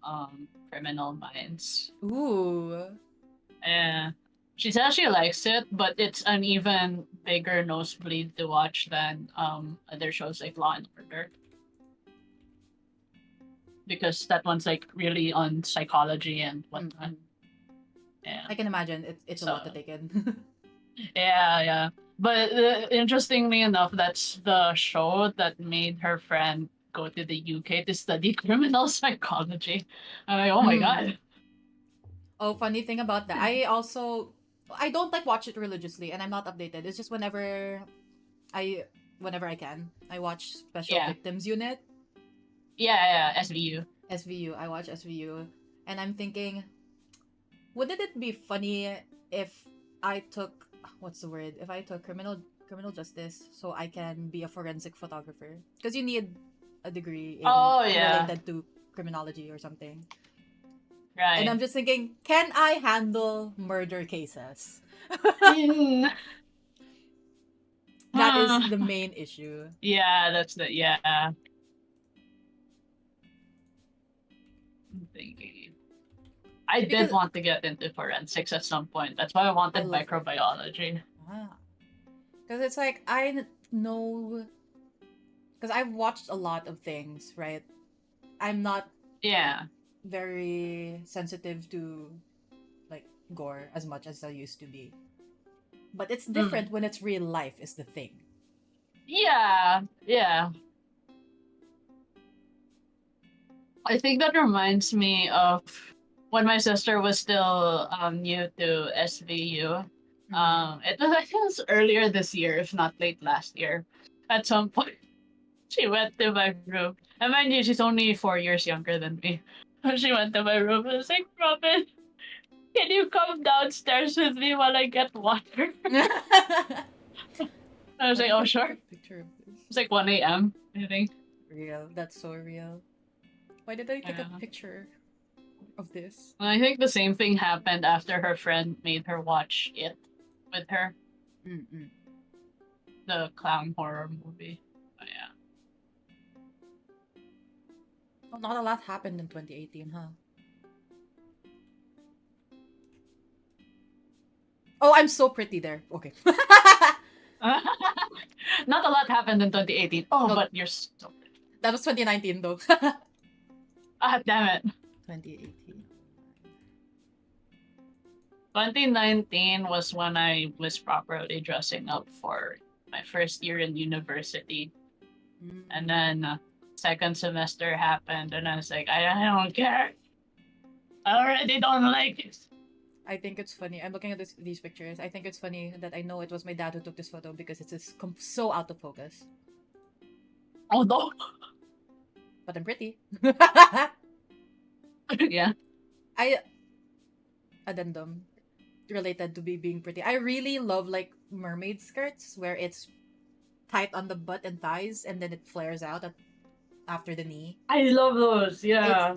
S2: Criminal Minds.
S1: Ooh.
S2: Yeah. She says she likes it, but it's an even bigger nosebleed to watch than other shows like Law and Order. Because that one's like really on psychology and whatnot.
S1: Mm-mm.
S2: Yeah.
S1: I can imagine it's a lot to
S2: So-
S1: take in.
S2: Yeah. But interestingly enough, that's the show that made her friend go to the UK to study criminal psychology. I'm like, oh my
S1: Hmm.
S2: god.
S1: Oh, funny thing about that. I don't like watch it religiously and I'm not updated. It's just whenever I can. I watch Special
S2: Yeah.
S1: Victims Unit,
S2: Yeah, SVU.
S1: SVU. I watch SVU and I'm thinking, wouldn't it be funny if I took what's the word? If I took criminal justice so I can be a forensic photographer? Because you need a degree in
S2: Oh, yeah.
S1: related to criminology or something.
S2: Right.
S1: And I'm just thinking, can I handle murder cases?
S2: Mm.
S1: That is
S2: Ah.
S1: the main issue.
S2: Yeah, that's the I'm thinking. I did
S1: Because-
S2: want to get into forensics at some point. That's why I wanted
S1: love
S2: microbiology.
S1: Because it's like, I know... Because I've watched a lot of things, right? I'm not
S2: Yeah.
S1: very sensitive to, like, gore as much as I used to be. But it's different when it's real life is the thing.
S2: Yeah. I think that reminds me of when my sister was still new to SVU. It was, I think it was earlier this year, if not late last year. At some point, she went to my room. And mind you, she's only 4 years younger than me. She went to my room and was like, Robin, can you come downstairs with me while I get water? I was like, oh, sure.
S1: Picture of this.
S2: It's like 1 a.m., I think.
S1: Real. That's so real. Why did I take a
S2: Yeah.
S1: picture of this?
S2: And I think the same thing happened after her friend made her watch it with her,
S1: Mm-mm.
S2: the clown horror movie. But yeah.
S1: Oh, not a lot happened in 2018, huh? Oh, I'm so pretty there. Okay.
S2: Not a lot happened in 2018. Oh,
S1: No.
S2: but you're so...
S1: That was 2019 though.
S2: Ah, damn it.
S1: 2018.
S2: 2019 was when I was properly dressing up for my first year in university. And then second semester happened, and I was like, I don't care. I already don't like it.
S1: I think it's funny. I'm looking at these pictures. I think it's funny that I know it was my dad who took this photo because it's just so out of focus.
S2: Oh no.
S1: But I'm pretty.
S2: Yeah.
S1: Addendum related to being pretty. I really love like mermaid skirts where it's tight on the butt and thighs and then it flares out after the knee.
S2: I love those. Yeah.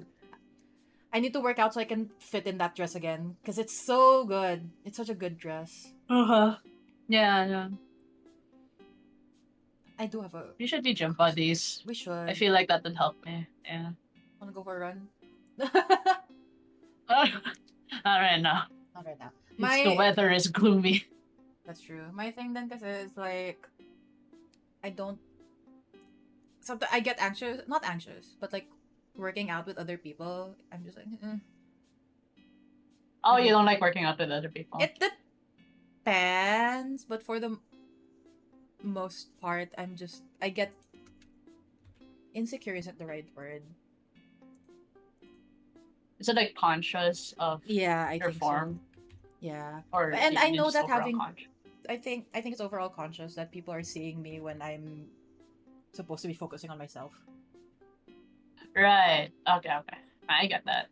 S1: I need to work out so I can fit in that dress again because it's so good. It's such a good dress.
S2: Uh-huh. Yeah, yeah.
S1: I do have a.
S2: We should be gym buddies.
S1: We should.
S2: I feel like that would help me. Yeah.
S1: Wanna go for a run?
S2: Not right now.
S1: Not right now.
S2: The weather is gloomy.
S1: That's true. My thing then kasi is like I don't. Sometimes I get anxious. Not anxious, but like working out with other people. I'm just like.
S2: Oh, you don't like working out with other people?
S1: It depends, but for the most part, I get insecure isn't the right word.
S2: Is it like conscious of
S1: Yeah, I
S2: your
S1: think
S2: form?
S1: so. Yeah,
S2: Or
S1: and I know
S2: just
S1: that
S2: overall
S1: having.
S2: conscious?
S1: I think it's overall conscious that people are seeing me when I'm supposed to be focusing on myself.
S2: Right. Okay, okay. I get that.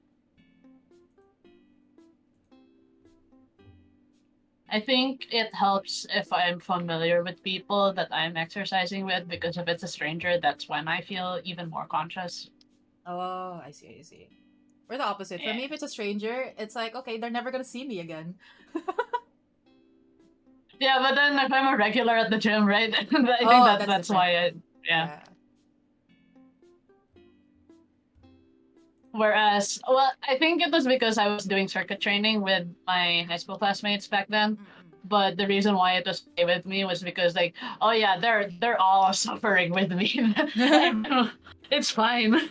S2: I think it helps if I'm familiar with people that I'm exercising with, because if it's a stranger, that's when I feel even more conscious.
S1: Oh, I see, I see. We're the opposite. For me, if it's a stranger, it's like, okay, they're never gonna see me again.
S2: Yeah, but then if I'm a regular at the gym, right? I think that's
S1: different.
S2: why yeah. Whereas, well, I think it was because I was doing circuit training with my high school classmates back then.
S1: Mm-mm.
S2: But the reason why it was okay with me was because, like, oh yeah, they're all suffering with me. It's fine.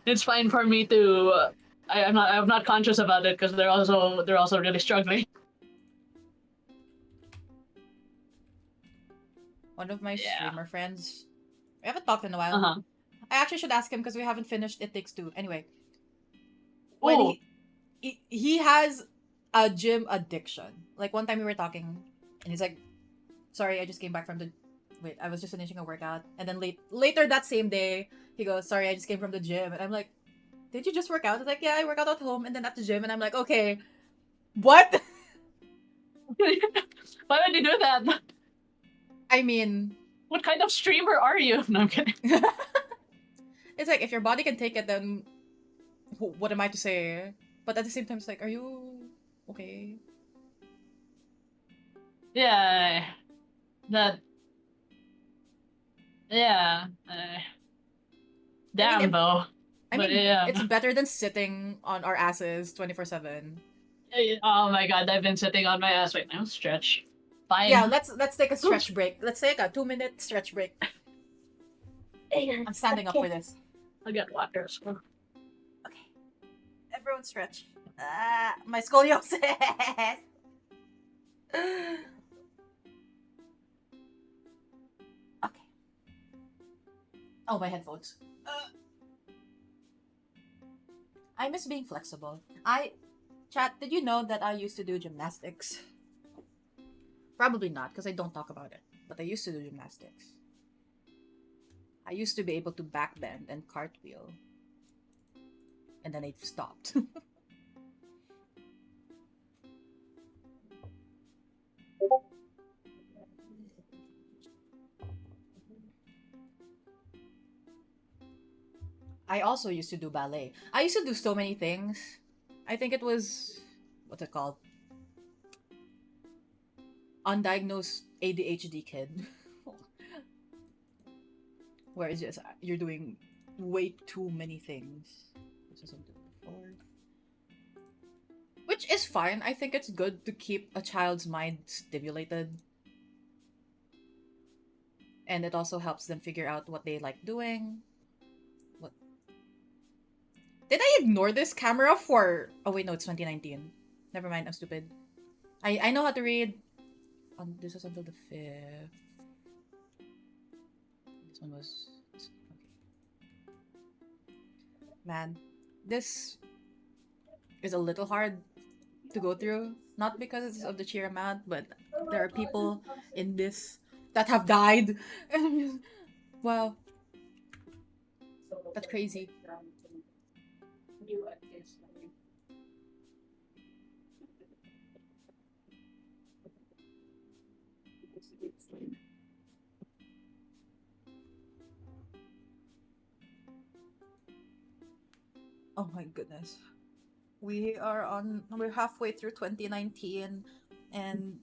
S2: It's fine for me to. I'm not conscious about it because they're also really struggling.
S1: One of my
S2: Yeah.
S1: streamer friends, we haven't talked in a while.
S2: Uh-huh.
S1: I actually should ask him because we haven't finished It Takes Two. Anyway, when
S2: Oh,
S1: he has a gym addiction. Like one time we were talking, and he's like, "Sorry, I just came back from the. Wait, I was just finishing a workout." And then later that same day, he goes, "Sorry, I just came from the gym." And I'm like, "Did you just work out?" He's like, "Yeah, I work out at home and then at the gym." And I'm like, "Okay, what?"
S2: why would you do that?
S1: I mean,
S2: What kind of streamer are you? No, I'm kidding.
S1: it's like if your body can take it, then what am I to say? But at the same time, it's like, are you okay?
S2: Yeah, that. Yeah. Damn,
S1: mean,
S2: though.
S1: I
S2: But
S1: mean,
S2: yeah.
S1: it's better than sitting on our asses 24/7.
S2: Oh my god, I've been sitting on my ass right now. Stretch. Fine.
S1: Yeah, let's take a stretch break. Let's take a 2-minute stretch break. I'm standing up for this.
S2: I got water. So.
S1: Okay, everyone stretch. My scoliosis. Okay. Oh, my headphones. I miss being flexible. Chat, did you know that I used to do gymnastics? Probably not, because I don't talk about it. But I used to do gymnastics. I used to be able to backbend and cartwheel. And then I stopped. I also used to do ballet. I used to do so many things. I think it was, what's it called? Undiagnosed ADHD kid. Where it's just, you're doing way too many things. This is something before. Which is fine. I think it's good to keep a child's mind stimulated. And it also helps them figure out what they like doing. What? Did I ignore this camera for... Oh wait, no, it's 2019. Never mind, I'm stupid. I know how to read. This is until the 5th. This one was... Okay. Man, this is a little hard to go through. Not because of the sheer amount, but there are people in this that have died. Wow. That's crazy. Oh my goodness. We're halfway through 2019, and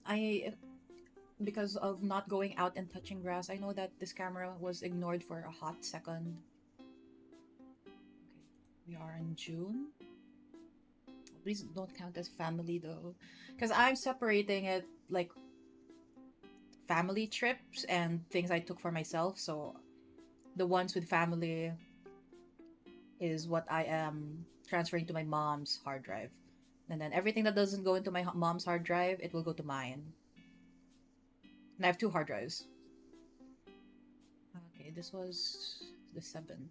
S1: because of not going out and touching grass, I know that this camera was ignored for a hot second. Okay, we are in June. Please don't count as family though, because I'm separating it like family trips and things I took for myself. So the ones with family is what I am transferring to my mom's hard drive. And then everything that doesn't go into my mom's hard drive, it will go to mine. And I have two hard drives. Okay, this was the 7th.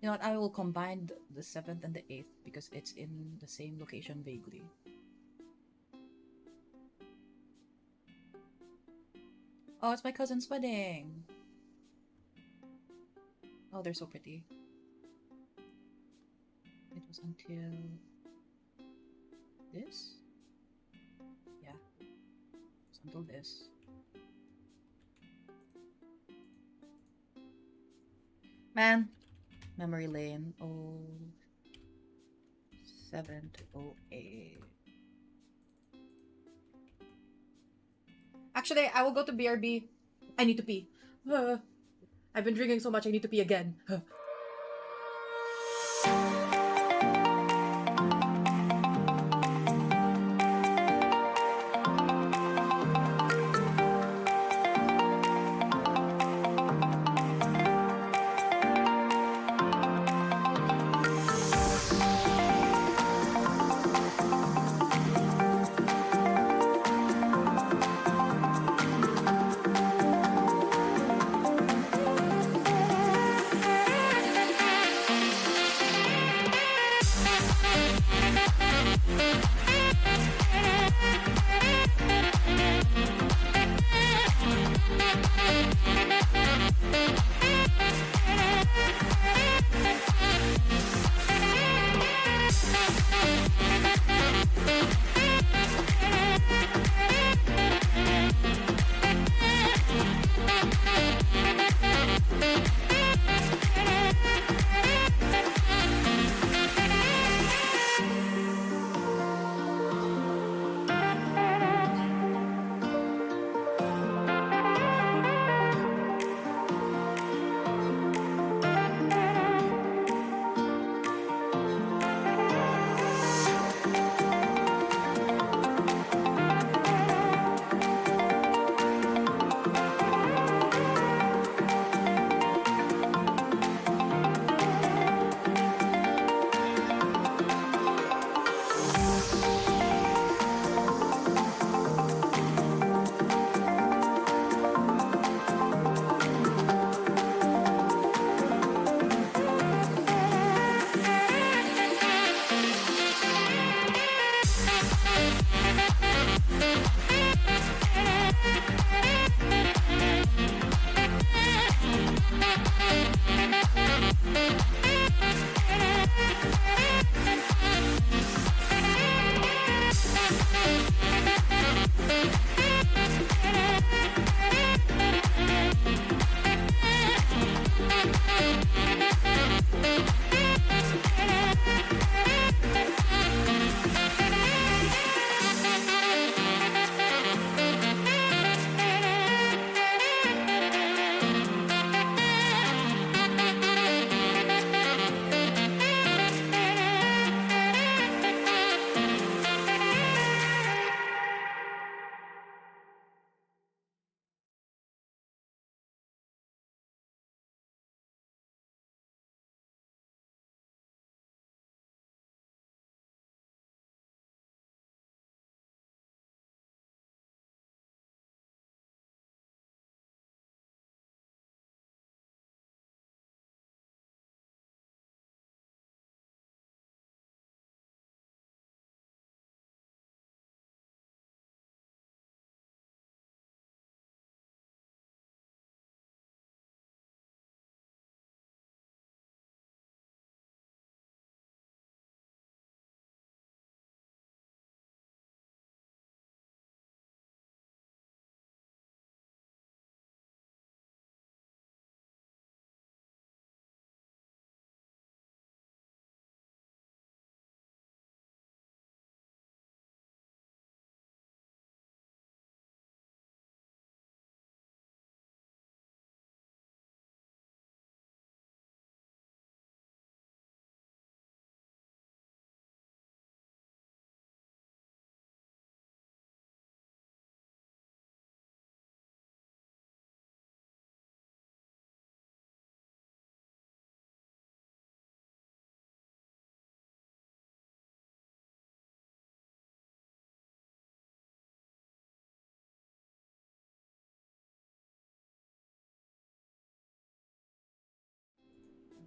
S1: You know what? I will combine the 7th and the 8th because it's in the same location vaguely. Oh, it's my cousin's wedding. Oh, they're so pretty. It was until this? Yeah. It was until this. Man, memory lane. 07 to 08. Actually, I will go to BRB. I need to pee. I've been drinking so much, I need to pee again.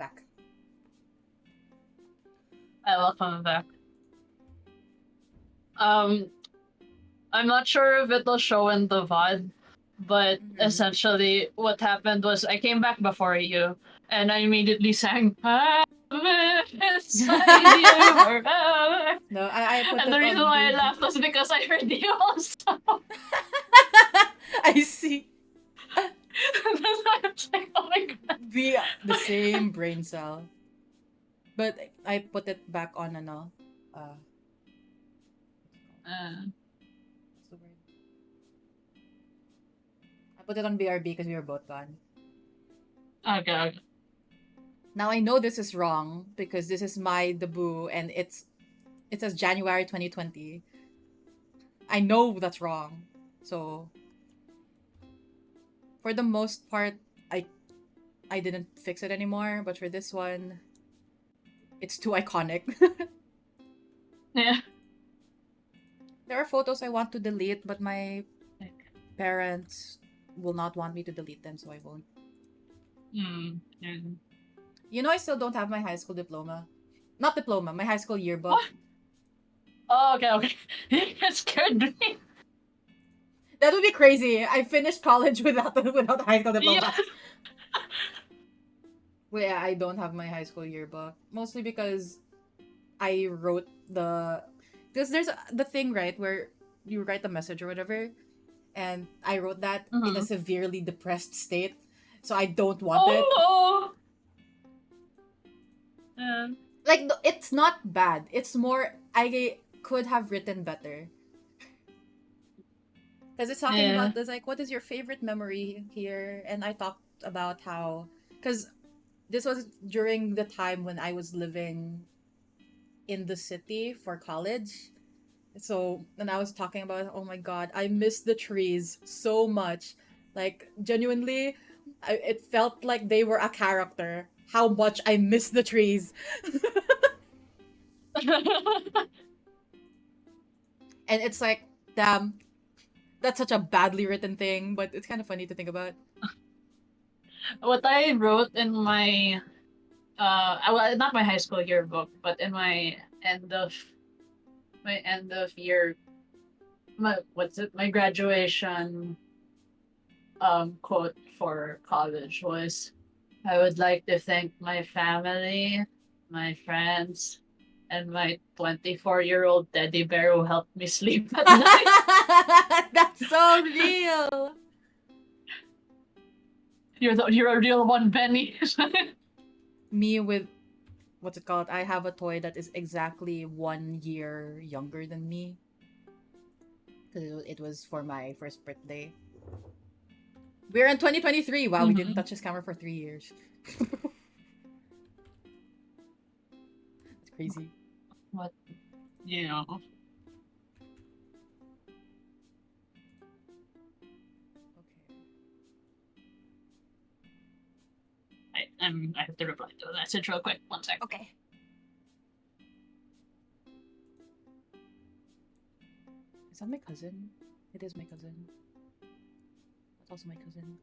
S1: back.
S2: Welcome back. I'm not sure if it'll show in the VOD, but essentially what happened was I came back before you, and I immediately sang. Inside you forever.
S1: No, I put
S2: And
S1: it
S2: the reason
S1: on
S2: why I
S1: the...
S2: laughed was because I heard you also.
S1: I see.
S2: And then I was like, oh my god.
S1: The same brain cell. But I put it back on ano. What's the word? I put it on BRB because we were both gone.
S2: Okay.
S1: Now I know this is wrong because this is my debut and it says January 2020. I know that's wrong. So for the most part, I didn't fix it anymore, but for this one, it's too iconic.
S2: Yeah.
S1: There are photos I want to delete, but my parents will not want me to delete them, so I won't. You know, I still don't have my high school diploma. Not diploma, my high school yearbook.
S2: What? Oh, okay. It scared me.
S1: That would be crazy. I finished college without a high school diploma.
S2: Yeah.
S1: Well, yeah, I don't have my high school yearbook. Mostly because I wrote because there's the thing, right, where you write a message or whatever, and I wrote that in a severely depressed state, so I don't want it.
S2: Oh.
S1: Like, it's not bad. It's more, I could have written better. Because it's talking about this, like, what is your favorite memory here? And I talked about how, because this was during the time when I was living in the city for college. So, and I was talking about, oh my god, I miss the trees so much. Like, genuinely, it felt like they were a character. How much I miss the trees. And it's like, damn, that's such a badly written thing, but it's kind of funny to think about.
S2: What I wrote in my well, not my high school yearbook, but in my end of year, my graduation quote for college was, I would like to thank my family, my friends, and my 24-year-old teddy bear who helped me sleep at night.
S1: That's so real.
S2: You're a real one, Benny.
S1: Me with, what's it called? I have a toy that is exactly 1 year younger than me. Because it was for my first birthday. We're in 2023. Wow, we didn't touch this camera for 3 years. It's crazy.
S2: What? Yeah. I have to reply to the message real quick. 1 sec.
S1: Okay. Is that my cousin? It is my cousin. That's also my cousin.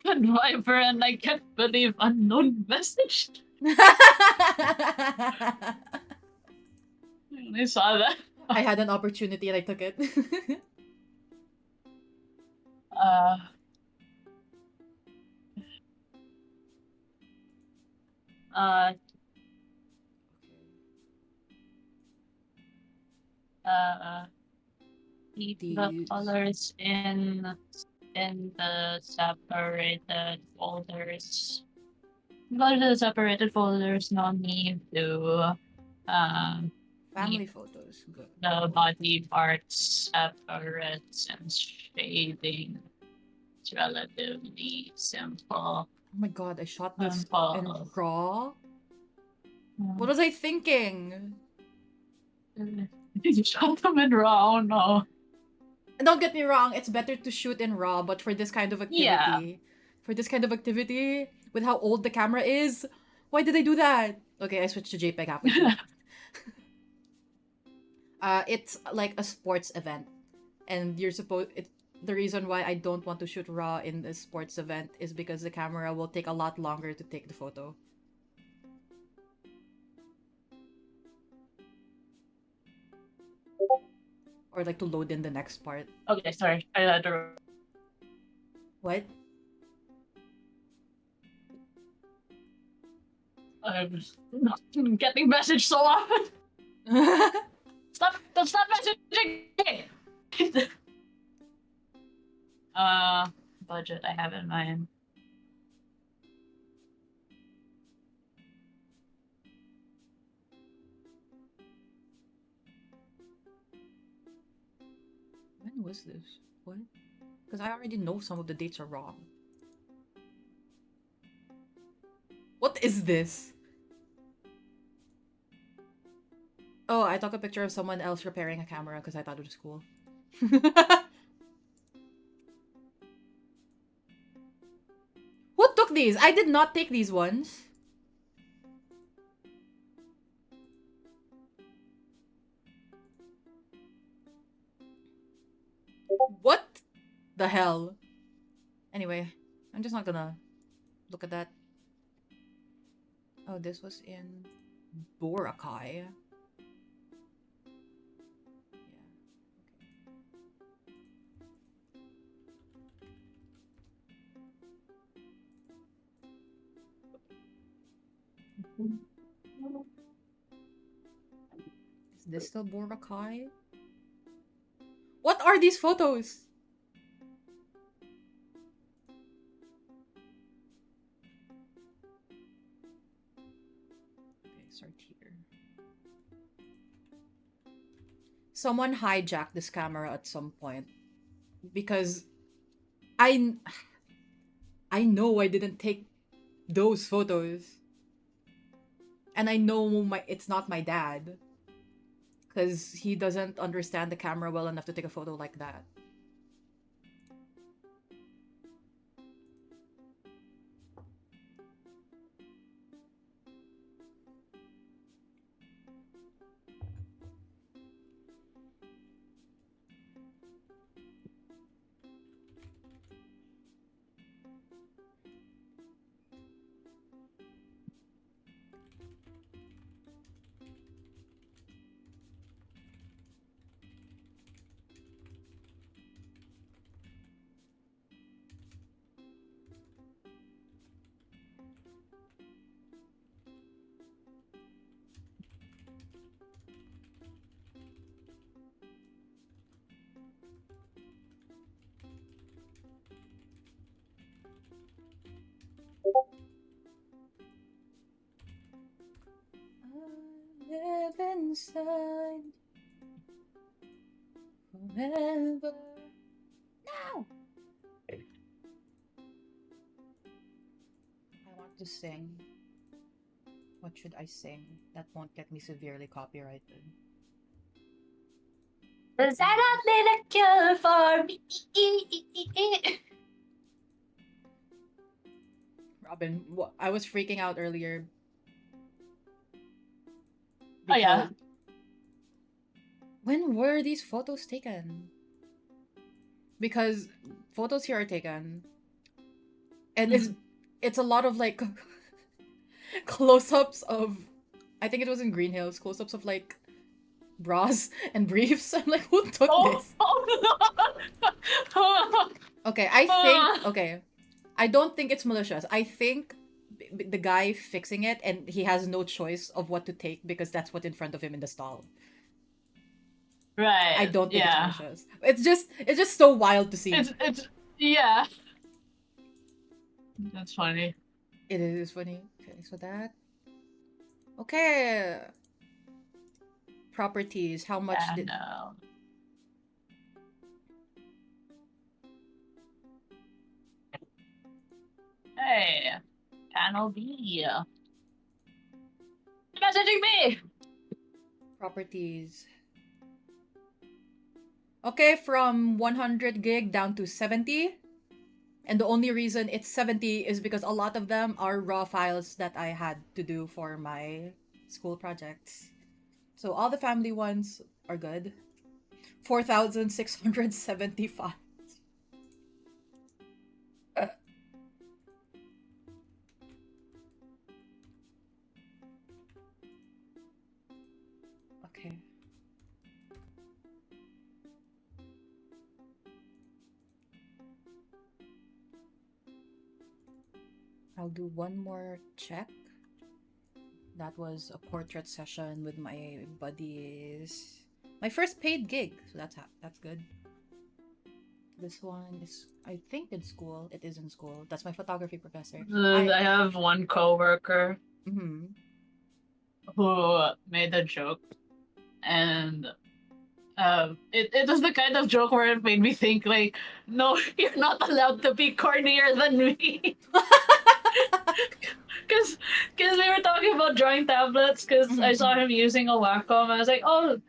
S2: Good Viper, and I can't believe unknown message. I saw that.
S1: I had an opportunity and I took it.
S2: Keep the colors in the separated folders. Go to the separated folders. No need to
S1: Family photos. Good.
S2: the body parts separate since shading. It's relatively simple.
S1: Oh my god, I shot this
S2: Simple.
S1: in raw? What was I thinking?
S2: You shot them in raw, oh no.
S1: And don't get me wrong, it's better to shoot in raw, but for this kind of activity, with how old the camera is, why did I do that? Okay, I switched to JPEG halfway through. It's like a sports event, and you're supposed. The reason why I don't want to shoot raw in the sports event is because the camera will take a lot longer to take the photo. Or like to load in the next part.
S2: Okay, sorry. I had to.
S1: What?
S2: I'm getting messaged so often. Stop! Don't stop messaging me! Budget I have in mind.
S1: When was this? What? Because I already know some of the dates are wrong. What is this? Oh, I took a picture of someone else repairing a camera because I thought it was cool. Who took these? I did not take these ones. What the hell? Anyway, I'm just not gonna look at that. Oh, this was in Boracay. Is this still Boracay? What are these photos? Okay, start here. Someone hijacked this camera at some point because I know I didn't take those photos. And I know it's not my dad. Because he doesn't understand the camera well enough to take a photo like that. I live inside forever. No! I want to sing. What should I sing that won't get me severely copyrighted?
S2: Does that not need a cure for me?
S1: Robin, I was freaking out earlier.
S2: Oh, yeah.
S1: When were these photos taken? Because photos here are taken. And it's a lot of like close-ups of, I think it was in Green Hills, close-ups of like bras and briefs. I'm like, who took this? Okay, okay. I don't think it's malicious. I think the guy fixing it, and he has no choice of what to take because that's what's in front of him in the stall.
S2: Right.
S1: I don't think it's malicious. It's just so wild to see.
S2: It's yeah. That's funny.
S1: It is funny. Okay, so that. Okay. Properties. How much did?
S2: No. Hey, panel B. Messaging me.
S1: Properties. Okay, from 100 gig down to 70. And the only reason it's 70 is because a lot of them are raw files that I had to do for my school projects. So all the family ones are good. 4,675. Okay. I'll do one more check. That was a portrait session with my buddies. My first paid gig, so that's good. This one is, I think, in school. It is in school. That's my photography professor.
S2: I have one coworker
S1: Mm-hmm.
S2: who made a joke, and it was the kind of joke where it made me think like, no, you're not allowed to be cornier than me. Because we were talking about drawing tablets, because I saw him using a Wacom. I was like, oh,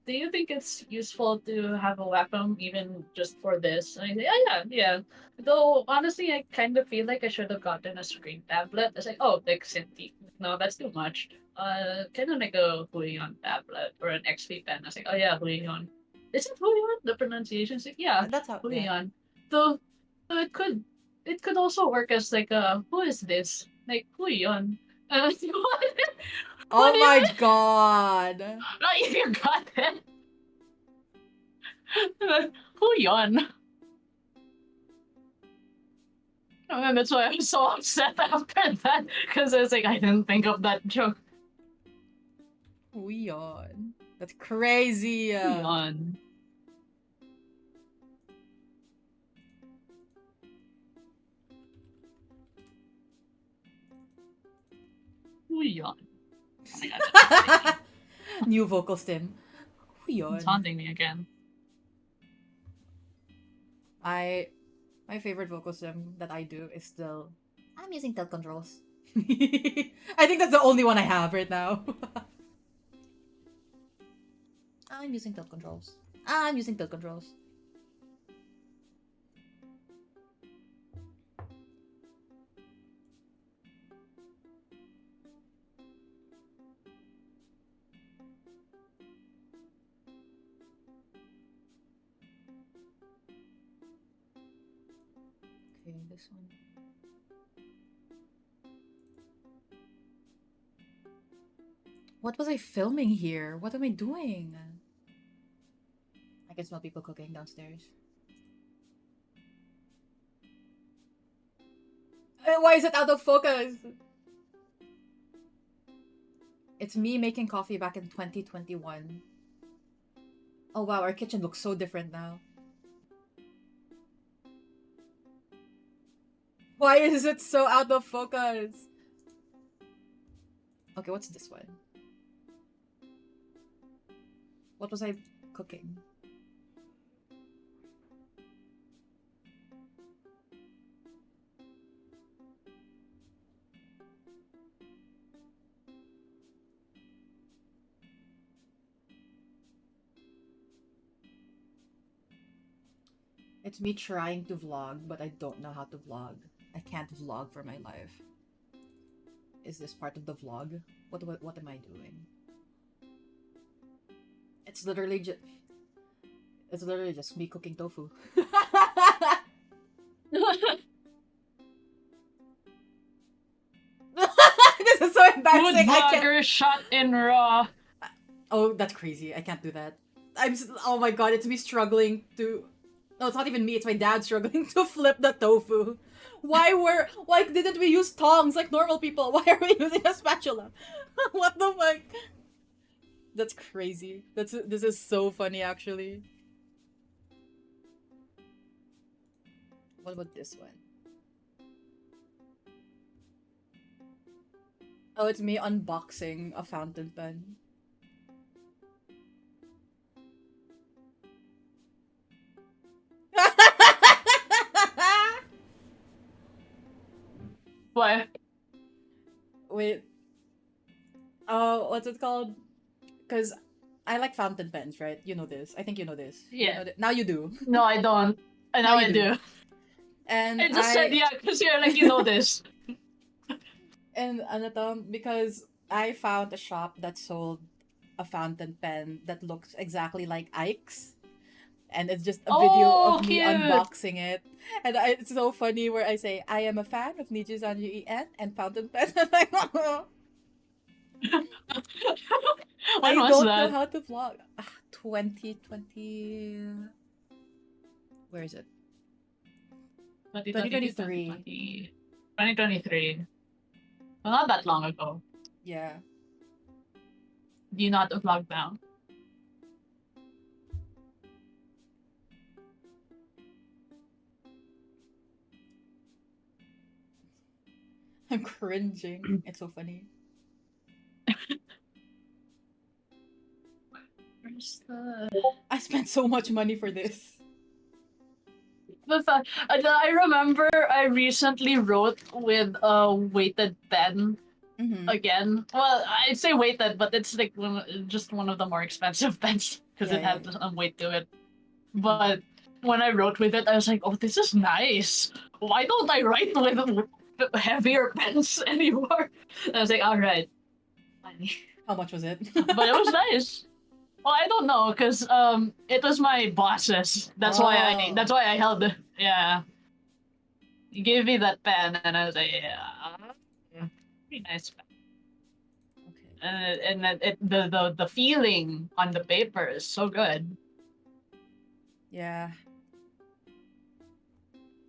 S2: do you think it's useful to have a Wacom even just for this? And I say, oh, yeah. Though, honestly, I kind of feel like I should have gotten a screen tablet. I was like, oh, like Cintiq. No, that's too much. Kind of like a Huion tablet or an XP pen. I was like, oh, yeah, Huion. Is it Huion? The pronunciation? Like, yeah,
S1: That's how. Yeah.
S2: Huion. Though, it could also work as like a, who is this? Like, Huion. What?
S1: Oh
S2: do you
S1: my
S2: mean?
S1: god.
S2: You got it. Who yawn? And that's why I was so upset after that, because I was like, I didn't think of that joke.
S1: Weon. That's crazy.
S2: Yawn. Yawn. Oh my god.
S1: New vocal stim.
S2: It's
S1: Weon.
S2: haunting me again.
S1: My favorite vocal stim that I do is still, I'm using tilt controls. I think that's the only one I have right now. I'm using tilt controls. I'm using tilt controls. Okay, this one. What was I filming here? What am I doing? I can smell people cooking downstairs. Why is it out of focus? It's me making coffee back in 2021. Oh wow, our kitchen looks so different now. Why is it so out of focus? Okay, what's this one? What was I cooking? It's me trying to vlog, but I don't know how to vlog. I can't vlog for my life. Is this part of the vlog? What am I doing? It's literally just me cooking tofu. This is so embarrassing.
S2: Food vlogger shot in raw.
S1: Oh, that's crazy. I can't do that. Oh my god, it's me struggling to. No, it's not even me. It's my dad struggling to flip the tofu. Why didn't we use tongs like normal people? Why are we using a spatula? What the fuck? That's crazy. This is so funny actually. What about this one? Oh, it's me unboxing a fountain pen.
S2: What?
S1: Wait. Oh, what's it called? Because I like fountain pens, right? You know this. I think you know this.
S2: Yeah.
S1: Now you do.
S2: No, I don't. And now I do.
S1: And
S2: I just said yeah, because you're like, you know this.
S1: And ano to, because I found a shop that sold a fountain pen that looks exactly like Ike's. And it's just a video
S2: Oh,
S1: of me
S2: cute.
S1: unboxing it. And it's so funny where I say, I am a fan of Nijisan UEN and fountain pen. I'm like, oh,
S2: When
S1: I
S2: was
S1: don't know
S2: that?
S1: how to vlog. 2020. Where is it?
S2: 2022,
S1: 2023.
S2: 2023. Well, not that long ago.
S1: Yeah.
S2: Do you not vlog now?
S1: I'm cringing. It's so funny.
S2: Where's the...
S1: I spent so much money for this.
S2: I remember I recently wrote with a weighted pen
S1: Mm-hmm.
S2: again. Well, I'd say weighted, but it's like just one of the more expensive pens because
S1: Yeah,
S2: it
S1: yeah,
S2: had some weight to it. But when I wrote with it, I was like, "Oh, this is nice. Why don't I write with heavier pens anymore?" And I was like, "All right."
S1: How much was it?
S2: But it was nice. Well, I don't know, cause it was my boss's. That's why I held it. Yeah. He gave me that pen, and I was like, yeah, pretty nice pen.
S1: Okay.
S2: And the feeling on the paper is so good.
S1: Yeah.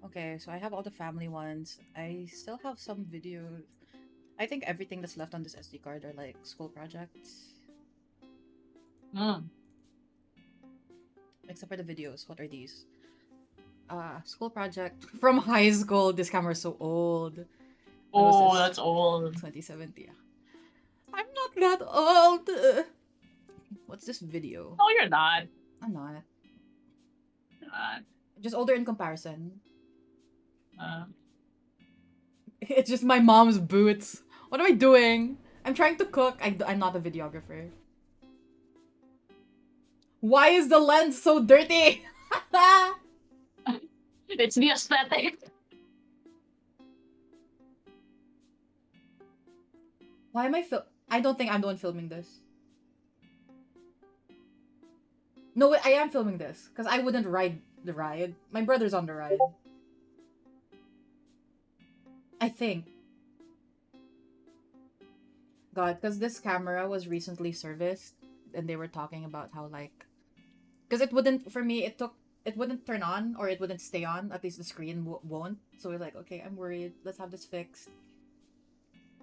S1: Okay, so I have all the family ones. I still have some videos. I think everything that's left on this SD card are like school projects.
S2: Mm.
S1: Except for the videos. What are these? School project from high school. This camera is so old. When was
S2: Oh,
S1: this?
S2: that's old.
S1: 2017. I'm not that old. What's this video?
S2: No, you're not.
S1: I'm not.
S2: You're not.
S1: Just older in comparison.
S2: Uh,
S1: It's just my mom's boots. What am I doing? I'm trying to cook. I'm not a videographer. Why is the lens so dirty?
S2: it's the aesthetic.
S1: Why am I I don't think I'm the one filming this. No, wait, I am filming this. Because I wouldn't ride the ride. My brother's on the ride. I think. God, because this camera was recently serviced. And they were talking about how, like... Because it wouldn't, for me, it wouldn't turn on. Or it wouldn't stay on. At least the screen won't. So we're like, okay, I'm worried. Let's have this fixed.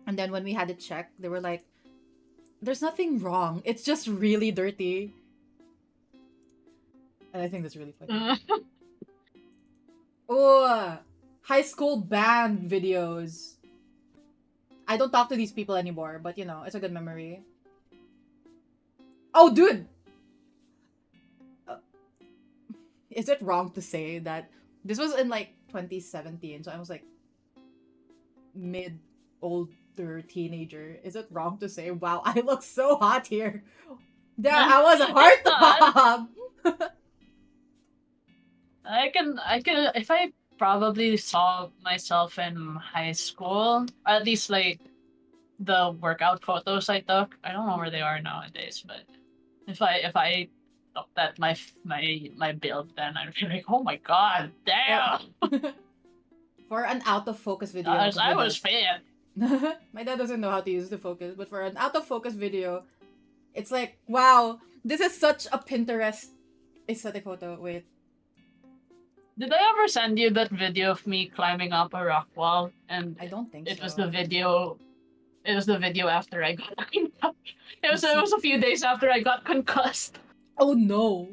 S1: And then when we had it checked, they were like, there's nothing wrong. It's just really dirty. And I think that's really funny. Oh, high school band videos. I don't talk to these people anymore, but you know, it's a good memory. Oh, dude! Is it wrong to say that this was in like 2017, so I was like older teenager. Is it wrong to say, wow, I look so hot here? Damn, I was a heartthrob!
S2: I can, if I probably saw myself in high school, or at least like the workout photos I took. I don't know where they are nowadays, but if I looked at my build, then I'd be like, oh my god, damn!
S1: For an out of focus video.
S2: I was fit.
S1: My dad doesn't know how to use the focus, but for an out of focus video, it's like, wow, this is such a Pinterest aesthetic photo. Wait.
S2: Did I ever send you that video of me climbing up a rock wall? And
S1: I don't think so.
S2: it was the video. It was the video after I got concussed. It was a few days after I got concussed.
S1: Oh no.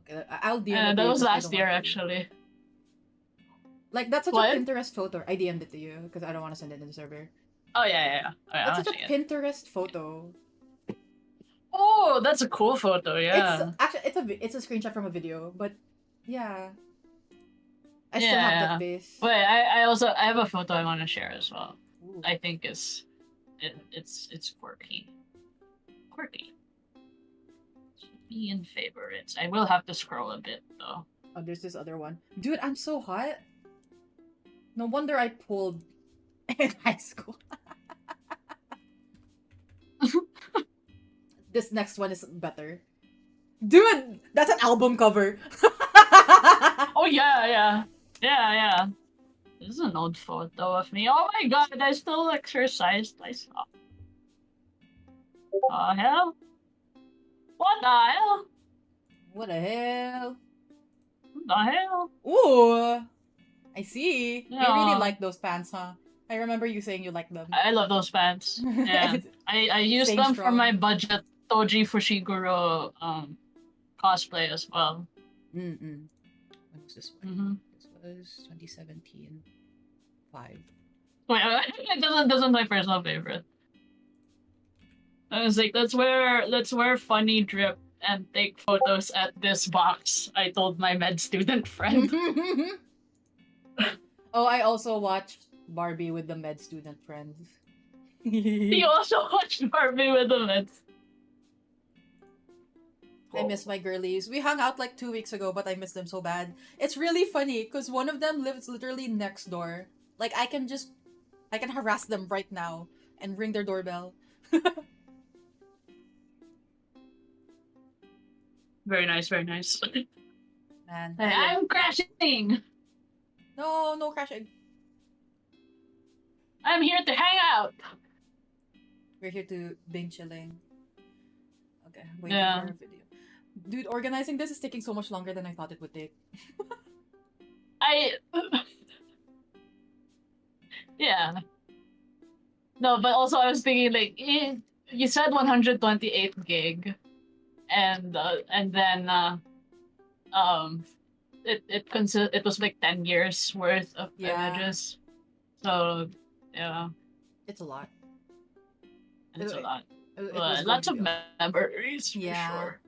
S1: Okay, I'll DM it to
S2: That
S1: you
S2: was
S1: 'cause I
S2: last
S1: don't
S2: year
S1: want to.
S2: actually.
S1: Like, that's such
S2: What?
S1: a Pinterest photo. I DM'd it to you because I don't want to send it in the server.
S2: Oh yeah.
S1: That's such a Pinterest photo.
S2: Oh, that's a cool photo. Yeah.
S1: It's actually it's a screenshot from a video, but yeah. I still have that base.
S2: Wait, I have a photo I want to share as well.
S1: Ooh.
S2: I think it's quirky. Quirky. Should be in favorites. I will have to scroll a bit though.
S1: Oh, there's this other one. Dude, I'm so hot. No wonder I pulled in high school. this next one is better. Dude, that's an album cover.
S2: Oh yeah. This is an old photo of me. Oh my god, I still exercised myself. Hell? What the hell?
S1: What the hell?
S2: What the hell?
S1: Ooh, I see. You really
S2: Yeah.
S1: like those pants, huh? I remember you saying you like them.
S2: I love those pants. Yeah. I used
S1: Staying
S2: them for
S1: strong.
S2: my budget Toji Fushiguro cosplay as well.
S1: When was this one?
S2: Mm-hmm.
S1: This was 2017. 5.
S2: Wait, it doesn't my personal favorite. I was like, let's wear funny drip and take photos at this box. I told my med student friend.
S1: Oh, I also watched Barbie with the med student friends.
S2: He also watched Barbie with the meds.
S1: I miss my girlies. We hung out like 2 weeks ago, but I miss them so bad. It's really funny because one of them lives literally next door. Like I can harass them right now and ring their doorbell.
S2: Very nice, very nice.
S1: Man,
S2: Hey, I'm crashing.
S1: no crashing.
S2: I'm here to hang out.
S1: We're here to Bing chilling. Okay, I'm waiting
S2: Yeah.
S1: for a video. Dude, organizing this is taking so much longer than I thought it would take.
S2: Yeah. No, but also I was thinking like, you said 128 gig, and then it was like 10 years worth of
S1: Yeah.
S2: images. So yeah,
S1: It's a lot.
S2: it's a lot.
S1: It was
S2: But
S1: going
S2: lots
S1: to
S2: of
S1: be a-
S2: memories for
S1: Yeah.
S2: sure.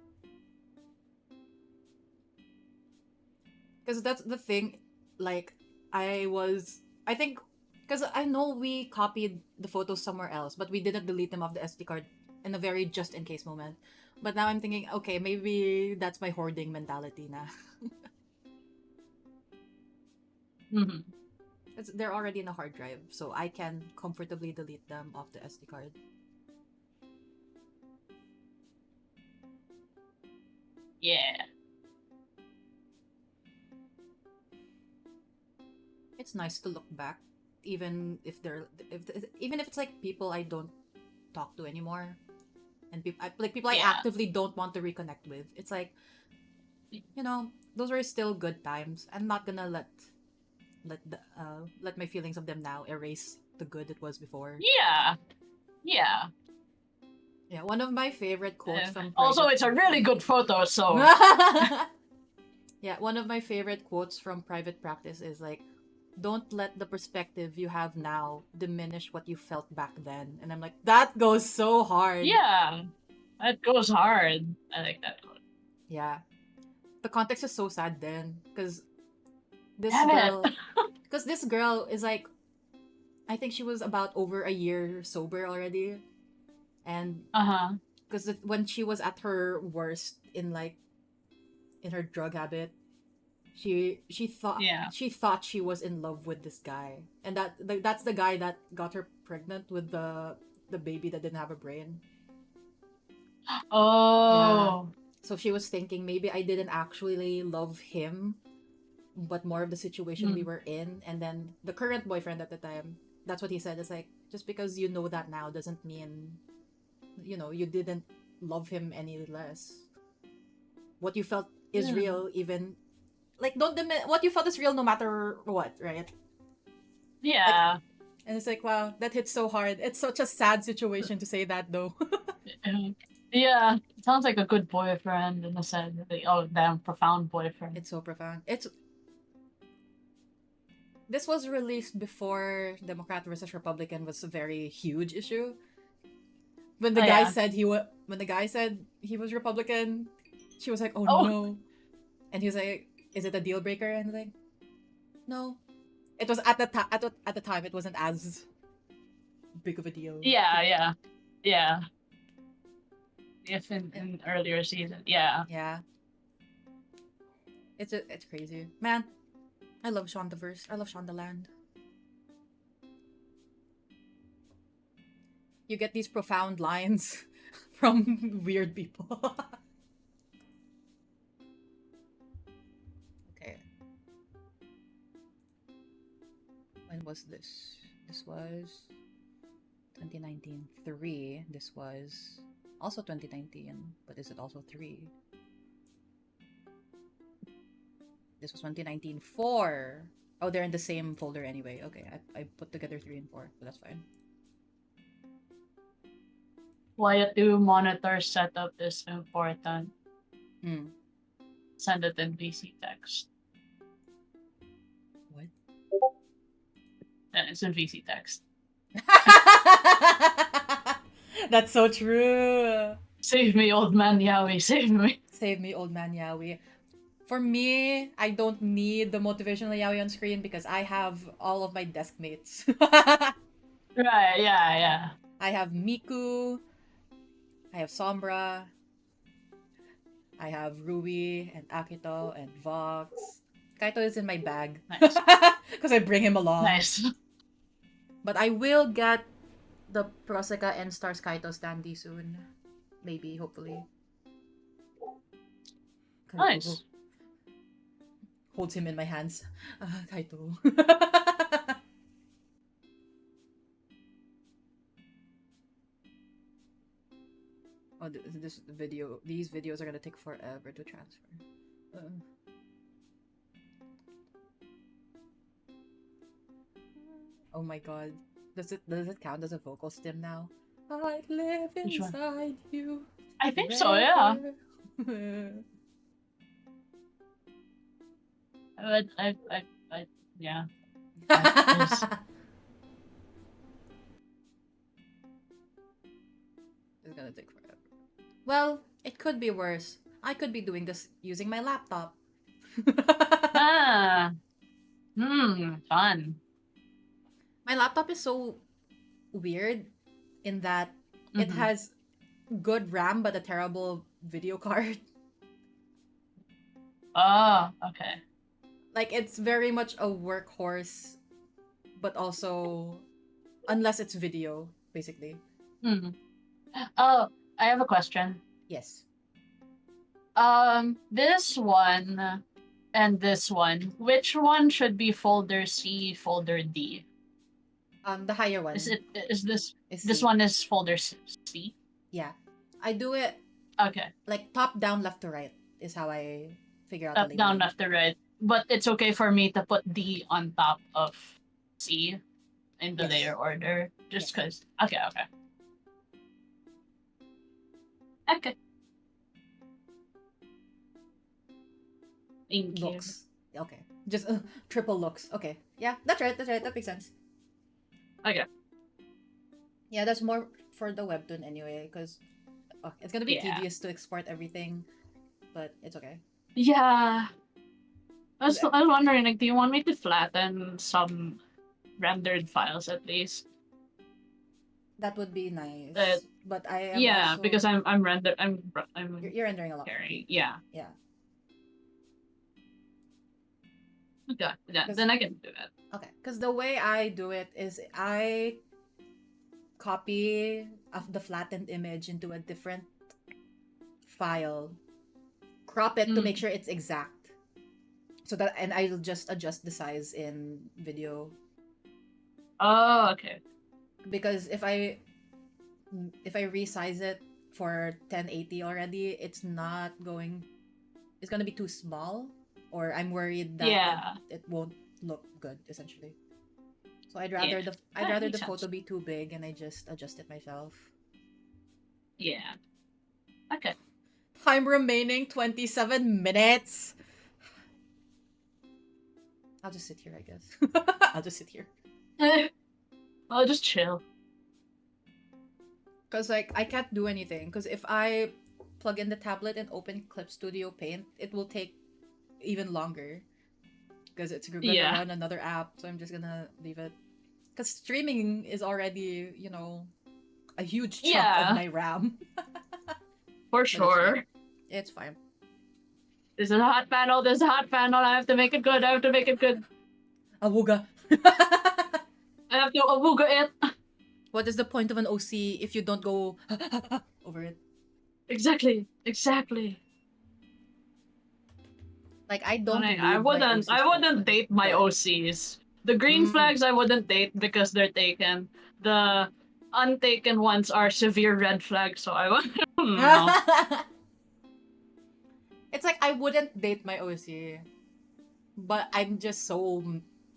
S1: Because that's the thing, like, I think, because I know we copied the photos somewhere else, but we didn't delete them off the SD card in a very just in case moment. But now I'm thinking, okay, maybe that's my hoarding mentality now.
S2: Mhm.
S1: They're already in a hard drive, so I can comfortably delete them off the SD card.
S2: Yeah.
S1: It's nice to look back, even if even if it's like people I don't talk to anymore, and people I
S2: Yeah.
S1: actively don't want to reconnect with. It's like, those were still good times. I'm not gonna let my feelings of them now erase the good it was before.
S2: Yeah. Yeah.
S1: Yeah, one of my favorite quotes from
S2: Also,
S1: Private
S2: it's a really good photo, so
S1: Yeah, one of my favorite quotes from Private Practice is like, don't let the perspective you have now diminish what you felt back then. And I'm like, that goes so hard.
S2: yeah, that goes hard. I like that quote.
S1: Yeah. The context is so sad then, because this
S2: Damn
S1: girl
S2: it.
S1: because this girl is like, I think she was about over a year sober already. And
S2: Uh-huh.
S1: because when she was at her worst in her drug habit, she thought
S2: Yeah.
S1: she thought she was in love with this guy, and that's the guy that got her pregnant with the baby that didn't have a brain.
S2: Oh.
S1: So she was thinking, maybe I didn't actually love him, but more of the situation we were in. And then the current boyfriend at the time, that's what he said. It's like, just because you know that now doesn't mean you didn't love him any less. What you felt is real, even like what you felt is real no matter what, right?
S2: Yeah.
S1: And it's like, wow, that hits so hard. It's such a sad situation to say that, though.
S2: Yeah. It sounds like a good boyfriend in a sense. Like, oh, damn, profound boyfriend.
S1: It's so profound. This was released before Democrat versus Republican was a very huge issue. When the guy said he was Republican, she was like, "Oh, no," and he was like, "Is it a deal breaker?" And like, no, it was at the time it wasn't as big of a deal.
S2: Yeah. If in earlier season, yeah.
S1: Yeah. It's crazy, man. I love Shondaverse. I love Shondaland. You get these profound lines from weird people. Okay. When was this? This was 2019. 3. This was also 2019, but is it also 3? This was 2019. 4. Oh, they're in the same folder anyway. Okay, I put together 3 and 4, but that's fine.
S2: Why a 2 monitor setup is important.
S1: Hmm.
S2: Send it in VC text.
S1: What?
S2: It's in VC text.
S1: That's so true.
S2: Save me, old man Yowie, save me.
S1: Save me, old man Yaoi. For me, I don't need the motivational Yaoi on screen because I have all of my desk mates.
S2: Right, yeah.
S1: I have Miku, I have Sombra, I have Rui and Akito and Vox. Kaito is in my bag.
S2: Nice.
S1: Because I bring him along.
S2: Nice.
S1: But I will get the Proseka and Stars Kaito standee soon. Maybe, hopefully.
S2: Nice.
S1: Holds him in my hands. Kaito. Oh, this video. These videos are gonna take forever to transfer. Oh my god. Does it count as a vocal stim now? I live
S2: Which one?
S1: inside you.
S2: I think so, yeah. Yeah. Yes.
S1: It's gonna take forever. Well, it could be worse. I could be doing this using my laptop.
S2: Fun.
S1: My laptop is so weird in that it has good RAM but a terrible video card.
S2: Oh, okay.
S1: Like, it's very much a workhorse, but also, unless it's video, basically.
S2: Oh, I have a question.
S1: Yes.
S2: This one and this one, which one should be folder C, folder D?
S1: The higher one.
S2: Is this
S1: C.
S2: one is folder C?
S1: Yeah. I do it
S2: Okay.
S1: like top down, left to right is how I figure out
S2: Up,
S1: the
S2: down,
S1: labeling.
S2: left to right. But it's okay for me to put D on top of C in the
S1: Yes.
S2: layer order. Just because. Okay. Okay. Thank you.
S1: Looks. Okay. Just triple looks. Okay. Yeah, that's right. That makes sense.
S2: Okay.
S1: Yeah, that's more for the webtoon anyway, because it's gonna be
S2: Yeah.
S1: tedious to export everything, but it's okay.
S2: Yeah. I was wondering, like, do you want me to flatten some rendered files at least?
S1: That would be nice. But I am
S2: Yeah,
S1: also...
S2: because I'm
S1: You're rendering a lot.
S2: carrying. Yeah.
S1: Yeah.
S2: Okay. Yeah. Then I can do that.
S1: Okay, because the way I do it is I copy the flattened image into a different file, crop it to make sure it's exact, so that, and I'll just adjust the size in video.
S2: Oh, okay.
S1: Because if I resize it for 1080 already, it's gonna be too small, or I'm worried that it won't look good, essentially. So I'd rather the photo be too big and I just adjust it myself.
S2: Yeah. Okay.
S1: Time remaining 27 minutes. I'll just sit here, I guess. I'll just sit here.
S2: I'll just chill.
S1: Because, like, I can't do anything. Because if I plug in the tablet and open Clip Studio Paint, it will take even longer. Because it's going to run another app. So I'm just going to leave it. Because streaming is already, a huge chunk of my RAM.
S2: For sure.
S1: It's fine.
S2: There's a hot panel. I have to make it good.
S1: Awuga.
S2: I have to awuga it.
S1: What is the point of an OC if you don't go over it?
S2: Exactly.
S1: Like I don't
S2: I
S1: lube my
S2: wouldn't.
S1: OCs
S2: I
S1: for
S2: wouldn't
S1: fun.
S2: date my
S1: Go ahead.
S2: OCs. The green flags I wouldn't date because they're taken. The untaken ones are severe red flags. So I wouldn't. No.
S1: It's like I wouldn't date my OC, but I'm just so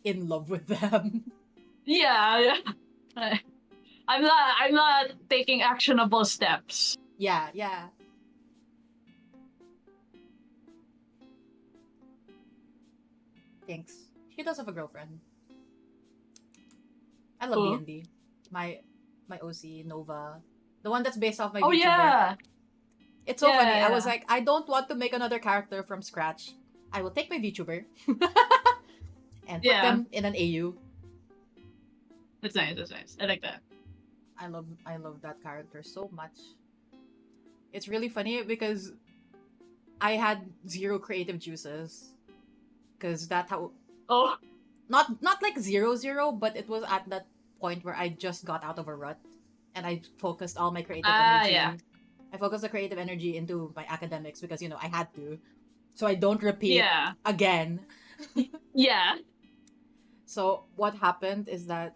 S1: in love with them.
S2: Yeah. I'm not. I'm not taking actionable steps.
S1: Yeah, yeah. Thanks. She does have a girlfriend. I love
S2: Who?
S1: D&D. My OC Nova, the one that's based off my
S2: Oh
S1: VTuber.
S2: yeah.
S1: It's so funny. I was
S2: Yeah.
S1: like, I don't want to make another character from scratch. I will take my VTuber and put
S2: Yeah.
S1: them in an AU.
S2: That's nice. That's nice. I like that.
S1: I love that character so much. It's really funny because I had zero creative juices because that how
S2: Oh.
S1: not like zero, but it was at that point where I just got out of a rut and I focused all my creative energy.
S2: Yeah.
S1: I focused the creative energy into my academics because I had to, so I don't repeat
S2: Yeah.
S1: again.
S2: Yeah.
S1: So what happened is that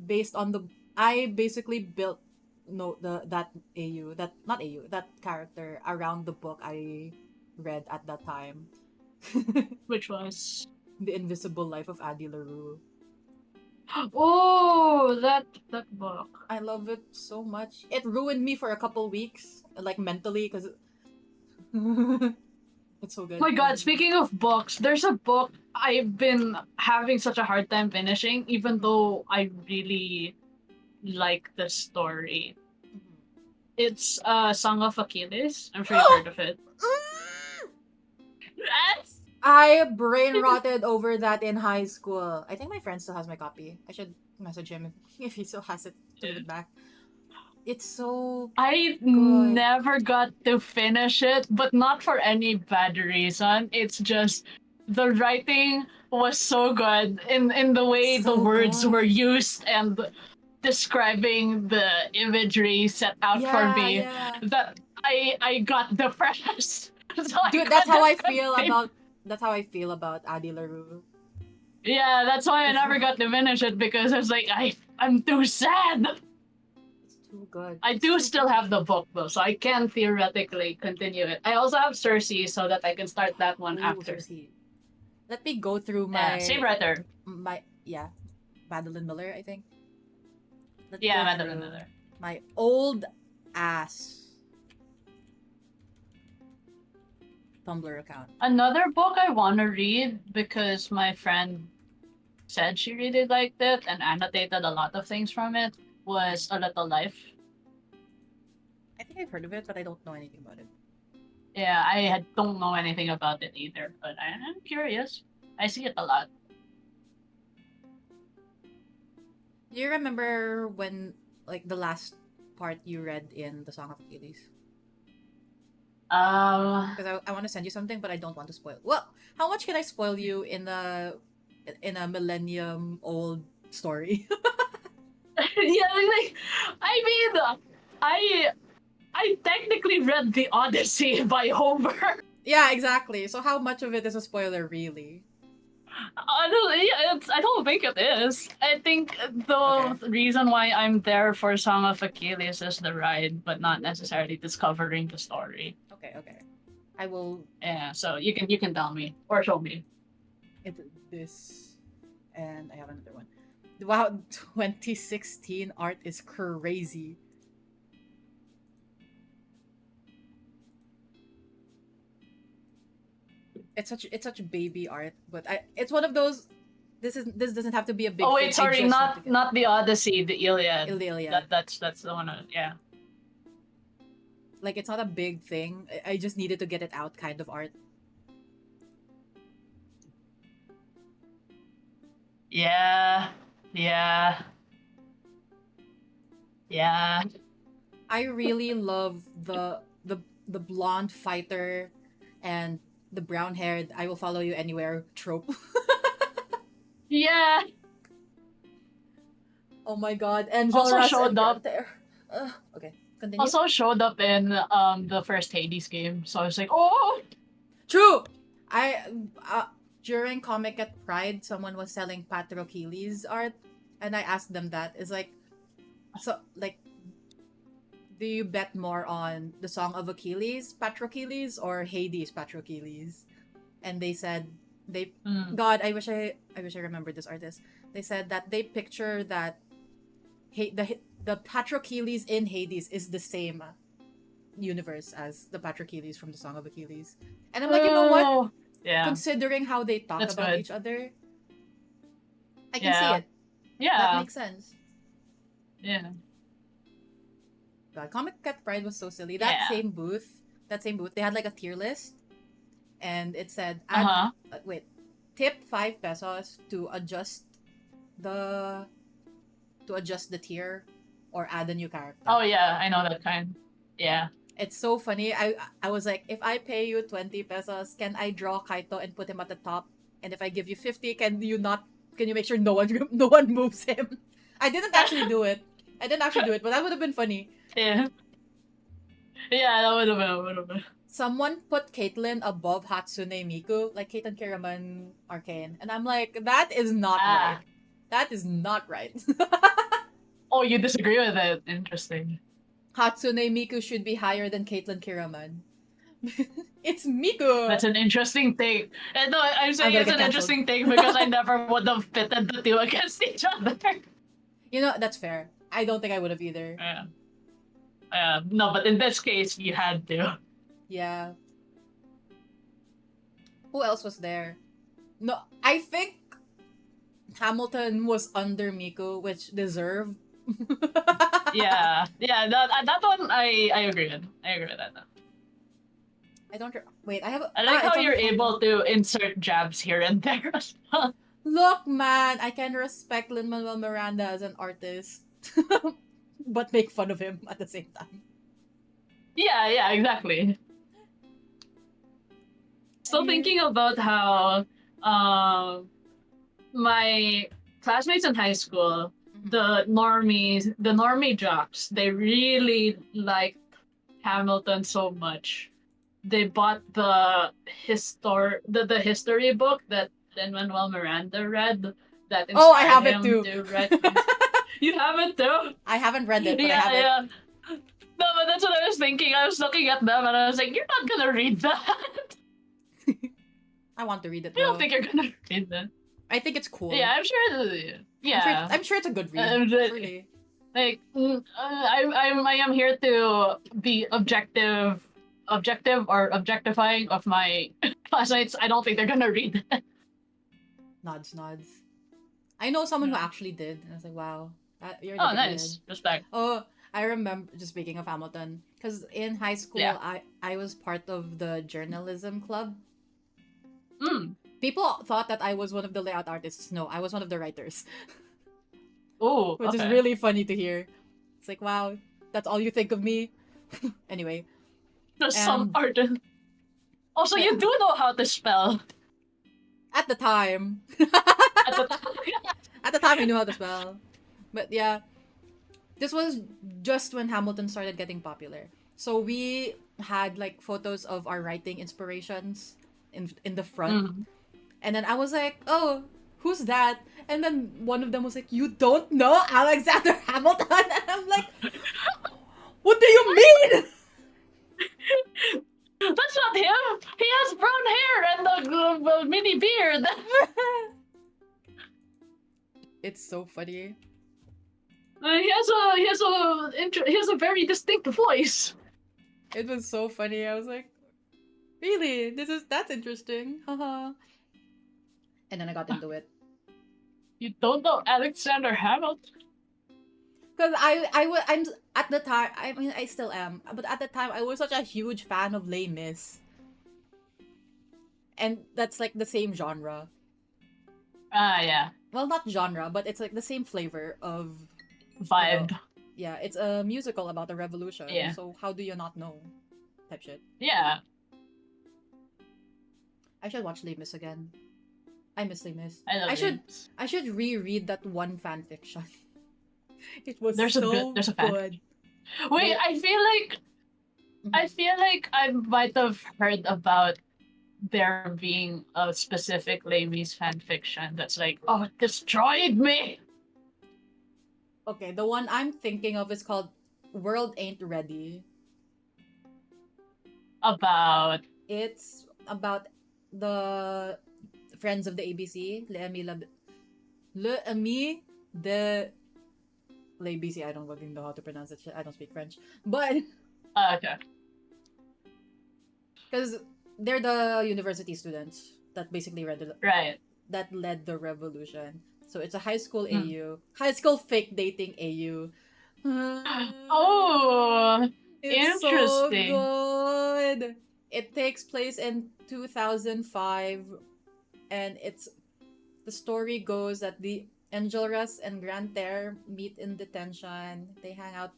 S1: based on the I basically built no the that AU that not AU that character around the book I read at that time.
S2: Which was.
S1: The Invisible Life of Addie LaRue.
S2: Oh, that book.
S1: I love it so much. It ruined me for a couple weeks, like mentally, because it's so good.
S2: My God, speaking of books, there's a book I've been having such a hard time finishing, even though I really like the story. It's Song of Achilles. I'm sure you've heard of it. Yes!
S1: I brain rotted over that in high school. I think my friend still has my copy. I should message him if he still has it to read it back. It's so
S2: I never got to finish it, but not for any bad reason. It's just the writing was so good in the way the
S1: So
S2: words
S1: good.
S2: were used and describing the imagery set out for me that I got depressed. So
S1: Dude, that's how I feel about Addie LaRue.
S2: Yeah, that's why I never got to finish it because I was like, I'm too sad.
S1: It's too good.
S2: I do still have the book though, so I can theoretically continue it. I also have Cersei so that I can start that one after.
S1: Cersei. Let me go through my
S2: Same writer.
S1: Madeline Miller, I think.
S2: Madeline Miller.
S1: My old ass Tumblr account.
S2: Another book I want to read because my friend said she really liked it and annotated a lot of things from it was A Little Life.
S1: I think I've heard of it, but I don't know anything about it.
S2: Yeah, I don't know anything about it either, but I'm curious. I see it a lot.
S1: Do you remember when, like, the last part you read in the Song of Achilles? Because I want to send you something, but I don't want to spoil. Well, how much can I spoil you in a millennium old story?
S2: Yeah, like, I mean, I technically read the Odyssey by Homer.
S1: Yeah, exactly. So how much of it is a spoiler, really?
S2: I don't think it is. I think the reason why I'm there for Song of Achilles is the ride, but not necessarily discovering the story.
S1: Okay. I will.
S2: Yeah, so you can tell me or show me.
S1: This, and I have another one. Wow, 2016 art is crazy. It's such baby art, but it's one of those. This doesn't have to be a big.
S2: Oh
S1: thing.
S2: wait, sorry, not the Odyssey, the Iliad.
S1: The Iliad.
S2: That's the one. Yeah.
S1: Like it's not a big thing. I just needed to get it out, kind of art.
S2: Yeah.
S1: I really love the blonde fighter and the brown haired I will follow you anywhere trope.
S2: Yeah.
S1: Oh my god, Angel
S2: Also
S1: Russ
S2: showed
S1: and
S2: up.
S1: there. Okay. Continue.
S2: Also showed up in the first Hades game, so I was like, oh,
S1: True. I during Comic at Pride, someone was selling Patrocles art, and I asked them that. It's like, so like, do you bet more on the Song of Achilles Patrocles or Hades Patrocles? And they said they God, I wish I remembered this artist. They said that they picture that the Patrocles in Hades is the same universe as the Patrocles from the Song of Achilles. And I'm like, you know what?
S2: oh, yeah,
S1: Considering how they talk
S2: That's
S1: about
S2: good.
S1: each other, I can see
S2: Yeah.
S1: it. That
S2: yeah,
S1: makes sense.
S2: yeah.
S1: God, Comic Cat Pride was so silly.
S2: Yeah.
S1: That same booth, they had like a tier list, and it said,
S2: Uh-huh.
S1: tip 5 pesos to adjust the tier or add a new character.
S2: Oh yeah, I know that kind. Yeah.
S1: It's so funny. I was like, if I pay you 20 pesos, can I draw Kaito and put him at the top? And if I give you 50, can you make sure no one moves him? I didn't actually do it. But that would have been funny.
S2: Yeah. Yeah, that would have been.
S1: Someone put Caitlyn above Hatsune Miku, like Caitlyn Kiraman Arcane. And I'm like, that is not right. That is not right.
S2: Oh, you disagree with it? Interesting.
S1: Hatsune Miku should be higher than Caitlyn Kiraman. It's Miku!
S2: That's an interesting take. And no, I'm saying
S1: gonna
S2: it's
S1: get
S2: an
S1: canceled.
S2: interesting take because I never would have pitted the two against each other.
S1: You know, that's fair. I don't think I would have either.
S2: Yeah. No, but in this case, you had to.
S1: Yeah. Who else was there? No, I think Hamilton was under Miku, which deserved.
S2: Yeah. That one I agree with. I agree with that.
S1: I don't. Wait, I have.
S2: I like how
S1: it's on
S2: you're
S1: the phone.
S2: able to insert jabs here and there as well.
S1: Look, man, I can respect Lin-Manuel Miranda as an artist, but make fun of him at the same time.
S2: Yeah, exactly. Still
S1: Anyway.
S2: thinking about how my classmates in high school, the normie jocks, they really liked Hamilton so much. They bought the history book that Lin-Manuel Miranda read that inspired
S1: I have it
S2: him
S1: too.
S2: to write. You have it too?
S1: I haven't read it, but I have it.
S2: Yeah. No, but that's what I was thinking. I was looking at them and I was like, you're not gonna read that.
S1: I want to read it
S2: I don't
S1: though.
S2: think you're gonna read that.
S1: I think it's cool.
S2: Yeah, I'm sure. Yeah,
S1: I'm sure it's a good read. Really.
S2: like I am here to be objective or objectifying of my classmates. I don't think they're gonna read it.
S1: Nods. I know someone who
S2: Yeah.
S1: actually did, and I was like, wow, you're
S2: Oh,
S1: dedicated.
S2: nice. Respect.
S1: Oh, I remember. Just speaking of Hamilton, because in high school,
S2: Yeah.
S1: I was part of the journalism club.
S2: Mm.
S1: People thought that I was one of the layout artists. No, I was one of the writers,
S2: Oh,
S1: which is really funny to hear. It's like, wow, that's all you think of me. Anyway,
S2: There's some
S1: and-
S2: artist. Also, you do know how to spell.
S1: at the time,
S2: At the
S1: at the time, I knew how to spell. But yeah, this was just when Hamilton started getting popular. So we had like photos of our writing inspirations in the front.
S2: Mm.
S1: And then I was like, oh, who's that? And then one of them was like, you don't know Alexander Hamilton? And I'm like, what do you mean?
S2: That's not him. He has brown hair and a mini beard.
S1: It's so funny.
S2: He has a very distinct voice.
S1: It was so funny. I was like, really? That's interesting. Haha. And then I got into it.
S2: You don't know Alexander Hamilton?
S1: Because I'm at the time, I mean, I still am, but at the time, I was such a huge fan of Les Mis. And that's like the same genre.
S2: Yeah.
S1: Well, not genre, but it's like the same flavor of
S2: Vibe.
S1: Yeah, it's a musical about the revolution.
S2: Yeah.
S1: So how do you not know? Type shit.
S2: Yeah.
S1: I should watch Les Mis again. I miss Les Mis.
S2: I
S1: should reread that one fan fiction. It was
S2: There's
S1: so
S2: a fan.
S1: good.
S2: Wait,
S1: They-
S2: I feel like I might have heard about there being a specific Lamies fanfiction that's like, oh, it destroyed me.
S1: Okay, the one I'm thinking of is called World Ain't Ready.
S2: About
S1: It's about the friends of the ABC, Le Ami de l'ABC. I don't fucking know how to pronounce it. I don't speak French. But
S2: okay.
S1: because they're the university students that basically
S2: Right.
S1: that led the revolution. So it's a high school
S2: Hmm.
S1: AU, high school fake dating AU.
S2: Oh,
S1: It's so
S2: interesting.
S1: good. It takes place in 2005, and the story goes that the Enjolras and Grantaire meet in detention. They hang out,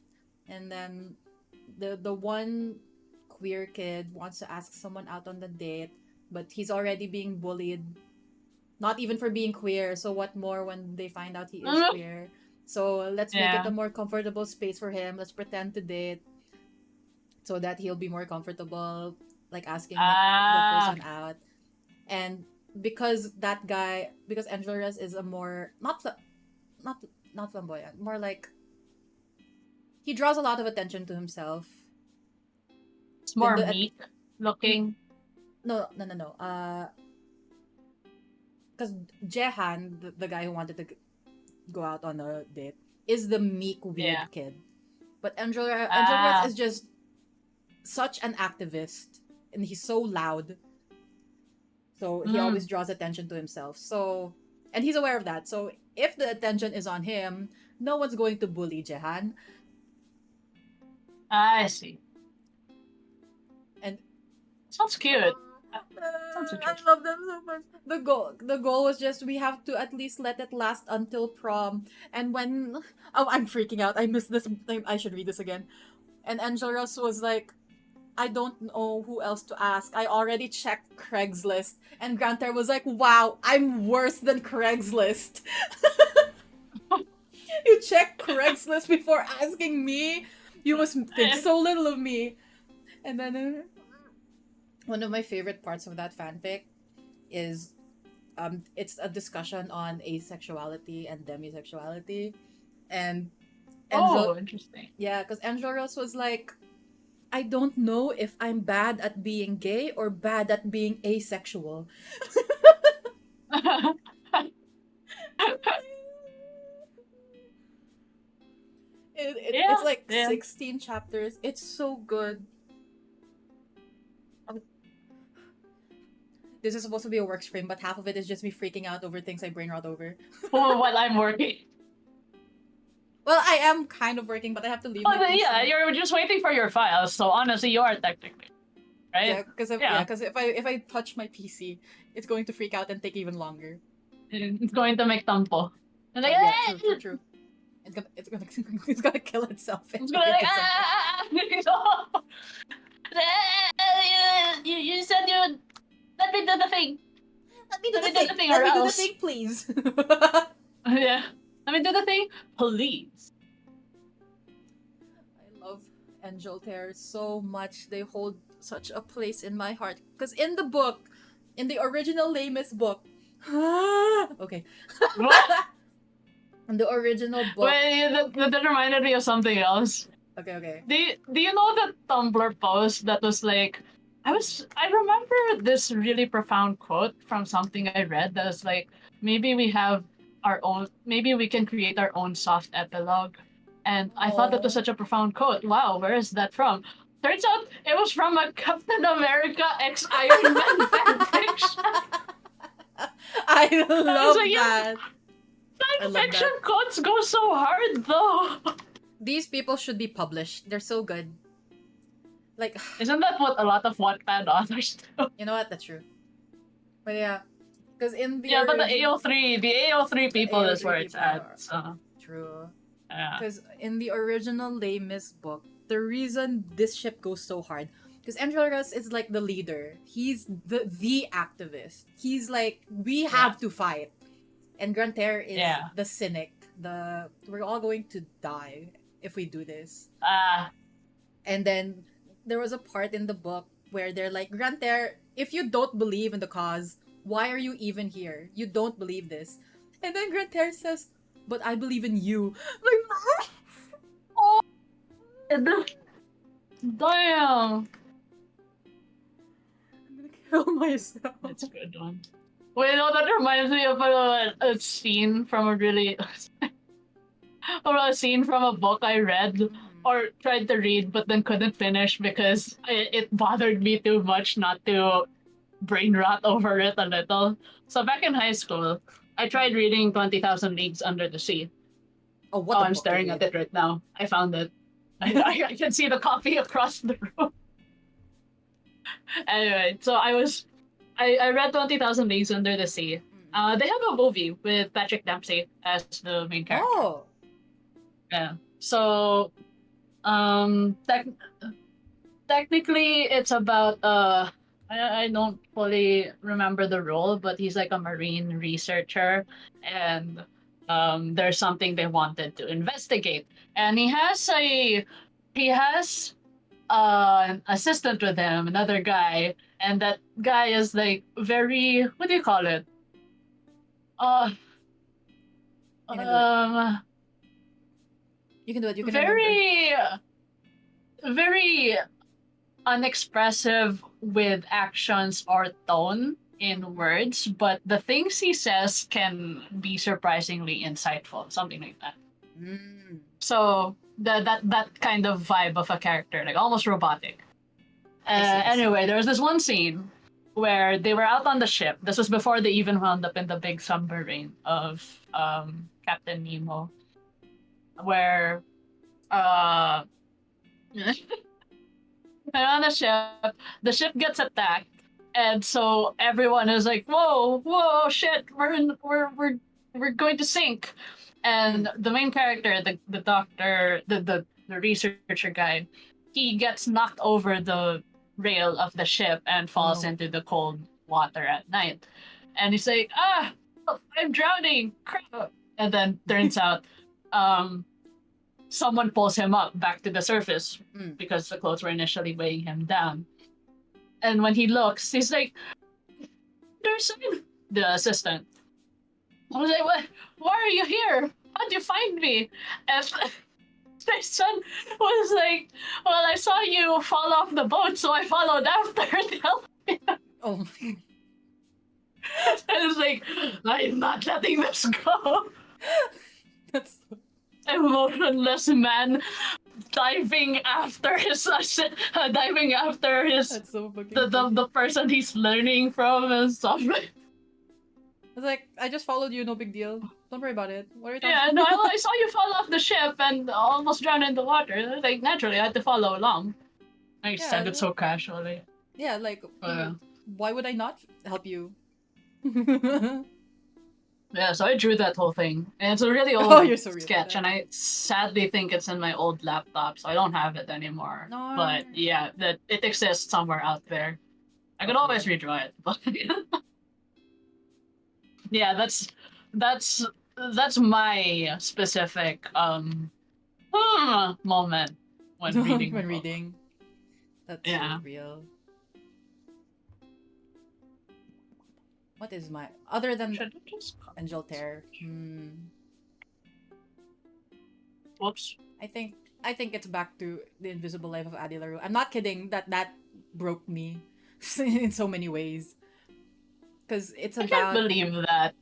S1: and then the one queer kid wants to ask someone out on the date, but he's already being bullied. Not even for being queer. So what more when they find out he is queer? So let's make it
S2: Yeah.
S1: a more comfortable space for him. Let's pretend to date so that he'll be more comfortable, like asking the
S2: Ah,
S1: person out. And because Enjolras is a more not not flamboyant, more like he draws a lot of attention to himself.
S2: it's
S1: Then
S2: more meek looking.
S1: no. Because Jehan, the guy who wanted to go out on a date, is the meek weird
S2: Yeah.
S1: kid. But Enjolras
S2: Ah,
S1: is just such an activist, and he's so loud. So he always
S2: mm,
S1: draws attention to himself. So, and he's aware of that. So if the attention is on him, no one's going to bully Jehan.
S2: I see.
S1: And
S2: Sounds cute. Sounds
S1: I
S2: interesting.
S1: love them so much. The goal was just we have to at least let it last until prom. And when I'm freaking out. I missed this. I should read this again. And Angelus was like, I don't know who else to ask. I already checked Craigslist. And Grantaire was like, wow, I'm worse than Craigslist. You checked Craigslist before asking me? You must think so little of me. And then one of my favorite parts of that fanfic is it's a discussion on asexuality and demisexuality. And Angel
S2: Oh, interesting.
S1: yeah, because Angelos was like, I don't know if I'm bad at being gay or bad at being asexual. It's
S2: Yeah,
S1: like
S2: yeah.
S1: 16 chapters. It's so good. Um, This is supposed to be a work stream, but half of it is just me freaking out over things I brain rot over.
S2: While I'm working.
S1: Well, I am kind of working, but I have to leave
S2: Oh,
S1: my PC.
S2: yeah, you're just waiting for your files. So honestly, you are technically, right?
S1: Yeah, because
S2: Yeah.
S1: if I touch my PC, it's going to freak out and take even longer.
S2: It's going to make tampo. And like,
S1: Yeah, true. It's gonna it's gonna kill itself.
S2: It's gonna
S1: Hit
S2: like,
S1: itself.
S2: you said you would let me do the thing.
S1: Let me do
S2: Let
S1: the
S2: me do
S1: thing.
S2: the thing
S1: Let
S2: or
S1: me do the
S2: else.
S1: thing, please.
S2: Yeah. Let me do the thing, please.
S1: I love Angel Tear so much. They hold such a place in my heart. Because in the book, in the original Lamus book, okay.
S2: What?
S1: In the original book.
S2: Wait, that reminded me of something else.
S1: Okay.
S2: Do you know the Tumblr post that was like, I remember this really profound quote from something I read that was like, maybe we can create our own soft epilogue. And I thought that was
S1: Aw.
S2: such a profound quote. Wow, where is that from? Turns out it was from a Captain America x Iron Man fanfiction.
S1: I love
S2: like,
S1: that. I love
S2: Fanfiction
S1: that.
S2: quotes go so hard though.
S1: These people should be published. They're so good. Like,
S2: Isn't that what a lot of Wattpad authors do?
S1: you know what? That's true. But yeah, because in the
S2: Yeah, but the
S1: original,
S2: AO3 people is
S1: AO3
S2: where it's
S1: people
S2: at.
S1: are
S2: So
S1: true.
S2: yeah.
S1: Because in the original Les Mis book, the reason this ship goes so hard, because Enjolras is like the leader. He's the activist. He's like, we have to fight. And Grantaire is
S2: Yeah.
S1: the cynic. We're all going to die. if we do this.
S2: Ah,
S1: And then there was a part in the book where they're like, Granter, if you don't believe in the cause, why are you even here? You don't believe this. And then Granter says, but I believe in you. Like,
S2: oh, damn.
S1: I'm gonna kill myself.
S2: That's a good one. Wait, no, that reminds me of a scene from a really, or a scene from a book I read or tried to read, but then couldn't finish because it bothered me too much not to brain rot over it a little. So back in high school, I tried reading 20,000 Leagues Under the Sea.
S1: Oh, what
S2: Oh,
S1: the
S2: I'm
S1: book
S2: staring
S1: you
S2: at
S1: read.
S2: it right now. I found it. I can see the copy across the room. Anyway, so I read 20,000 Leagues Under the Sea. They have a movie with Patrick Dempsey as the main character.
S1: Oh,
S2: Yeah. So, um, tech technically, it's about I don't fully remember the role, but he's like a marine researcher, and there's something they wanted to investigate, and he has an assistant with him, another guy, and that guy is like very, what do you call it? Uh,
S1: you can do it.
S2: um,
S1: You can do it. You can remember.
S2: very, very unexpressive with actions or tone in words, but the things he says can be surprisingly insightful, something like that.
S1: Mm.
S2: So that kind of vibe of a character, like almost robotic.
S1: I see, I see.
S2: Anyway, there was this one scene where they were out on the ship. This was before they even wound up in the big submarine of Captain Nemo, where uh, and on the ship gets attacked, and so everyone is like, "Whoa, whoa, shit! We're going to sink." And the main character, the doctor, the researcher guy, he gets knocked over the rail of the ship and falls
S1: no.
S2: into the cold water at night. And he's like, "Ah, I'm drowning! Crap!" And then turns out, um, someone pulls him up back to the surface
S1: Mm.
S2: because the clothes were initially weighing him down. And when he looks, he's like, "Anderson," the assistant. I was like, "What? Why are you here? How'd you find me?" And my son was like, "Well, I saw you fall off the boat, so I followed after to help."
S1: Oh,
S2: I was like, "I'm not letting this go."
S1: that's
S2: Emotionless man
S1: that's so fucking
S2: the
S1: funny.
S2: the person he's learning from and stuff.
S1: It's like, I just followed you, no big deal. Don't worry about it. What are you talking
S2: Yeah, no, I saw you fall off the ship and almost drown in the water. Like, naturally, I had to follow along. I said it so casually.
S1: Yeah, like,
S2: Uh,
S1: why would I not help you?
S2: yeah, so I drew that whole thing. And it's a really
S1: Oh,
S2: old
S1: you're so real.
S2: sketch, and I sadly think it's in my old laptop, so I don't have it anymore.
S1: No.
S2: But yeah, that it exists somewhere out there. I could
S1: Okay.
S2: always redraw it, but yeah, that's my specific moment when reading.
S1: When
S2: a book.
S1: reading. That's
S2: Yeah.
S1: so real. What is my other than
S2: Should I just
S1: Angel Terror?
S2: Whoops.
S1: I think it's back to The Invisible Life of Addie LaRue. I'm not kidding. That broke me in so many ways. Because it's
S2: I can't
S1: about
S2: believe that.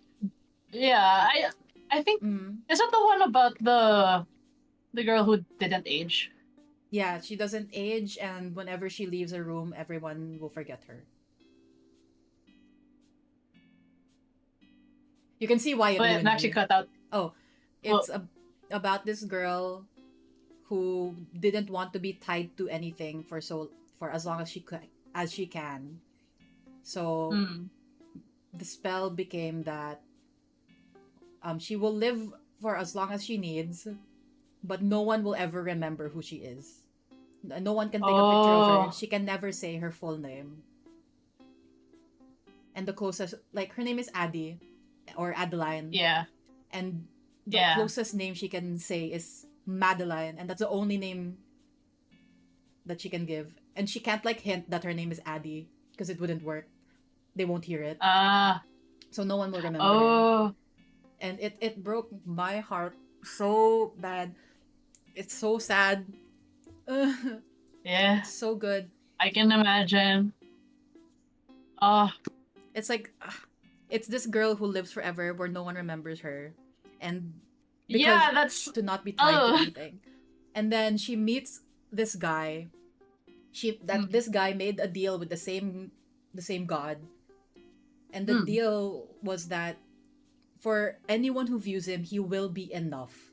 S2: Yeah, I think
S1: Mm.
S2: is that the one about the girl who didn't age?
S1: Yeah, she doesn't age, and whenever she leaves a room, everyone will forget her. You can see why it
S2: Wait,
S1: ruined
S2: Maxi
S1: me.
S2: cut out.
S1: Oh, it's about this girl who didn't want to be tied to anything for as long as she can. So the spell became that she will live for as long as she needs, but no one will ever remember who she is. No one can take a picture of her.
S2: Oh.
S1: She can never say her full name. And the closest, like, her name is Addie or Adeline.
S2: Yeah.
S1: And the
S2: Yeah.
S1: closest name she can say is Madeline, and that's the only name that she can give. And she can't like hint that her name is Addie because it wouldn't work. They won't hear it.
S2: Ah.
S1: So no one will remember her.
S2: Oh.
S1: And it broke my heart so bad. It's so sad.
S2: Yeah.
S1: It's so good.
S2: I can imagine. Oh.
S1: It's like it's this girl who lives forever where no one remembers her. And because
S2: Yeah, that's.
S1: to not be tied to
S2: Oh.
S1: anything. And then she meets this guy. This guy made a deal with the same god. And the deal was that for anyone who views him, he will be enough.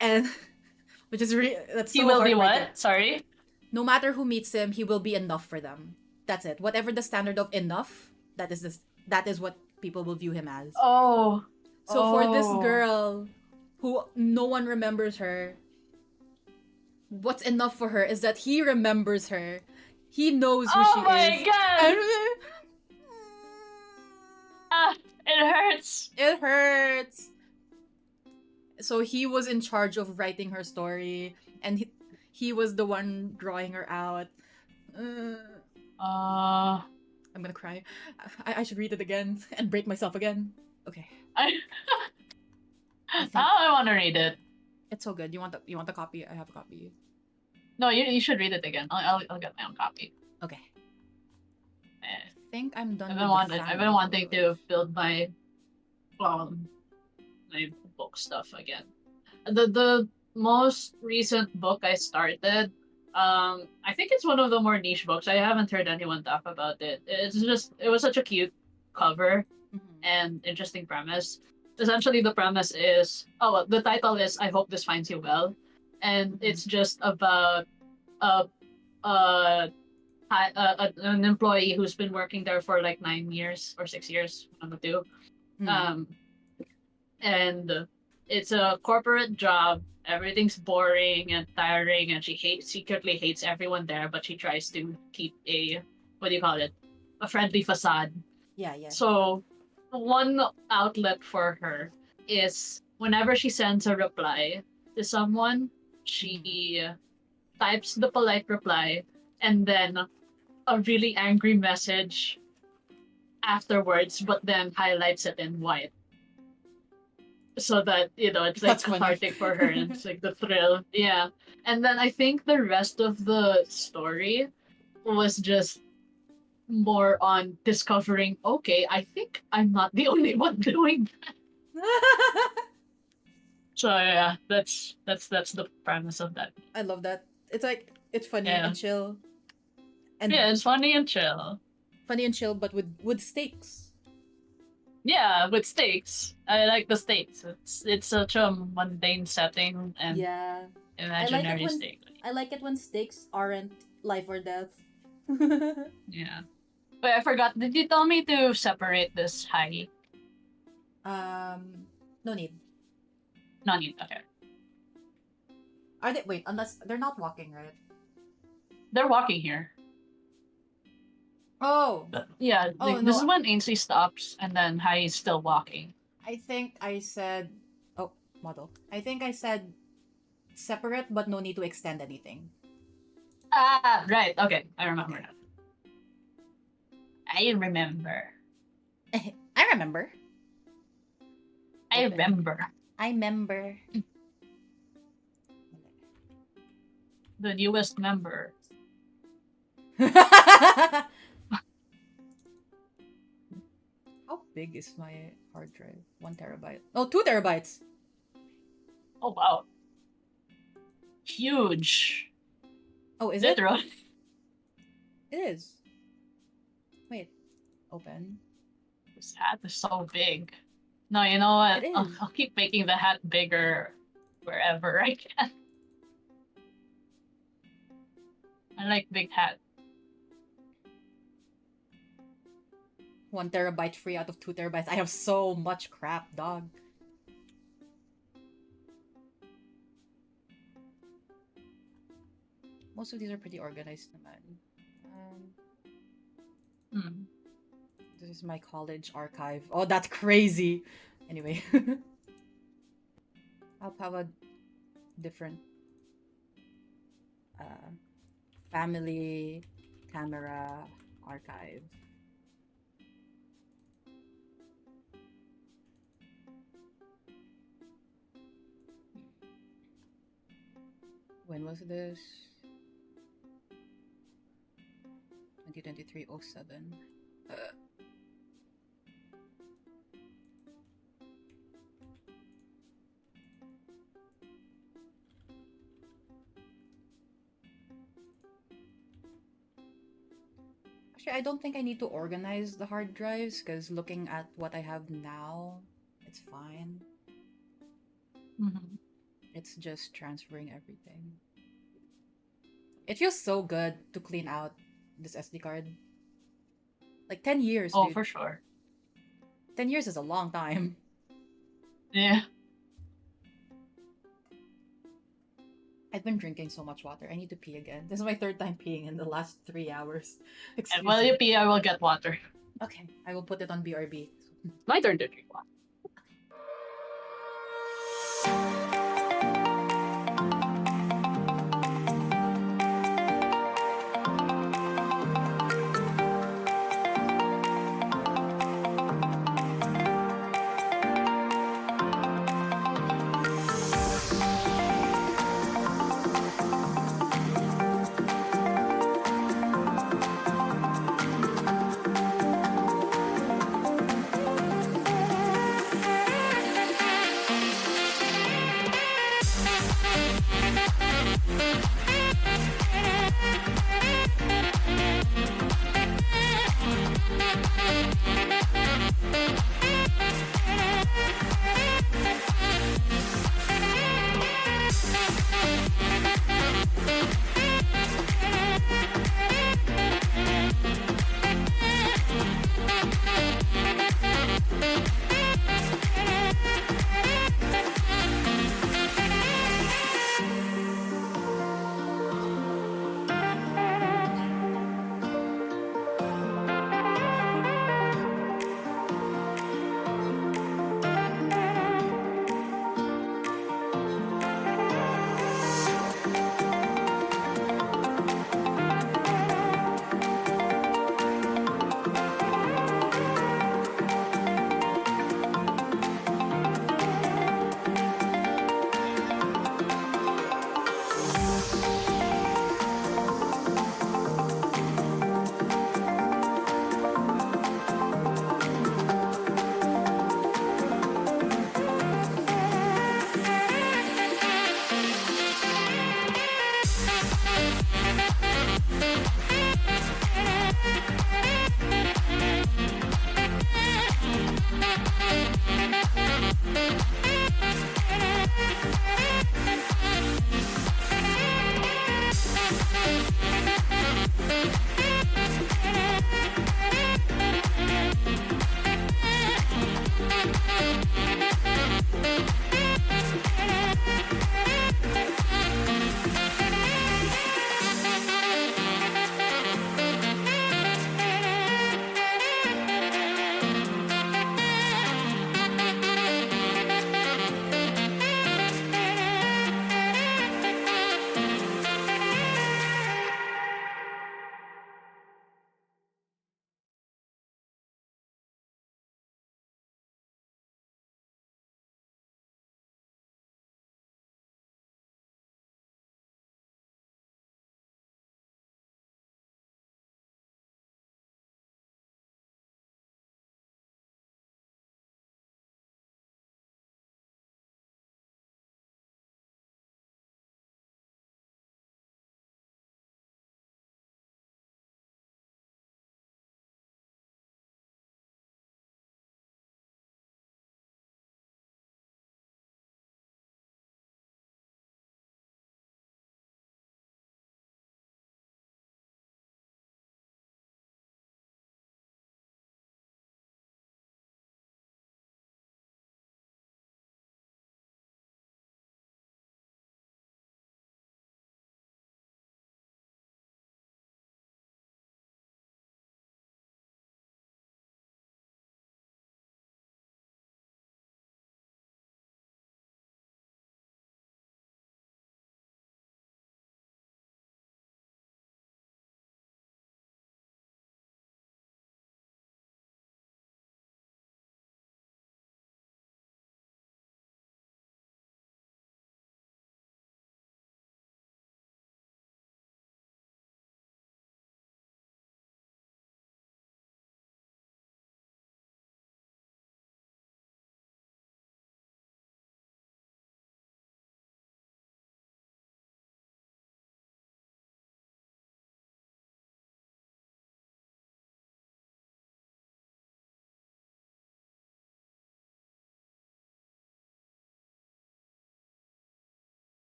S1: And which is that's so
S2: He will be
S1: heartbreaking.
S2: what? Sorry?
S1: No matter who meets him, he will be enough for them. That's it. Whatever the standard of enough, that is what people will view him as.
S2: Oh.
S1: So for this girl who no one remembers her, what's enough for her is that he remembers her. He knows who she is.
S2: Oh my god! It hurts.
S1: It hurts. So he was in charge of writing her story, and he was the one drawing her out. I'm gonna cry. I should read it again and break myself again. Okay.
S2: Now I want to read it.
S1: It's so good. You want the copy? I have a copy.
S2: No, you should read it again. I'll get my own copy.
S1: Okay.
S2: Eh.
S1: I think I'm done.
S2: I've been wanting to build my book stuff again. The most recent book I started, I think it's one of the more niche books. I haven't heard anyone talk about it. It was such a cute cover and interesting premise. Essentially, the premise is the title is "I Hope This Finds You Well," and it's just about an employee who's been working there for like 9 years or 6 years, one of the two. And it's a corporate job. Everything's boring and tiring, and she secretly hates everyone there, but she tries to keep a friendly facade.
S1: Yeah.
S2: So one outlet for her is whenever she sends a reply to someone, she types the polite reply and then a really angry message afterwards, but then highlights it in white. So that, it's like
S1: That's funny.
S2: cathartic for her and it's like the thrill. Yeah. And then I think the rest of the story was just more on discovering, okay, I think I'm not the only one doing that. So yeah, that's the premise of that.
S1: I love that. It's like it's funny and chill. And
S2: yeah, it's funny and chill.
S1: Funny and chill, but with stakes.
S2: Yeah, with stakes. I like the stakes. It's such a mundane setting and imaginary stakes.
S1: I like it when stakes aren't life or death.
S2: Yeah. Wait, I forgot. Did you tell me to separate this high?
S1: No need.
S2: No need. Okay.
S1: Are they? Wait, unless they're not walking, right?
S2: They're walking here.
S1: Oh.
S2: Yeah. This is when Ainsley stops, and then High is still walking.
S1: I think I said. Oh, model. I think I said separate, but no need to extend anything.
S2: Ah, right. Okay, I remember now. I remember.
S1: I remember.
S2: I remember.
S1: I remember.
S2: The newest member.
S1: How big is my hard drive? 1 terabyte. Oh, 2 terabytes.
S2: Oh wow. Huge.
S1: Oh, is
S2: it?
S1: It is. Wait. Open.
S2: This hat is so big. No, you know what?
S1: It is.
S2: I'll keep making the hat bigger wherever I can. I like big hat.
S1: 1 terabyte free out of 2 terabytes. I have so much crap, dog. Most of these are pretty organized, man. This is my college archive. Oh, that's crazy. Anyway. I'll have a different uh, family camera archive. When was this? 2023-07. Actually, I don't think I need to organize the hard drives because looking at what I have now, it's fine.
S2: Mhm.
S1: It's just transferring everything. It feels so good to clean out this SD card. Like 10 years,
S2: Oh,
S1: dude.
S2: for sure.
S1: 10 years is a long time.
S2: Yeah.
S1: I've been drinking so much water. I need to pee again. This is my third time peeing in the last 3 hours.
S2: And
S1: Excuse
S2: while
S1: me.
S2: you pee, I will get water.
S1: Okay, I will put it on BRB.
S2: My turn to drink water.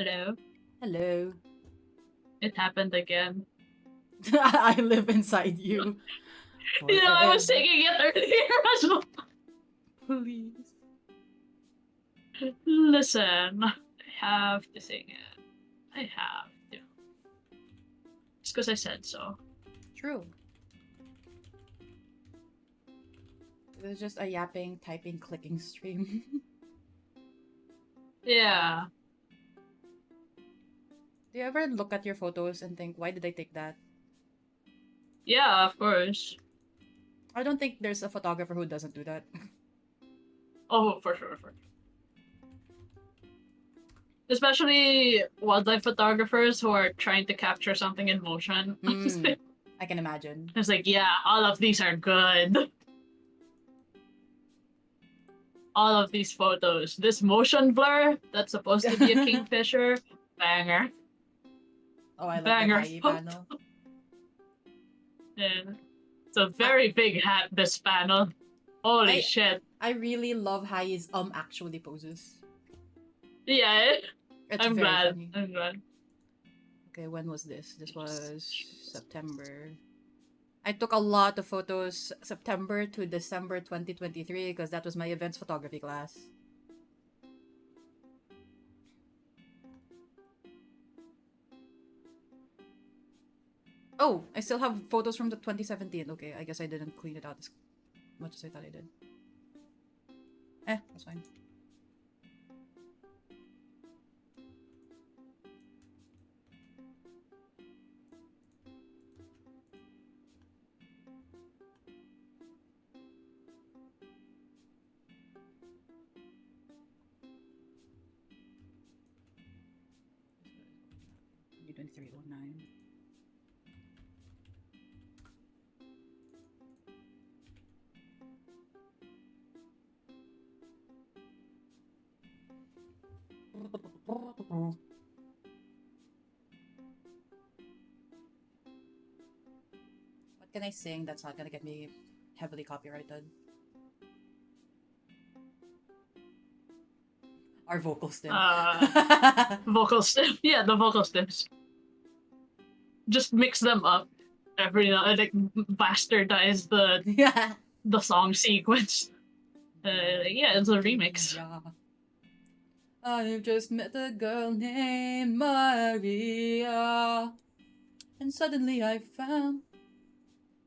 S2: Hello.
S1: Hello.
S2: It happened again.
S1: I live inside you.
S2: You know, I was
S1: Forever.
S2: singing it earlier as well.
S1: Please.
S2: Listen, I have to sing it. I have to. Just because I said so.
S1: True. It was just a yapping, typing, clicking stream.
S2: Yeah.
S1: Do you ever look at your photos and think, why did I take that?
S2: Yeah, of course.
S1: I don't think there's a photographer who doesn't do that.
S2: Oh, for sure, for sure. Especially wildlife photographers who are trying to capture something in motion.
S1: Mm, I can imagine.
S2: It's like, yeah, all of these are good. All of these photos. This motion blur that's supposed to be a kingfisher. Banger.
S1: Oh, I love the
S2: Banger
S1: high
S2: photo.
S1: panel.
S2: Yeah. It's a very big hat, this panel. Holy shit.
S1: I really love Hai's actually poses.
S2: Yeah,
S1: It's
S2: I'm
S1: very
S2: glad.
S1: funny.
S2: I'm glad.
S1: Okay, when was this? This was September. I took a lot of photos September to December 2023 because that was my events photography class. Oh, I still have photos from the 2017. Okay, I guess I didn't clean it out as much as I thought I did. That's fine. $23.09. What can I sing that's not gonna get me heavily copyrighted? Our vocal stem.
S2: Vocal stem. Yeah, the vocal stems. Just mix them up. Every like bastardize
S1: Yeah.
S2: the song sequence. Yeah, it's a remix.
S1: Yeah. I've just met a girl named Maria, and suddenly I found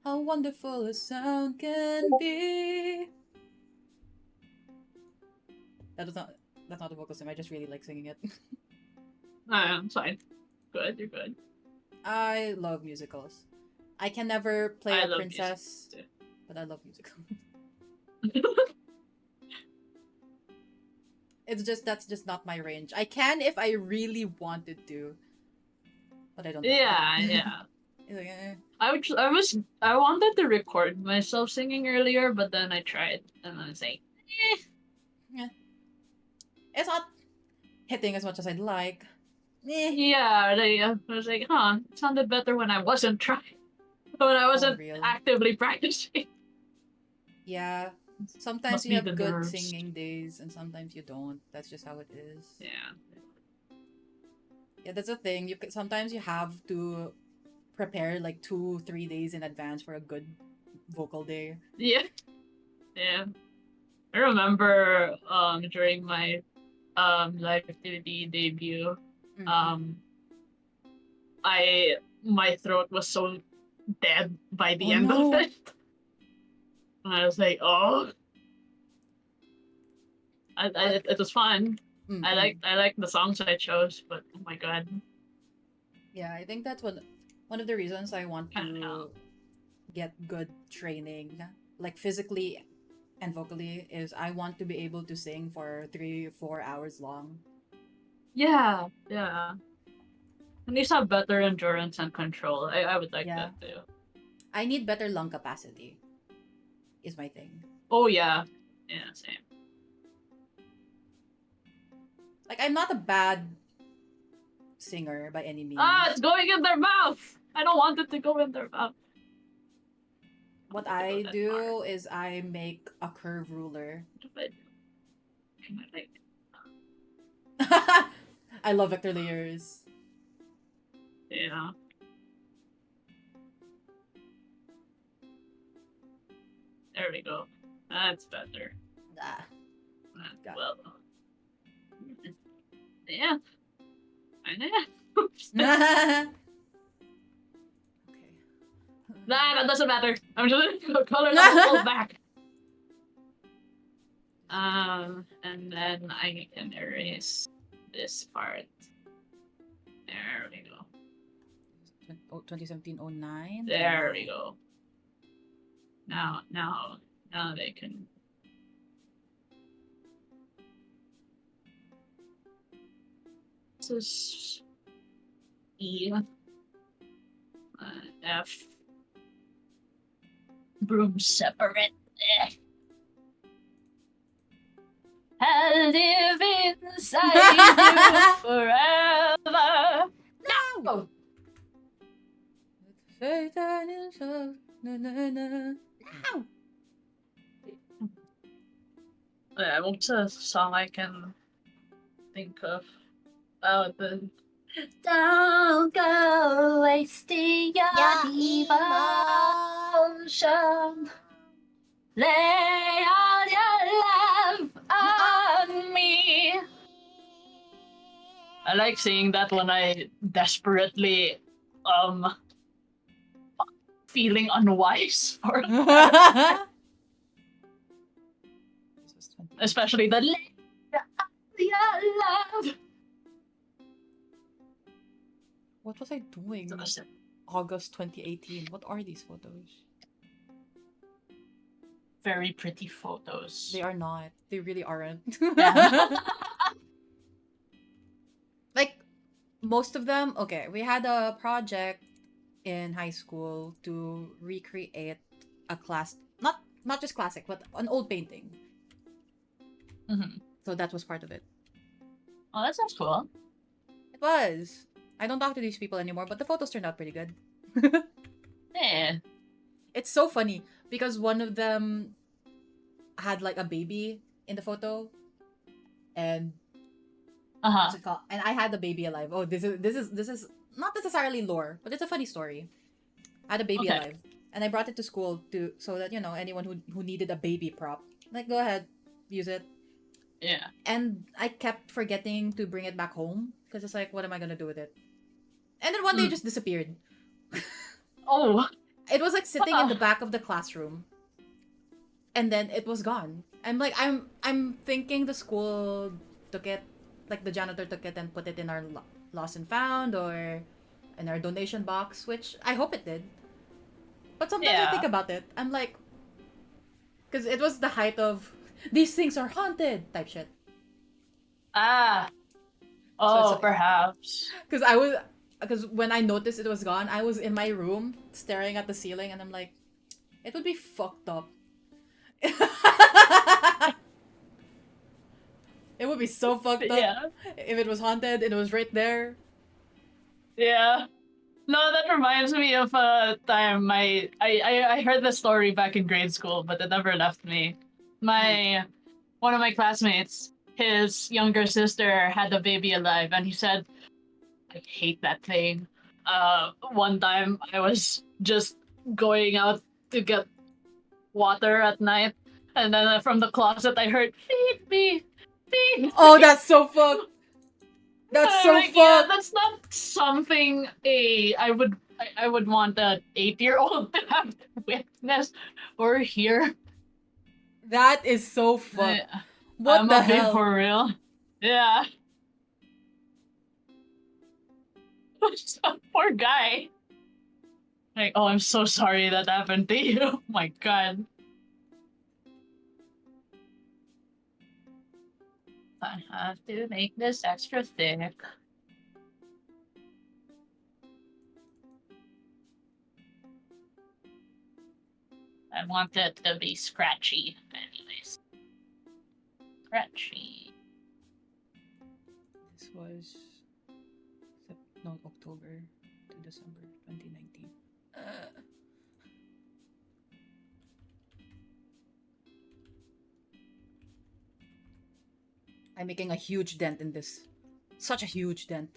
S1: how wonderful a sound can be. That's not a vocal stem. I just really like singing it.
S2: I'm fine. Good, you're good.
S1: I love musicals. I can never play
S2: I
S1: a
S2: love
S1: princess,
S2: musicals,
S1: but I love musicals.
S2: too.
S1: That's just not my range. I can if I really wanted to, but I don't.
S2: Yeah, yeah.
S1: It's like,
S2: I wanted to record myself singing earlier, but then I tried and I was like,
S1: it's not hitting as much as I'd like.
S2: yeah. I was like, huh, it sounded better when I wasn't trying, when I wasn't
S1: Unreal.
S2: actively practicing.
S1: Yeah. Sometimes
S2: Must
S1: you
S2: be
S1: have
S2: the
S1: good
S2: nerves.
S1: singing days, and sometimes you don't. That's just how it is.
S2: Yeah.
S1: Yeah, that's the thing. Sometimes you have to prepare like 2-3 days in advance for a good vocal day.
S2: Yeah. Yeah. I remember during my live activity debut,
S1: Mm-mm.
S2: my throat was so dead by the
S1: Oh,
S2: end
S1: no.
S2: of it. And I was like, oh. It was fun.
S1: Mm-mm.
S2: I like the songs I chose, but oh my god.
S1: Yeah, I think that's one of the reasons I want
S2: Can't
S1: to
S2: help.
S1: get good training, like physically and vocally, is I want to be able to sing for 3-4 hours long.
S2: Yeah, yeah. And you have better endurance and control. I would like
S1: Yeah.
S2: that too.
S1: I need better lung capacity, is my thing.
S2: Oh yeah. Yeah, same.
S1: Like, I'm not a bad singer by any means.
S2: Ah, it's going in their mouth! I don't want it to go in their mouth.
S1: What I do is I make a curve ruler. I love vector layers.
S2: Yeah. There we go. That's better.
S1: Ah. Got it.
S2: Well. Yeah. I know.
S1: Okay.
S2: Nah, that doesn't matter. I'm just gonna color level back. And then I can erase this part. There we go.
S1: 2017-09.
S2: There we go. Now they can. This is E. F. Broom separate. I'll live inside you forever. No! What's a song I can think of? Oh, the Don't go wasting your devotion. Lay all your love on me. I like saying that when I desperately feeling unwise or especially the lay all your love.
S1: What was I doing? August 2018. What are these photos?
S2: Very pretty photos.
S1: They are not. They really aren't.
S2: Yeah.
S1: Like, most of them, okay, we had a project in high school to recreate a class, not just classic, but an old painting.
S2: Mm-hmm.
S1: So that was part of it.
S2: Oh, that sounds cool.
S1: It was. I don't talk to these people anymore, but the photos turned out pretty good.
S2: Yeah.
S1: It's so funny because one of them had like a baby in the photo, and what's it called? And I had the baby alive. Oh, this is not necessarily lore, but it's a funny story. I had a baby alive, and I brought it to school so that anyone who needed a baby prop, like, go ahead, use it.
S2: Yeah.
S1: And I kept forgetting to bring it back home because it's like, what am I gonna do with it? And then one day it just disappeared.
S2: Oh.
S1: It was like sitting in the back of the classroom, and then it was gone. I'm thinking the school took it, like the janitor took it and put it in our lost and found or in our donation box, which I hope it did. But sometimes I think about it. I'm like, because it was the height of these things are haunted type shit.
S2: Ah. Oh, so perhaps.
S1: Because when I noticed it was gone, I was in my room staring at the ceiling, and I'm like, it would be fucked up. It would be so fucked up if it was haunted and it was right there.
S2: Yeah. No, that reminds me of a time I heard the story back in grade school, but it never left me. One of my classmates, his younger sister had a baby alive, and he said, I hate that thing. One time I was just going out to get water at night, and then from the closet I heard, feed me, feed me.
S1: Oh, that's so fucked. That's so fucked.
S2: Yeah, that's not something I would want an 8-year-old to have to witness or hear.
S1: That is so fucked. What the hell?
S2: For real? Yeah. Poor guy. Like, oh, I'm so sorry that happened to you. Oh my god. I have to make this extra thick. I want it to be scratchy, anyways. Scratchy.
S1: This was October to December 2019. I'm making a huge dent in this. Such a huge dent.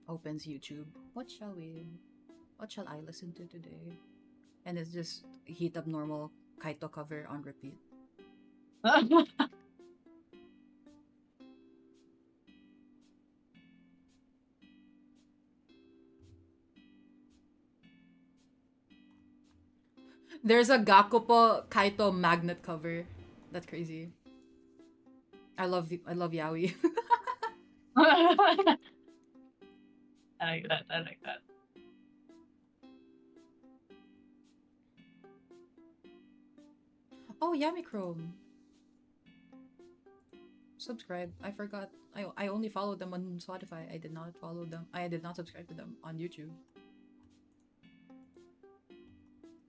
S1: Opens YouTube. What shall I listen to today? And it's just heat up normal Kaito cover on repeat. There's a Gakupo Kaito magnet cover. That's crazy. I love Yaoi.
S2: I like that. I like that.
S1: Oh, Yami Chrome. Subscribe. I forgot. I only followed them on Spotify. I did not follow them. I did not subscribe to them on YouTube.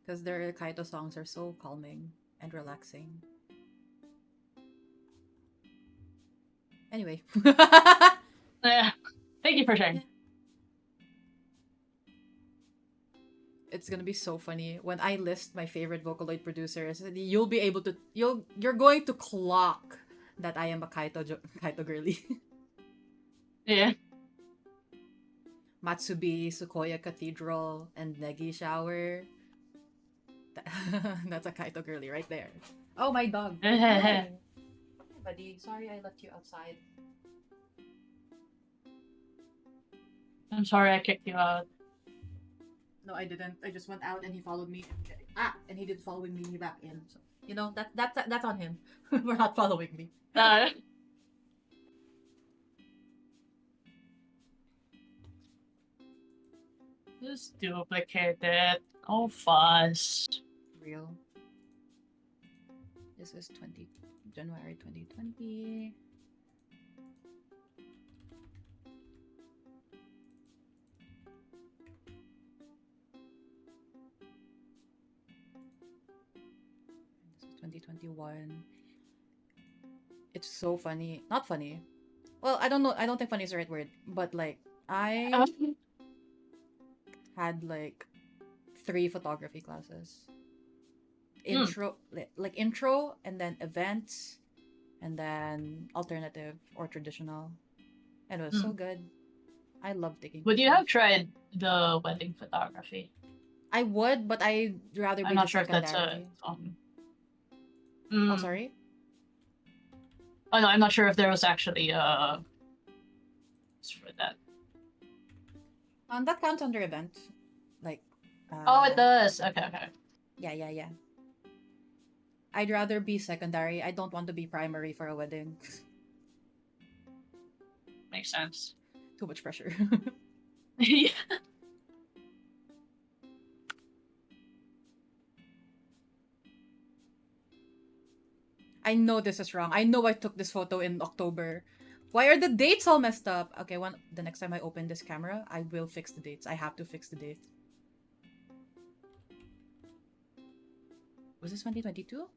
S1: Because their Kaito songs are so calming and relaxing. Anyway.
S2: Yeah. Thank you for sharing.
S1: Yeah. It's gonna be so funny when I list my favorite Vocaloid producers. You'll be able to you're going to clock that I am a Kaito girly.
S2: Yeah.
S1: Matsubi, Sukoya Cathedral, and Negi Shower. That's a Kaito girly right there. Oh, my dog. Hi, buddy. Sorry I left you outside.
S2: I'm sorry I kicked you out.
S1: No, I didn't. I just went out and he followed me. And he did following me back in. So you know that's on him. We're not following me.
S2: Just duplicate it. Oh, fuss.
S1: Real. This is January 2020. This is 2021. It's so funny. Not funny. Well, I don't know. I don't think funny is the right word. But like, I had like 3 photography classes. Intro, like intro, and then events, and then alternative or traditional. And it was so good. I love taking
S2: Would you
S1: pictures.
S2: have tried the wedding photography?
S1: I would, but I'd rather be
S2: I'm
S1: the
S2: not sure if that's
S1: secondary.
S2: Oh,
S1: sorry?
S2: Oh no, I'm not sure if there was actually for that.
S1: That counts under event. Like
S2: Oh, it does. Okay.
S1: Yeah. I'd rather be secondary. I don't want to be primary for a wedding.
S2: Makes sense.
S1: Too much pressure.
S2: Yeah.
S1: I know this is wrong. I know I took this photo in October. Why are the dates all messed up? Okay, the next time I open this camera, I will fix the dates. I have to fix the dates. Was this 2022?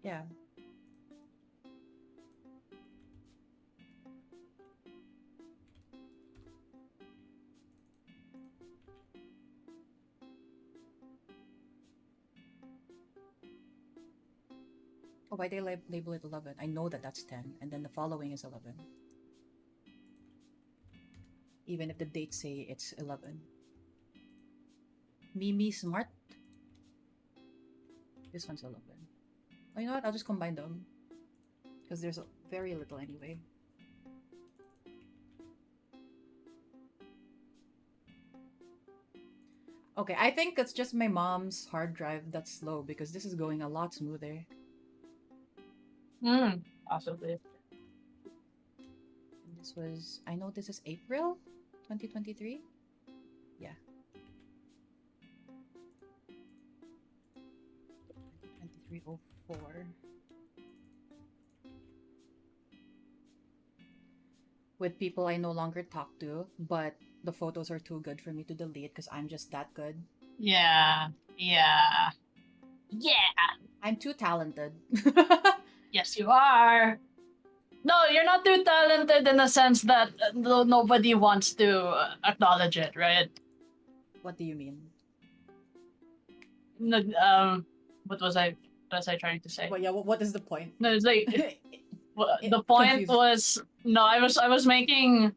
S1: Yeah. Oh, why they label it 11? I know that that's 10, and then the following is 11. Even if the dates say it's 11. Mimi Smart? This one's 11. Oh, you know what? I'll just combine them. Because there's very little anyway. Okay, I think it's just my mom's hard drive that's slow because this is going a lot smoother.
S2: Possibly.
S1: And this was, I know this is April 2023? Yeah. 2304. With people I no longer talk to, but the photos are too good for me to delete because I'm just that good.
S2: Yeah. Yeah. Yeah.
S1: I'm too talented.
S2: Yes, you are. No, you're not too talented in the sense that nobody wants to acknowledge it, right?
S1: What do you mean?
S2: No, what was I? What was I trying to say?
S1: Well, yeah. What is the point?
S2: No, it's like the point
S1: Confused.
S2: was no. I was making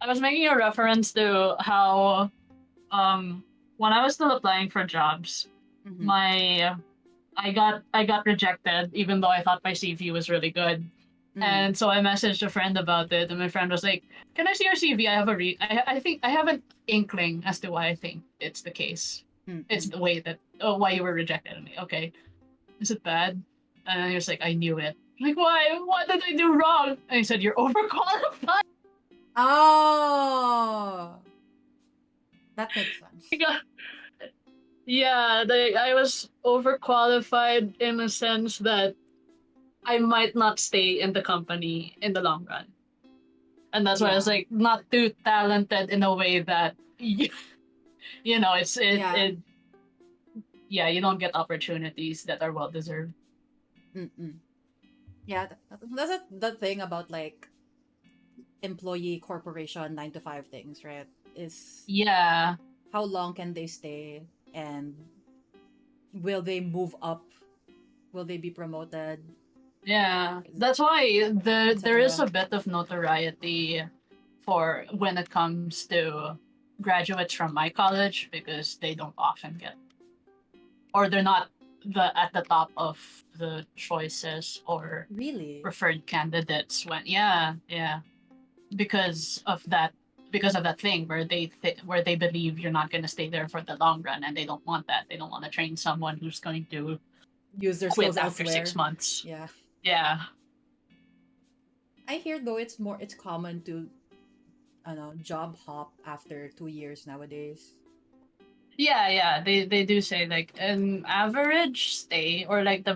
S2: a reference to how when I was still applying for jobs,
S1: Mhm.
S2: my I got rejected even though I thought my CV was really good.
S1: Mm.
S2: And so I messaged a friend about it, and my friend was like, "Can I see your CV? I have a I think I have an inkling as to why I think it's the case.
S1: Mm,
S2: It's
S1: mm.
S2: the way that why you were rejected." And I'm like, okay, is it bad? And he was like, I knew it. I'm like, why? What did I do wrong? And he said, you're overqualified.
S1: Oh, that makes sense.
S2: Yeah, I was overqualified in a sense that I might not stay in the company in the long run. And that's why I was
S1: Yeah.
S2: like, not too talented in a way that,
S1: Yeah.
S2: yeah, you don't get opportunities that are well deserved.
S1: Mm-mm. Yeah, that's the thing about like employee corporation 9 to 5 things, right? Is
S2: Yeah,
S1: how long can they stay and will they move up? Will they be promoted,
S2: yeah. That's why there is
S1: etc.?
S2: a bit of notoriety for when it comes to graduates from my college because they don't often get, or they're not at the top of the choices or
S1: Really?
S2: preferred candidates when, yeah, because of that, thing where where they believe you're not going to stay there for the long run, and they don't want that. They don't want to train someone who's going to
S1: Use their
S2: quit
S1: skills
S2: after
S1: elsewhere.
S2: 6 months.
S1: Yeah.
S2: Yeah.
S1: I hear though it's common to I don't know, job hop after 2 years nowadays.
S2: Yeah, they do say like an average stay, or like the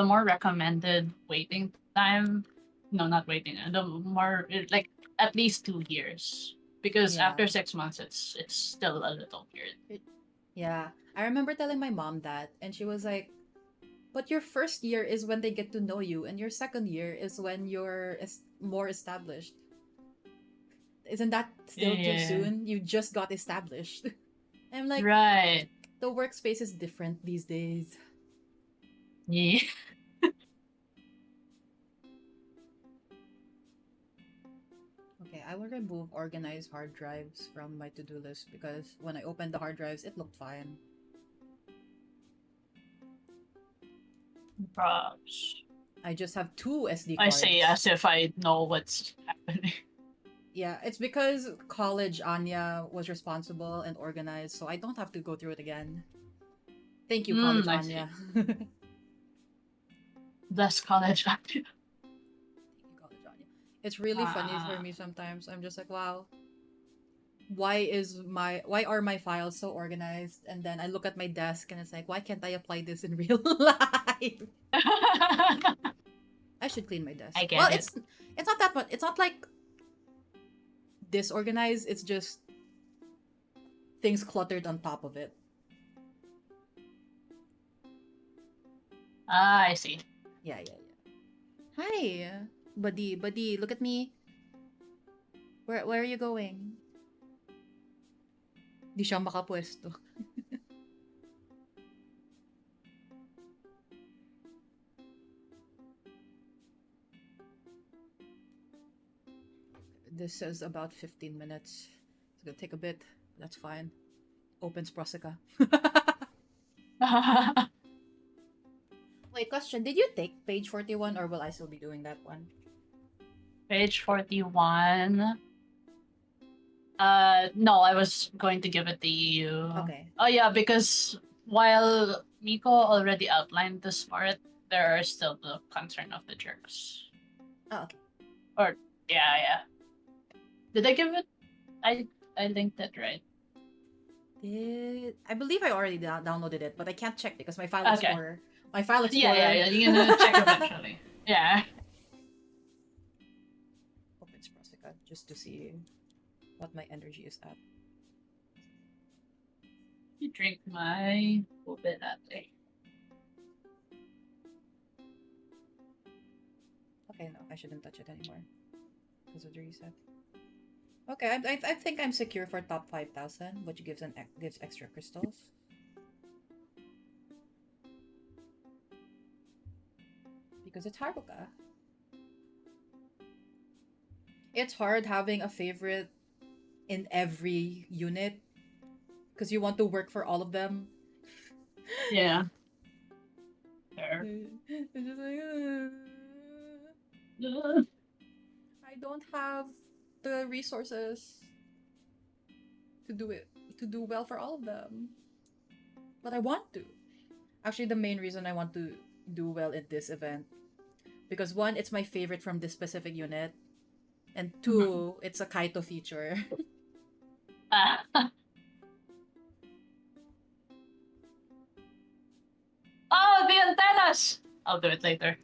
S2: more recommended waiting time. No, not waiting. The more like at least 2 years, because
S1: Yeah.
S2: after 6 months it's still a little weird.
S1: Yeah. I remember telling my mom that and she was like, "But your first year is when they get to know you and your second year is when you're more established. Isn't that still too
S2: Yeah.
S1: soon? You just got established." I'm like,
S2: Right.
S1: the workspace is different these days.
S2: Yeah.
S1: Okay, I will remove organized hard drives from my to-do list because when I opened the hard drives, it looked fine.
S2: Props.
S1: I just have two SD
S2: I
S1: cards.
S2: say as if I know what's happening.
S1: Yeah, it's because college Anya was responsible and organized, so I don't have to go through it again. Thank you, college
S2: I see.
S1: Anya. Thank you,
S2: That's college active.
S1: college Anya. It's really funny for me sometimes. I'm just like, wow, why are my files so organized? And then I look at my desk and it's like, why can't I apply this in real life? I should clean my desk.
S2: I
S1: Well,
S2: get it.
S1: it's not that much. It's not like disorganized. It's just things cluttered on top of it.
S2: I see.
S1: Yeah, yeah, yeah. Hi, buddy, look at me. Where are you going? Di siya makapwesto. This says about 15 minutes. It's gonna take a bit. That's fine. Opens Proseka. Wait, question. Did you take page 41 or will I still be doing that one?
S2: Page 41. No, I was going to give it to you.
S1: Okay.
S2: Oh yeah, because while Miko already outlined this part, there are still the concern of the jerks.
S1: Oh, okay.
S2: Or yeah. Did I give it? I linked it right.
S1: I believe I already downloaded it, but I can't check because my file explorer. My file explorer.
S2: Yeah. You're gonna check eventually. Yeah.
S1: Opens Proseka just to see what my energy is at.
S2: You drink my ube latte.
S1: Okay, no, I shouldn't touch it anymore because of the reset. Okay, I think I'm secure for top 5,000, which gives extra crystals. Because it's Haruka. It's hard having a favorite in every unit because you want to work for all of them.
S2: Yeah. Fair.
S1: It's just like, I don't have the resources to do well for all of them. But I want to. Actually, the main reason I want to do well in this event, because one, it's my favorite from this specific unit, and two, it's a Kaito feature.
S2: Oh, the antennas! I'll do it later.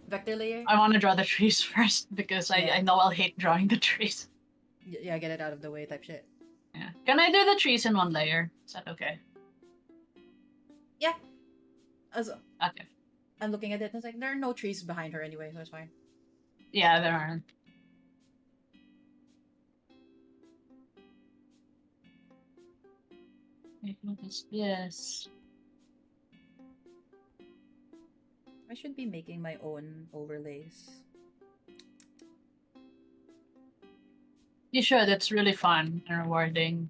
S1: Vector layer?
S2: I want to draw the trees first because
S1: Yeah.
S2: I know I'll hate drawing the trees.
S1: Yeah, get it out of the way type shit.
S2: Yeah. Can I do the trees in one layer? Is that okay?
S1: Yeah. Also,
S2: Okay.
S1: I'm looking at it and it's like, there are no trees behind her anyway, so it's fine.
S2: Yeah, there aren't. Wait, what is this?
S1: I should be making my own overlays.
S2: You should. It's really fun and rewarding.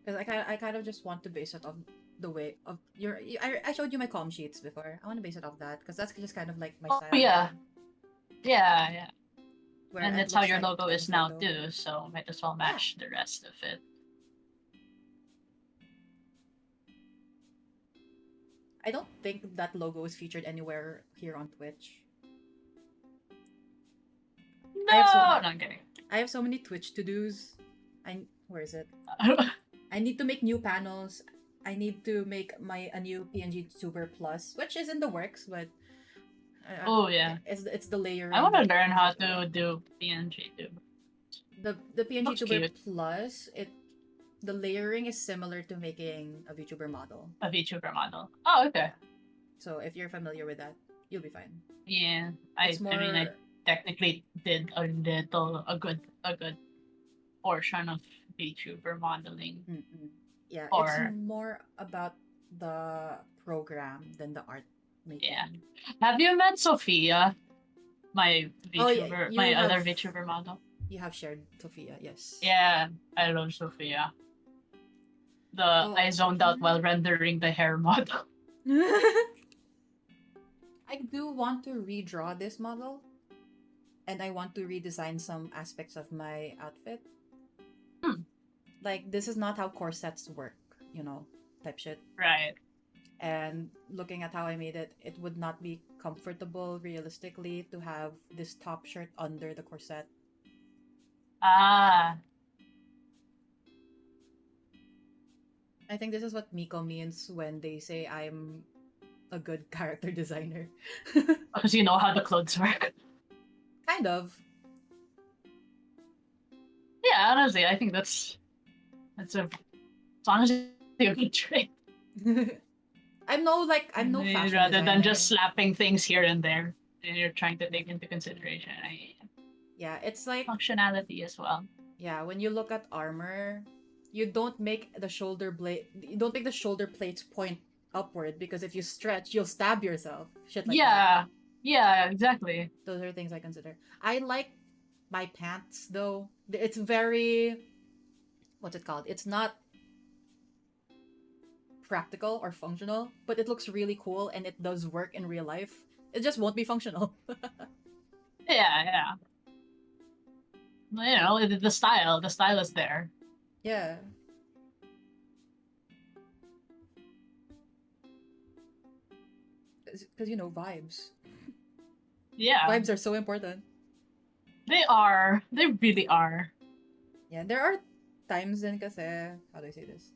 S1: Because I kind of just want to base it on the way of I showed you my comm sheets before. I want to base it off that because that's just kind of like my
S2: Oh,
S1: style.
S2: yeah. Yeah.
S1: Where
S2: And
S1: it
S2: that's how
S1: looks
S2: your
S1: like
S2: logo
S1: in
S2: is now
S1: photo.
S2: too, so might as well match the rest of it.
S1: I don't think that logo is featured anywhere here on Twitch.
S2: No, no, I'm kidding.
S1: I have so many Twitch to-dos. Where is it? I need to make new panels. I need to make a new PNGtuber Plus, which is in the works, but
S2: Oh yeah.
S1: it's the layering.
S2: I want to
S1: that
S2: learn
S1: is
S2: how
S1: as well.
S2: to do PNG too.
S1: The
S2: Looks
S1: PNGtuber
S2: cute.
S1: Plus, the layering is similar to making a VTuber model.
S2: A VTuber model. Oh, okay.
S1: So if you're familiar with that, you'll be fine.
S2: Yeah.
S1: It's
S2: I mean, I
S1: more-
S2: technically did a good portion of VTuber modeling.
S1: Mm-mm. Yeah,
S2: Or-
S1: it's more about the program than the art making.
S2: Yeah. Have you met Sophia? My
S1: Oh, yeah,
S2: VTuber,
S1: you
S2: my other
S1: have-
S2: VTuber model.
S1: You have shared Sophia, yes.
S2: Yeah, I love Sophia.
S1: Oh.
S2: I zoned out while rendering the hair model.
S1: I do want to redraw this model, and I want to redesign some aspects of my outfit. Like, this is not how corsets work, type shit.
S2: Right.
S1: And looking at how I made it, it would not be comfortable realistically to have this top shirt under the corset.
S2: Ah,
S1: I think this is what Miko means when they say I'm a good character designer.
S2: because you know how the clothes work.
S1: Kind of.
S2: Yeah, honestly, I think it's honestly a good trait.
S1: I'm no fashion
S2: rather
S1: designer.
S2: than just slapping things here and there. And you're trying to take into consideration
S1: Yeah, it's like
S2: functionality as well.
S1: yeah, when you look at armor, you don't make the shoulder plates point upward because if you stretch, you'll stab yourself. Shit like that.
S2: Yeah, exactly.
S1: Those are things I consider. I like my pants though. It's very what's it called? It's not practical or functional, but it looks really cool and it does work in real life. It just won't be functional.
S2: Yeah. The style is there.
S1: Yeah. Because vibes.
S2: Yeah,
S1: Vibes are so important.
S2: they are. They really are.
S1: Yeah, there are times din kasi, how do I say this?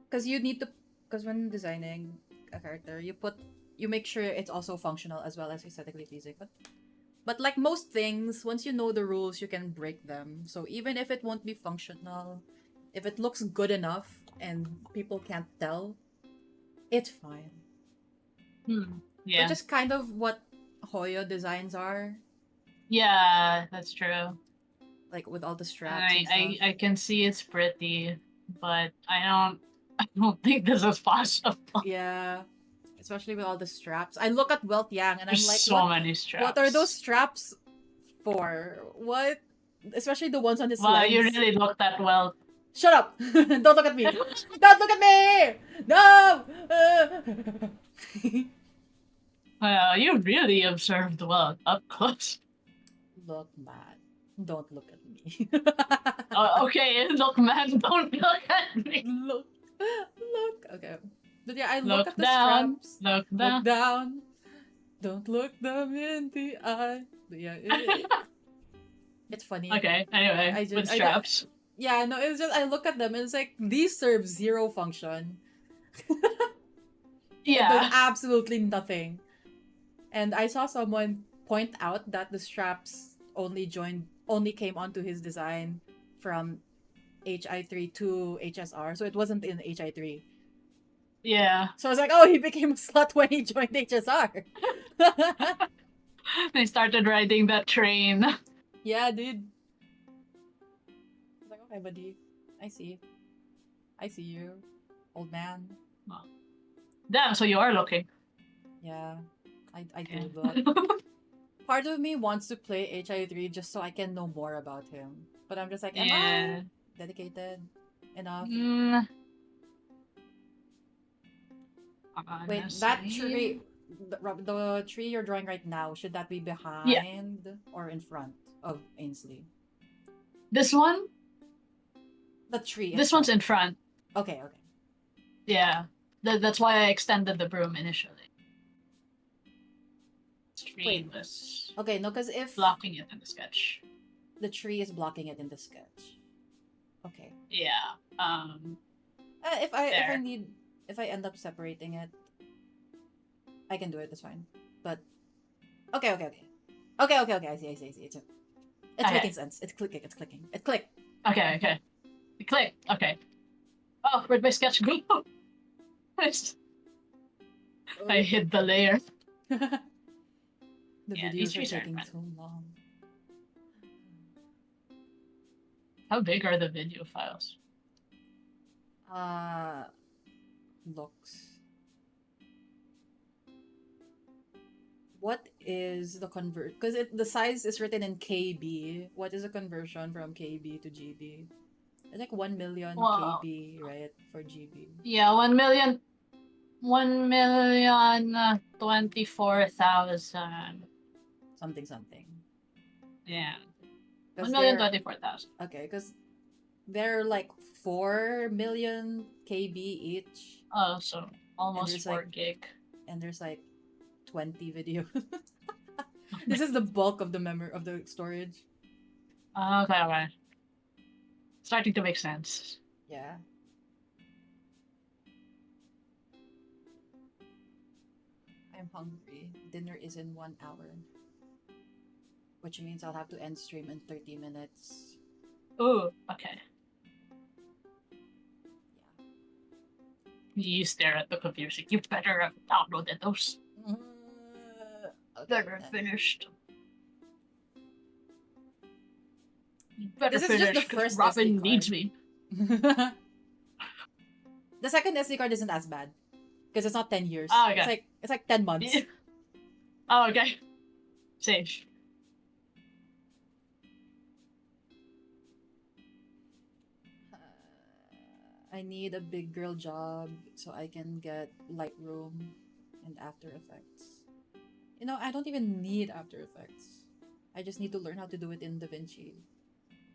S1: Because when designing a character, you make sure it's also functional as well as aesthetically pleasing. But But like most things, once you know the rules, you can break them. So even if it won't be functional, if it looks good enough and people can't tell, it's fine.
S2: Yeah.
S1: Which is kind of what Hoyo designs are,
S2: Yeah, that's true.
S1: like with all the
S2: And
S1: straps and stuff.
S2: I can see it's pretty, but I don't think this is possible.
S1: Yeah, especially with all the straps. I look at Wealth Yang and I'm
S2: There's
S1: like,
S2: so many straps.
S1: what are those straps for? What? Especially the ones on his
S2: Wow,
S1: legs.
S2: you really looked that well.
S1: Shut up! Don't look at me! Don't look at me! No!
S2: You really observed well up close.
S1: Look, man. Don't look at me.
S2: Okay, look, man, don't look at me.
S1: Look. Look. Okay. But yeah, I look
S2: Look
S1: at the
S2: down.
S1: straps.
S2: Look
S1: Look
S2: down.
S1: down. Don't look them in the eye. But yeah, it's funny.
S2: Okay, anyway,
S1: I just,
S2: with straps.
S1: yeah, no, it's just I look at them and it's like these serve zero function. It does
S2: Yeah.
S1: absolutely nothing. And I saw someone point out that the straps only came onto his design from HI3 to HSR, so it wasn't in HI3.
S2: Yeah.
S1: So I was like, oh, he became a slut when he joined HSR.
S2: They started riding that train.
S1: Yeah, dude. I was like, okay, buddy. I see. I see you, old man.
S2: Damn, so you are looking.
S1: Yeah, I
S2: Okay.
S1: do look. Part of me wants to play HI3 just so I can know more about him. But I'm just like, am
S2: Yeah.
S1: I dedicated enough?
S2: Mm,
S1: Wait, that
S2: honestly.
S1: tree, the tree you're drawing right now, should that be behind or in front of Ainsley?
S2: This one?
S1: The tree.
S2: This one's
S1: itself.
S2: in front.
S1: Okay, okay.
S2: Yeah. That's why I extended the broom initially. Tree
S1: Wait.
S2: was
S1: Okay, no, because if
S2: blocking it in the sketch.
S1: the tree is blocking it in the sketch. Okay.
S2: Yeah.
S1: If I
S2: There.
S1: need, if I end up separating it, I can do it. That's fine. But okay. I see. It's
S2: Okay.
S1: making sense. It's clicking. It clicked.
S2: Okay. Click. Okay. Oh, where'd my sketch go? I hid the layer.
S1: The
S2: Yeah,
S1: videos
S2: these
S1: are
S2: trees are
S1: taking
S2: fun.
S1: too long.
S2: How big are the video files?
S1: Looks. What is the convert? Because the size is written in KB. What is the conversion from KB to GB? It's like 1 million
S2: Wow.
S1: KB, right? For GB.
S2: Yeah, 1,024,000.
S1: Something.
S2: Yeah.
S1: 'Cause
S2: 1,024,000.
S1: okay, because they're like 4 million KB each,
S2: Oh, so almost
S1: there's
S2: 4
S1: like-
S2: gig.
S1: and there's like 20 videos. This is the bulk of the storage.
S2: Okay. Starting to make sense.
S1: Yeah. I'm hungry. Dinner is in 1 hour. Which means I'll have to end stream in 30 minutes.
S2: Ooh, okay.
S1: Yeah.
S2: You stare at the computer. So you better have downloaded those.
S1: Okay,
S2: Better
S1: then.
S2: finished. You better
S1: This is just
S2: finish
S1: the
S2: 'cause
S1: first
S2: Robin
S1: SD card.
S2: needs me.
S1: The second SD card isn't as bad. Because it's not 10 years.
S2: Oh, okay.
S1: It's like 10 months.
S2: Oh, okay. Safe.
S1: I need a big girl job so I can get Lightroom and After Effects. You know, I don't even need After Effects. I just need to learn how to do it in DaVinci.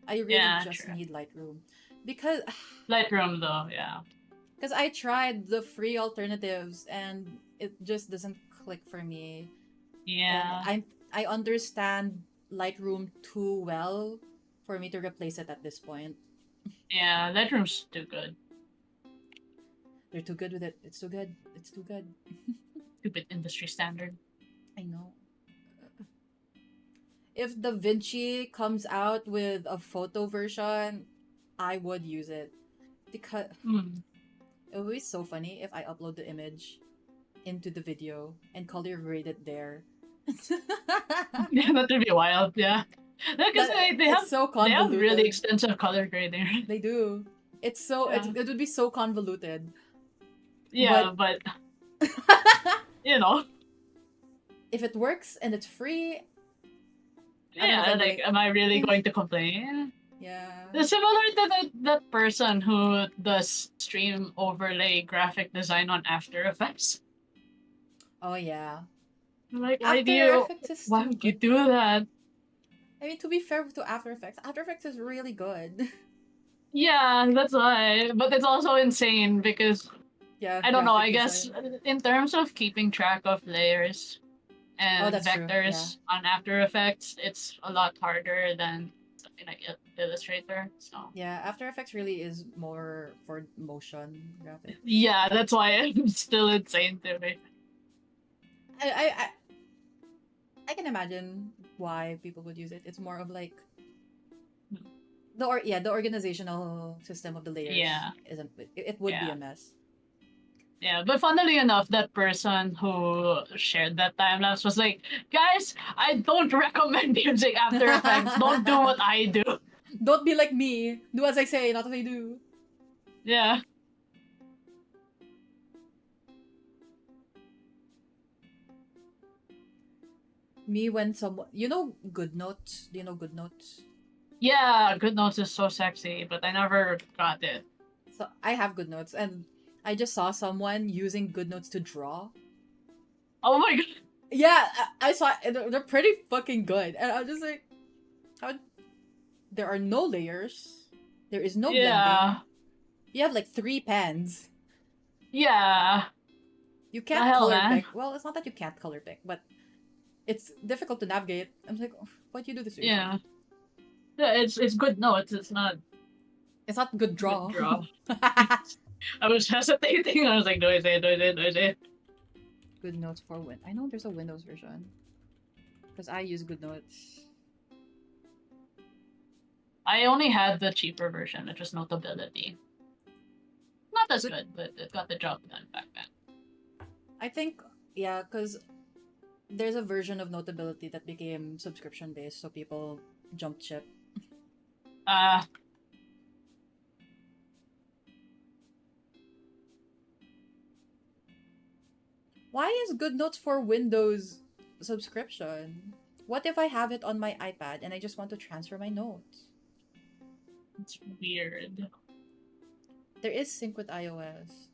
S1: I really just
S2: true.
S1: need Lightroom. Because
S2: Lightroom, though, yeah.
S1: Because I tried the free alternatives and it just doesn't click for me.
S2: Yeah.
S1: And I understand Lightroom too well for me to replace it at this point.
S2: Yeah, Lightroom's too good.
S1: They're too good with it. It's too good. It's too good.
S2: Stupid industry standard.
S1: I know. if the Vinci comes out with a photo version, I would use it. Because
S2: Hmm.
S1: it would be so funny if I upload the image into the video and color grade it there.
S2: Yeah, that would be wild. Yeah, because they
S1: It's so
S2: they have really
S1: convoluted.
S2: extensive color grading.
S1: They do.
S2: Yeah,
S1: It would be so convoluted.
S2: yeah,
S1: But
S2: but you know,
S1: if it works and it's free, I don't know if
S2: yeah,
S1: I'm
S2: like,
S1: willing.
S2: am I really going to complain?
S1: Yeah.
S2: It's similar to that person who does stream overlay graphic design on After Effects.
S1: Oh yeah.
S2: I'm like,
S1: After Effects is
S2: why
S1: too
S2: would you
S1: good.
S2: do that?
S1: I mean, to be fair to After Effects is really good.
S2: Yeah, that's why. But it's also insane because
S1: Yeah,
S2: I don't know.
S1: graphic
S2: I guess
S1: design.
S2: in terms of keeping track of layers
S1: Oh,
S2: and
S1: that's true. Yeah.
S2: vectors on After Effects, it's a lot harder than something like Illustrator. So
S1: Yeah, After Effects really is more for motion graphics.
S2: yeah, that's why it's still insane to me.
S1: I I I, I can imagine why people would use it. It's more of like the organizational system of the layers
S2: Yeah,
S1: isn't it would be
S2: yeah.
S1: a mess.
S2: Yeah, but funnily enough, that person who shared that time lapse was like, "Guys, I don't recommend using After Effects. Don't do what I do."
S1: Don't be like me. Do as I say, not as I do.
S2: Yeah.
S1: Me when someone Good Notes. Do you know Good Notes?
S2: Yeah, Good Notes is so sexy, but I never got it.
S1: So I have Good Notes, and I just saw someone using Good Notes to draw.
S2: Oh my god.
S1: Yeah, I saw they're pretty fucking good, and I'm just like, how? There are no layers. There is no
S2: Yeah.
S1: blending. You have like 3 pens.
S2: Yeah.
S1: You
S2: The
S1: can't
S2: hell,
S1: color
S2: man.
S1: pick. Well, it's not that you can't color pick, but it's difficult to navigate. I'm like, oh, why do you do this? Seriously?
S2: Yeah. Yeah, it's good notes. It's not
S1: It's not good
S2: good
S1: draw.
S2: draw. I was hesitating. I was like, do I say it? Do I say it? Do I say it?
S1: Good Notes for Win. I know there's a Windows version because I use Good Notes.
S2: I only had the cheaper version, which was Notability. Not as good, but it got the job done back then.
S1: I think yeah, because there's a version of Notability that became subscription based, so people jumped ship.
S2: Uh,
S1: Why is Good Notes for Windows subscription? What if I have it on my iPad and I just want to transfer my notes?
S2: it's weird.
S1: There is sync with iOS.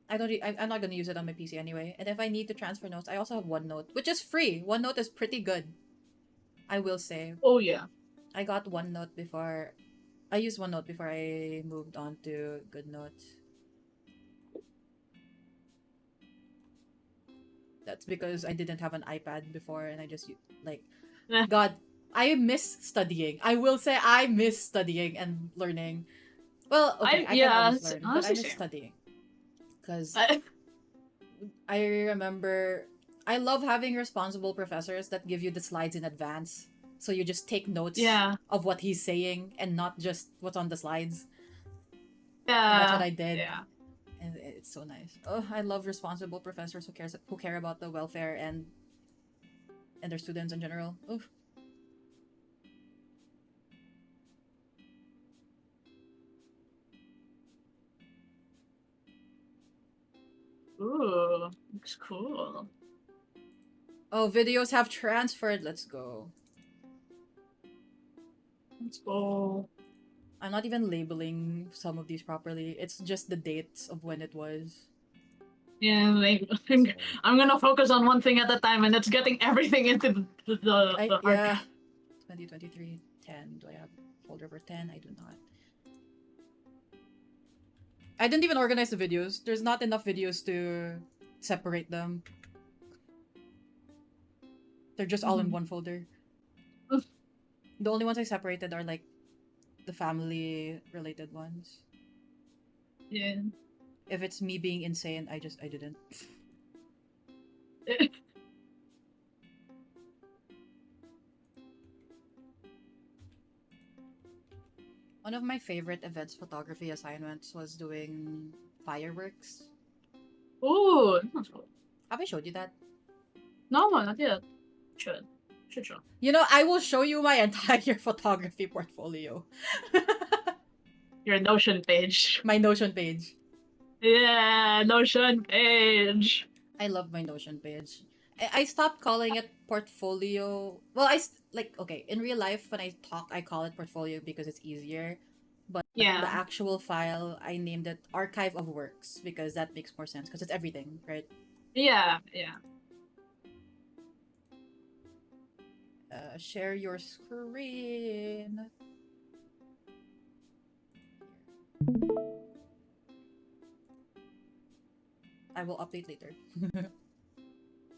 S1: I'm not gonna use it on my PC anyway. And if I need to transfer notes, I also have OneNote, which is free. OneNote is pretty good. I will say.
S2: Oh yeah.
S1: I got OneNote before. I used OneNote before I moved on to GoodNotes. That's because I didn't have an iPad before, and I just like,
S2: Eh.
S1: God, I miss studying. I will say I miss studying and learning. Well, okay, I can always learn, but I
S2: Honestly
S1: miss
S2: same.
S1: studying because
S2: I,
S1: I remember I love having responsible professors that give you the slides in advance. So you just take notes
S2: yeah.
S1: of what he's saying and not just what's on the slides. And that's what
S2: Yeah.
S1: I did.
S2: Yeah.
S1: And it's so nice. Oh, I love responsible professors who care about the welfare and their students in general. Oof.
S2: Ooh, looks cool.
S1: Oh, videos have transferred. Let's go.
S2: Let's go.
S1: I'm not even labeling some of these properly. It's just the dates of when it was.
S2: Yeah, like I'm gonna focus on one thing at a time, and it's getting everything into the
S1: Yeah.
S2: archive.
S1: 2023 10. Do I have folder for 10? I do not. I didn't even organize the videos. There's not enough videos to separate them. They're just all in one folder. The only ones I separated are like the family related ones.
S2: Yeah.
S1: If it's me being insane, I didn't. One of my favorite events photography assignments was doing fireworks.
S2: Ooh, that sounds cool.
S1: Have I showed you that?
S2: No, not yet. Should. Should show.
S1: You know, I will show you my entire photography portfolio.
S2: Your Notion page.
S1: My Notion page.
S2: Yeah, Notion page.
S1: I love my Notion page. I stopped calling it portfolio. Well, like, okay, in real life when I talk, I call it portfolio because it's easier. But the
S2: Yeah.
S1: actual file, I named it archive of works because that makes more sense because it's everything, right?
S2: Yeah, yeah.
S1: Share your screen. I will update later.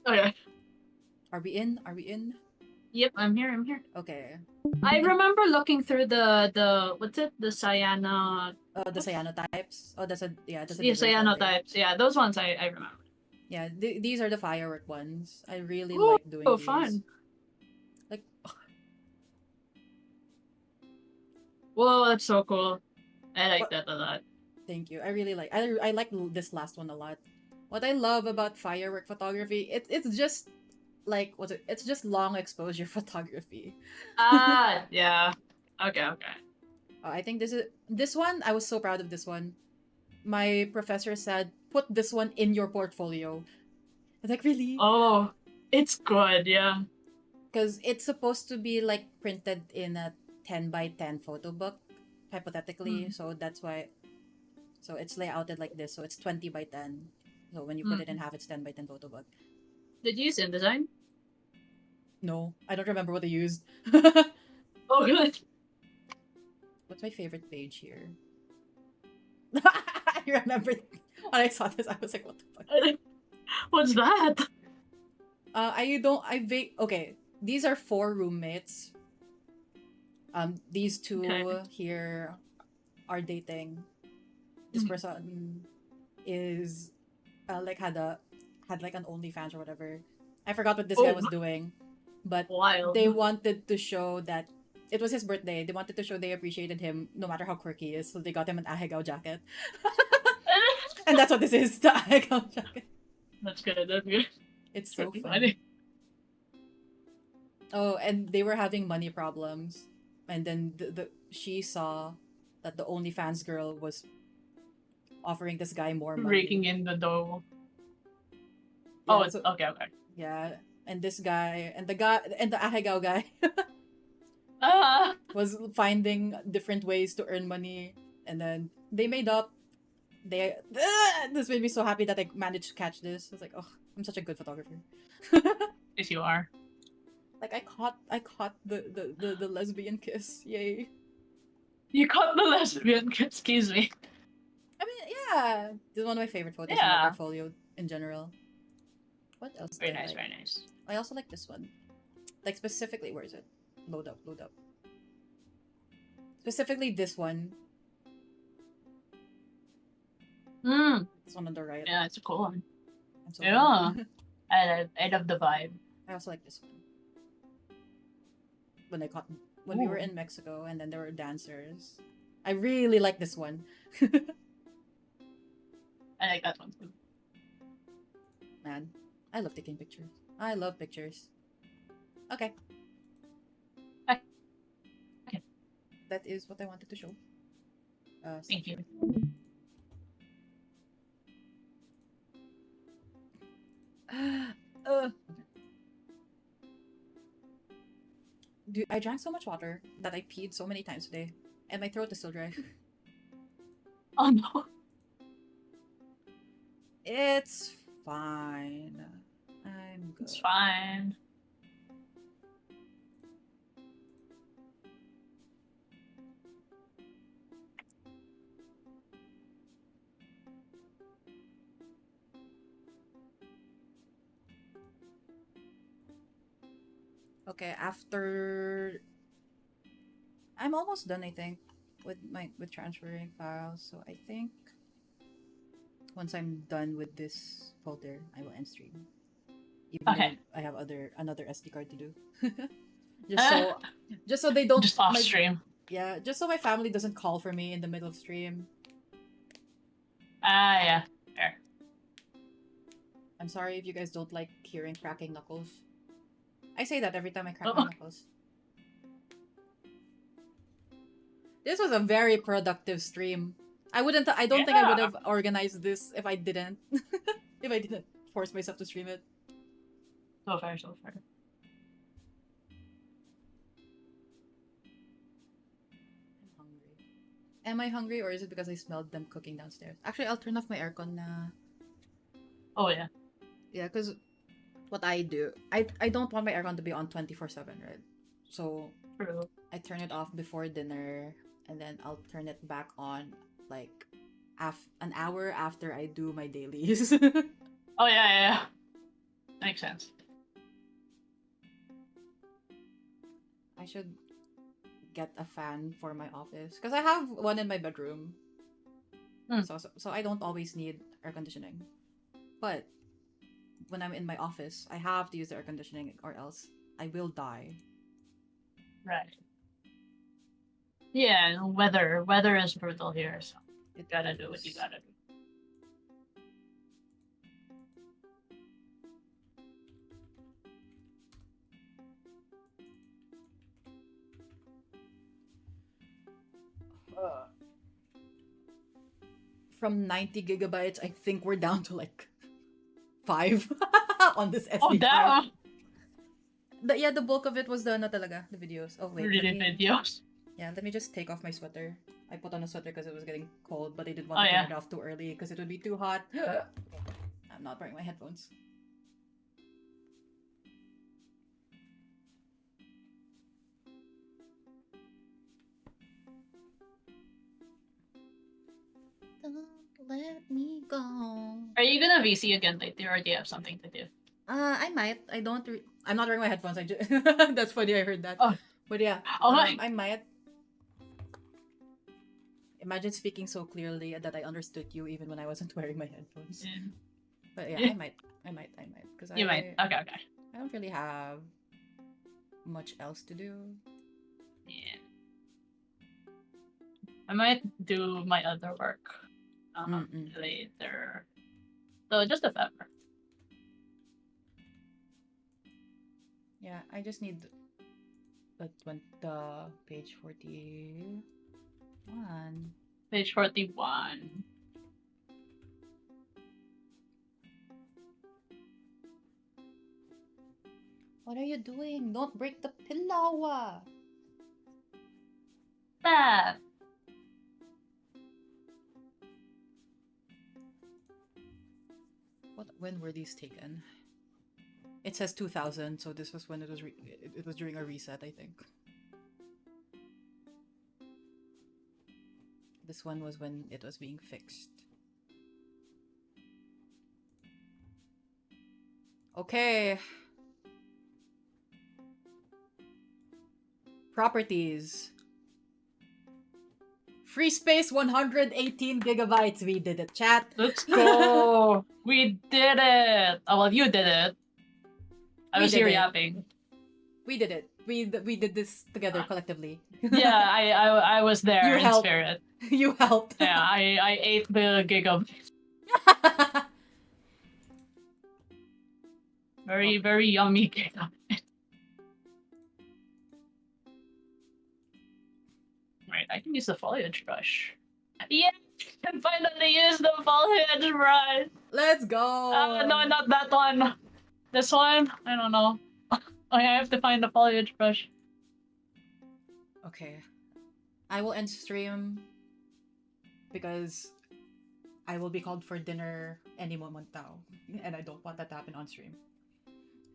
S2: Okay.
S1: Are we in? Are we in?
S2: Yep, I'm here. I'm here.
S1: Okay.
S2: I remember looking through the what's it? The cyano.
S1: The cyanotypes. Oh, that's a
S2: Yeah,
S1: different folder.
S2: cyanotypes. Yeah, those ones I remember.
S1: Yeah, these are the firework ones. I really
S2: Ooh,
S1: like doing these.
S2: fun.
S1: Like,
S2: Whoa, that's so cool. I like
S1: What-
S2: that a lot.
S1: thank you. I really like. I like this last one a lot. What I love about firework photography, it's just like what's it? It's just long exposure photography.
S2: Ah, yeah. Okay, okay.
S1: I think this one. I was so proud of this one. My professor said, "Put this one in your portfolio." I was like, really?
S2: Oh, it's good. Yeah.
S1: Because it's supposed to be like printed in a 10 by 10 photo book, hypothetically. So that's why. So it's layouted like this. So it's 20 by 10. So when you put it in half, it's 10 by 10 photo book.
S2: Did you use InDesign?
S1: No, I don't remember what I used.
S2: Oh, good.
S1: What's my favorite page here? I remember when I saw this, I was like, what the fuck?
S2: What's that?
S1: Okay, these are 4 roommates. These two
S2: Okay.
S1: here are dating. This person is like had like an OnlyFans or whatever. I forgot what this guy was doing, but
S2: Wild.
S1: they wanted to show that it was his birthday. They wanted to show they appreciated him no matter how quirky he is. So they got him an ahegao jacket, and that's what this is, the ahegao jacket.
S2: That's good. That's good.
S1: It's so
S2: Pretty
S1: funny. Oh, and they were having money problems, and then she saw that the OnlyFans girl was offering this guy more money.
S2: Raking in the dough.
S1: Yeah,
S2: Oh,
S1: so-
S2: okay, okay.
S1: Yeah, and this guy and the ahegao guy
S2: Ah,
S1: was finding different ways to earn money, and then they made up. This made me so happy that I managed to catch this. I was like, oh, I'm such a good photographer.
S2: yes, you are.
S1: Like I caught the lesbian kiss. Yay.
S2: You caught the lesbian. Excuse me.
S1: I mean, yeah, this is one of my favorite photos in my
S2: Yeah.
S1: portfolio in general. What else?
S2: Very
S1: did I
S2: nice,
S1: like?
S2: very nice.
S1: I also like this one. Like specifically, where is it? Load up, load up. Specifically this one.
S2: Mm,
S1: This one on the right.
S2: yeah, it's a cool one.
S1: I'm so
S2: Yeah.
S1: happy.
S2: I love the vibe.
S1: I also like this one. When we were
S2: Ooh.
S1: in Mexico and then there were dancers. I really like this one.
S2: I like that one too.
S1: Man, I love taking pictures. I love pictures. Okay.
S2: Okay.
S1: That is what I wanted to show.
S2: Thank you.
S1: Dude, I drank so much water that I peed so many times today, and my throat is still dry.
S2: Oh no.
S1: It's fine. I'm good.
S2: It's fine.
S1: Okay, after I'm almost done, I think, with transferring files. So I think once I'm done with this folder, I will end stream. Even
S2: Okay.
S1: though I have another SD card to do. just so just so they don't
S2: Just off stream.
S1: yeah, just so my family doesn't call for me in the middle of stream.
S2: Ah, yeah. Fair.
S1: I'm sorry if you guys don't like hearing cracking knuckles. I say that every time I crack my knuckles. This was a very productive stream. I don't think I would have organized this if I didn't. if I didn't force myself to stream it.
S2: So fair, so fair.
S1: I'm hungry. Am I hungry or is it because I smelled them cooking downstairs? Actually, I'll turn off my aircon na.
S2: Oh yeah.
S1: Yeah, because what I do, I don't want my aircon to be on 24/7, right? So
S2: True.
S1: I turn it off before dinner and then I'll turn it back on like an hour after I do my dailies.
S2: Oh yeah. Makes sense.
S1: I should get a fan for my office because I have one in my bedroom. So I don't always need air conditioning. But when I'm in my office, I have to use the air conditioning or else I will die.
S2: Right. Yeah, weather is brutal here, so you gotta do what you gotta do.
S1: From 90 gigabytes, I think we're down to like 5 on this SD
S2: Oh damn!
S1: Yeah, the bulk of it was the talaga, the videos. Oh wait,
S2: Really videos.
S1: Yeah, let me just take off my sweater. I put on a sweater because it was getting cold, but I didn't want to turn it off too early because it would be too hot. I'm not wearing my headphones. Don't let me go.
S2: Are you gonna VC again later, or do you have something to do?
S1: I might. I'm not wearing my headphones. That's funny. I heard that.
S2: Oh.
S1: But yeah, I might. Imagine speaking so clearly that I understood you even when I wasn't wearing my headphones.
S2: Yeah.
S1: But yeah, I might. Because
S2: You might. Okay.
S1: I don't really have much else to do.
S2: Yeah. I might do my other work later. So just a favor.
S1: Yeah, I just need the page 41.
S2: Page 41.
S1: What are you doing? Don't break the pillow!
S2: That.
S1: When were these taken? It says 2000, so this was when it was during a reset, I think. This one was when it was being fixed. Okay. Properties. Free space 118 gigabytes. We did it, chat.
S2: Let's go. We did it. Oh, well, you did it. I was here yapping.
S1: We did it. We did this together collectively.
S2: Yeah, I was there in spirit.
S1: You helped.
S2: Yeah, I ate the gigabytes. Very yummy gigabyte. Right, I can use the foliage brush. Yeah, I can finally use the foliage brush.
S1: Let's go.
S2: No, not that one. This one? I don't know. I have to find the foliage brush.
S1: Okay. I will end stream because I will be called for dinner any moment now. And I don't want that to happen on stream.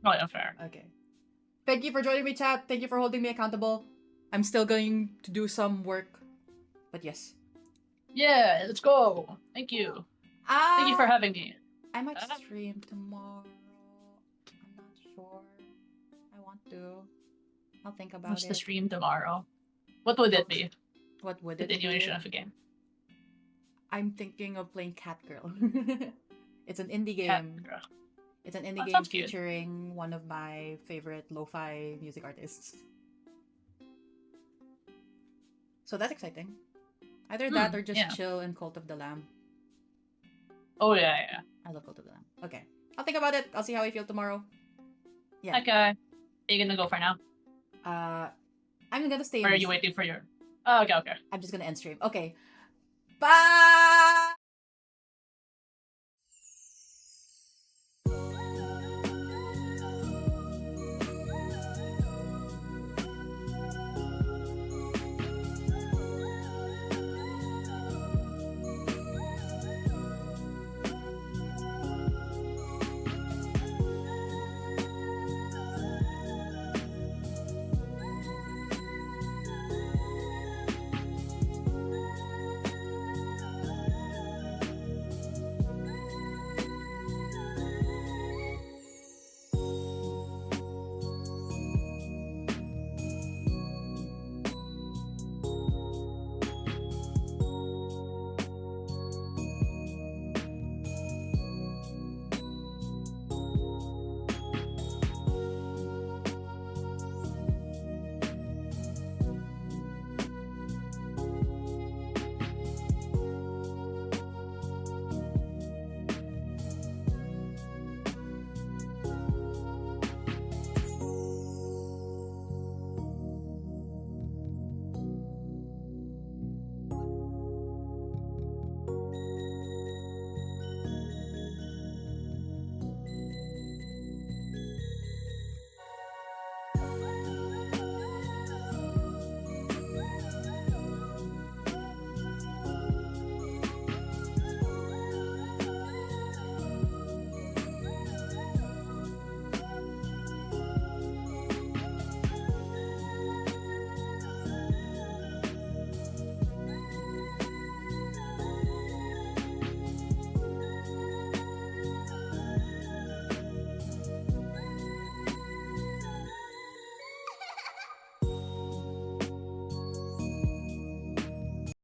S2: Oh, yeah, fair.
S1: Okay. Thank you for joining me, chat. Thank you for holding me accountable. I'm still going to do some work. But yes.
S2: Yeah, let's go. Thank you. Thank you for having me.
S1: I might stream tomorrow. I'm not sure. I want to. I'll think about
S2: What's
S1: it.
S2: the stream tomorrow? What would it be?
S1: What would it be?
S2: Continuation of a game.
S1: I'm thinking of playing Cat Girl. It's an indie
S2: Cat
S1: game.
S2: Girl.
S1: It's an indie
S2: That
S1: game
S2: sounds cute.
S1: featuring one of my favorite lo-fi music artists. So that's exciting. Either that or just
S2: yeah.
S1: chill in Cult of the Lamb.
S2: Oh yeah, yeah.
S1: I love Cult of the Lamb. Okay. I'll think about it. I'll see how I feel tomorrow. Yeah.
S2: Okay. Are you gonna go for now?
S1: I'm gonna stay
S2: Or
S1: in
S2: are
S1: this.
S2: you waiting for your... Oh, okay.
S1: I'm just gonna end stream. Okay. Bye!